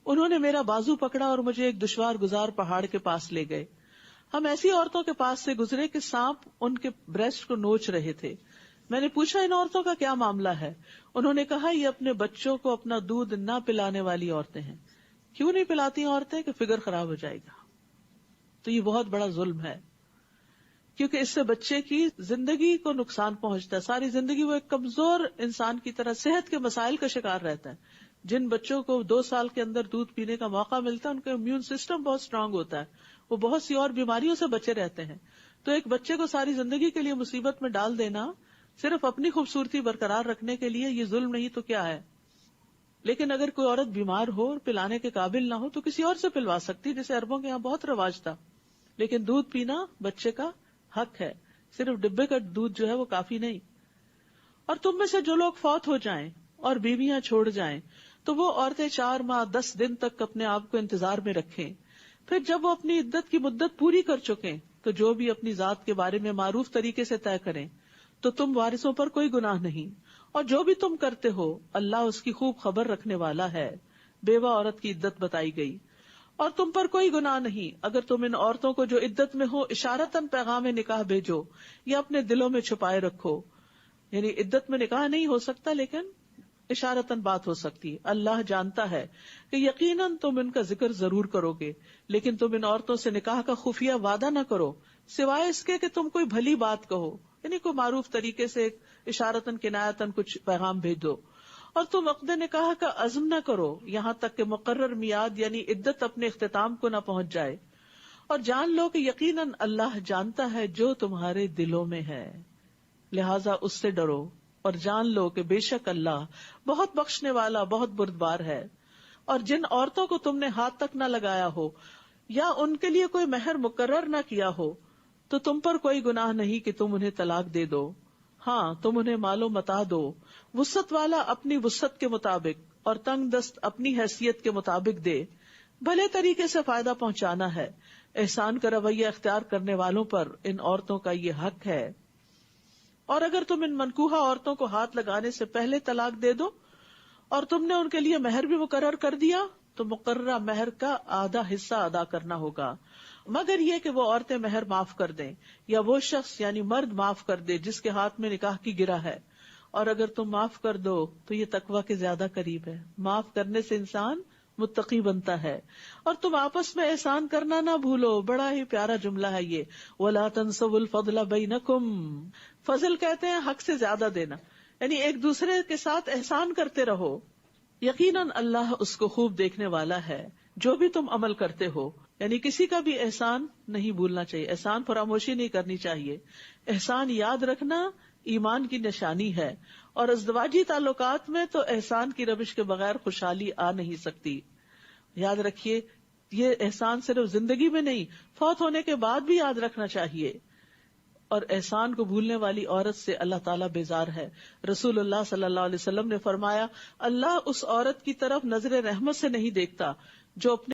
انہوں نے میرا بازو پکڑا اور مجھے ایک دشوار گزار پہاڑ کے پاس لے گئے. ہم ایسی عورتوں کے پاس سے گزرے کہ سانپ ان کے بریسٹ کو نوچ رہے تھے. میں نے پوچھا ان عورتوں کا کیا معاملہ ہے؟ انہوں نے کہا یہ اپنے بچوں کو اپنا دودھ نہ پلانے والی عورتیں ہیں. کیوں نہیں پلاتی عورتیں؟ کہ فگر خراب ہو جائے گا. تو یہ بہت بڑا ظلم ہے، کیونکہ اس سے بچے کی زندگی کو نقصان پہنچتا ہے. ساری زندگی وہ ایک کمزور انسان کی طرح صحت کے مسائل کا شکار رہتا ہے. جن بچوں کو 2 سال کے اندر دودھ پینے کا موقع ملتا ہے ان کا امیون سسٹم بہت اسٹرانگ ہوتا ہے، وہ بہت سی اور بیماریوں سے بچے رہتے ہیں. تو ایک بچے کو ساری زندگی کے لیے مصیبت میں ڈال دینا صرف اپنی خوبصورتی برقرار رکھنے کے لیے، یہ ظلم نہیں تو کیا ہے؟ لیکن اگر کوئی عورت بیمار ہو اور پلانے کے قابل نہ ہو تو کسی اور سے پلوا سکتی، جیسے عربوں کے یہاں بہت رواج تھا. لیکن دودھ پینا بچے کا حق ہے، صرف ڈبے کا دودھ جو ہے وہ کافی نہیں. اور تم میں سے جو لوگ فوت ہو جائیں اور بیویاں چھوڑ جائیں تو وہ عورتیں 4 ماہ 10 دن تک اپنے آپ کو انتظار میں رکھیں. پھر جب وہ اپنی عدت کی مدت پوری کر چکیں تو جو بھی اپنی ذات کے بارے میں معروف طریقے سے طے کریں تو تم وارثوں پر کوئی گناہ نہیں. اور جو بھی تم کرتے ہو اللہ اس کی خوب خبر رکھنے والا ہے. بیوہ عورت کی عدت بتائی گئی. اور تم پر کوئی گناہ نہیں اگر تم ان عورتوں کو جو عدت میں ہو اشارتاً پیغام نکاح بھیجو یا اپنے دلوں میں چھپائے رکھو. یعنی عدت میں نکاح نہیں ہو سکتا لیکن اشارتاً بات ہو سکتی ہے. اللہ جانتا ہے کہ یقیناً تم ان کا ذکر ضرور کرو گے، لیکن تم ان عورتوں سے نکاح کا خفیہ وعدہ نہ کرو سوائے اس کے کہ تم کوئی بھلی بات کہو، یعنی کوئی معروف طریقے سے اشارتاً کنایتاً کچھ پیغام بھیج دو. اور تم عقد نکاح کا عزم نہ کرو یہاں تک کہ مقرر میعاد یعنی عدت اپنے اختتام کو نہ پہنچ جائے. اور جان لو کہ یقیناً اللہ جانتا ہے جو تمہارے دلوں میں ہے، لہذا اس سے ڈرو اور جان لو کہ بے شک اللہ بہت بخشنے والا بہت بردبار ہے. اور جن عورتوں کو تم نے ہاتھ تک نہ لگایا ہو یا ان کے لیے کوئی مہر مقرر نہ کیا ہو تو تم پر کوئی گناہ نہیں کہ تم انہیں طلاق دے دو. ہاں تم انہیں مال و متاع دو، وسعت والا اپنی وسعت کے مطابق اور تنگ دست اپنی حیثیت کے مطابق دے. بھلے طریقے سے فائدہ پہنچانا ہے. احسان کا رویہ اختیار کرنے والوں پر ان عورتوں کا یہ حق ہے. اور اگر تم ان منکوحہ عورتوں کو ہاتھ لگانے سے پہلے طلاق دے دو اور تم نے ان کے لیے مہر بھی مقرر کر دیا تو مقررہ مہر کا آدھا حصہ ادا کرنا ہوگا، مگر یہ کہ وہ عورتیں مہر معاف کر دیں یا وہ شخص یعنی مرد معاف کر دے جس کے ہاتھ میں نکاح کی گرہ ہے. اور اگر تم معاف کر دو تو یہ تقویٰ کے زیادہ قریب ہے. معاف کرنے سے انسان متقی بنتا ہے. اور تم آپس میں احسان کرنا نہ بھولو. بڑا ہی پیارا جملہ ہے یہ، وَلَا تَنْسَوُا الْفَضْلَ بَيْنَكُمْ. فضل کہتے ہیں حق سے زیادہ دینا، یعنی ایک دوسرے کے ساتھ احسان کرتے رہو. یقیناً اللہ اس کو خوب دیکھنے والا ہے جو بھی تم عمل کرتے ہو. یعنی کسی کا بھی احسان نہیں بھولنا چاہیے، احسان فراموشی نہیں کرنی چاہیے. احسان یاد رکھنا ایمان کی نشانی ہے، اور ازدواجی تعلقات میں تو احسان کی روش کے بغیر خوشحالی آ نہیں سکتی. یاد رکھیے یہ احسان صرف زندگی میں نہیں، فوت ہونے کے بعد بھی یاد رکھنا چاہیے. اور احسان کو بھولنے والی عورت سے اللہ تعالیٰ بیزار ہے. رسول اللہ صلی اللہ علیہ وسلم نے فرمایا، اللہ اس عورت کی طرف نظر رحمت سے نہیں دیکھتا جو اپنے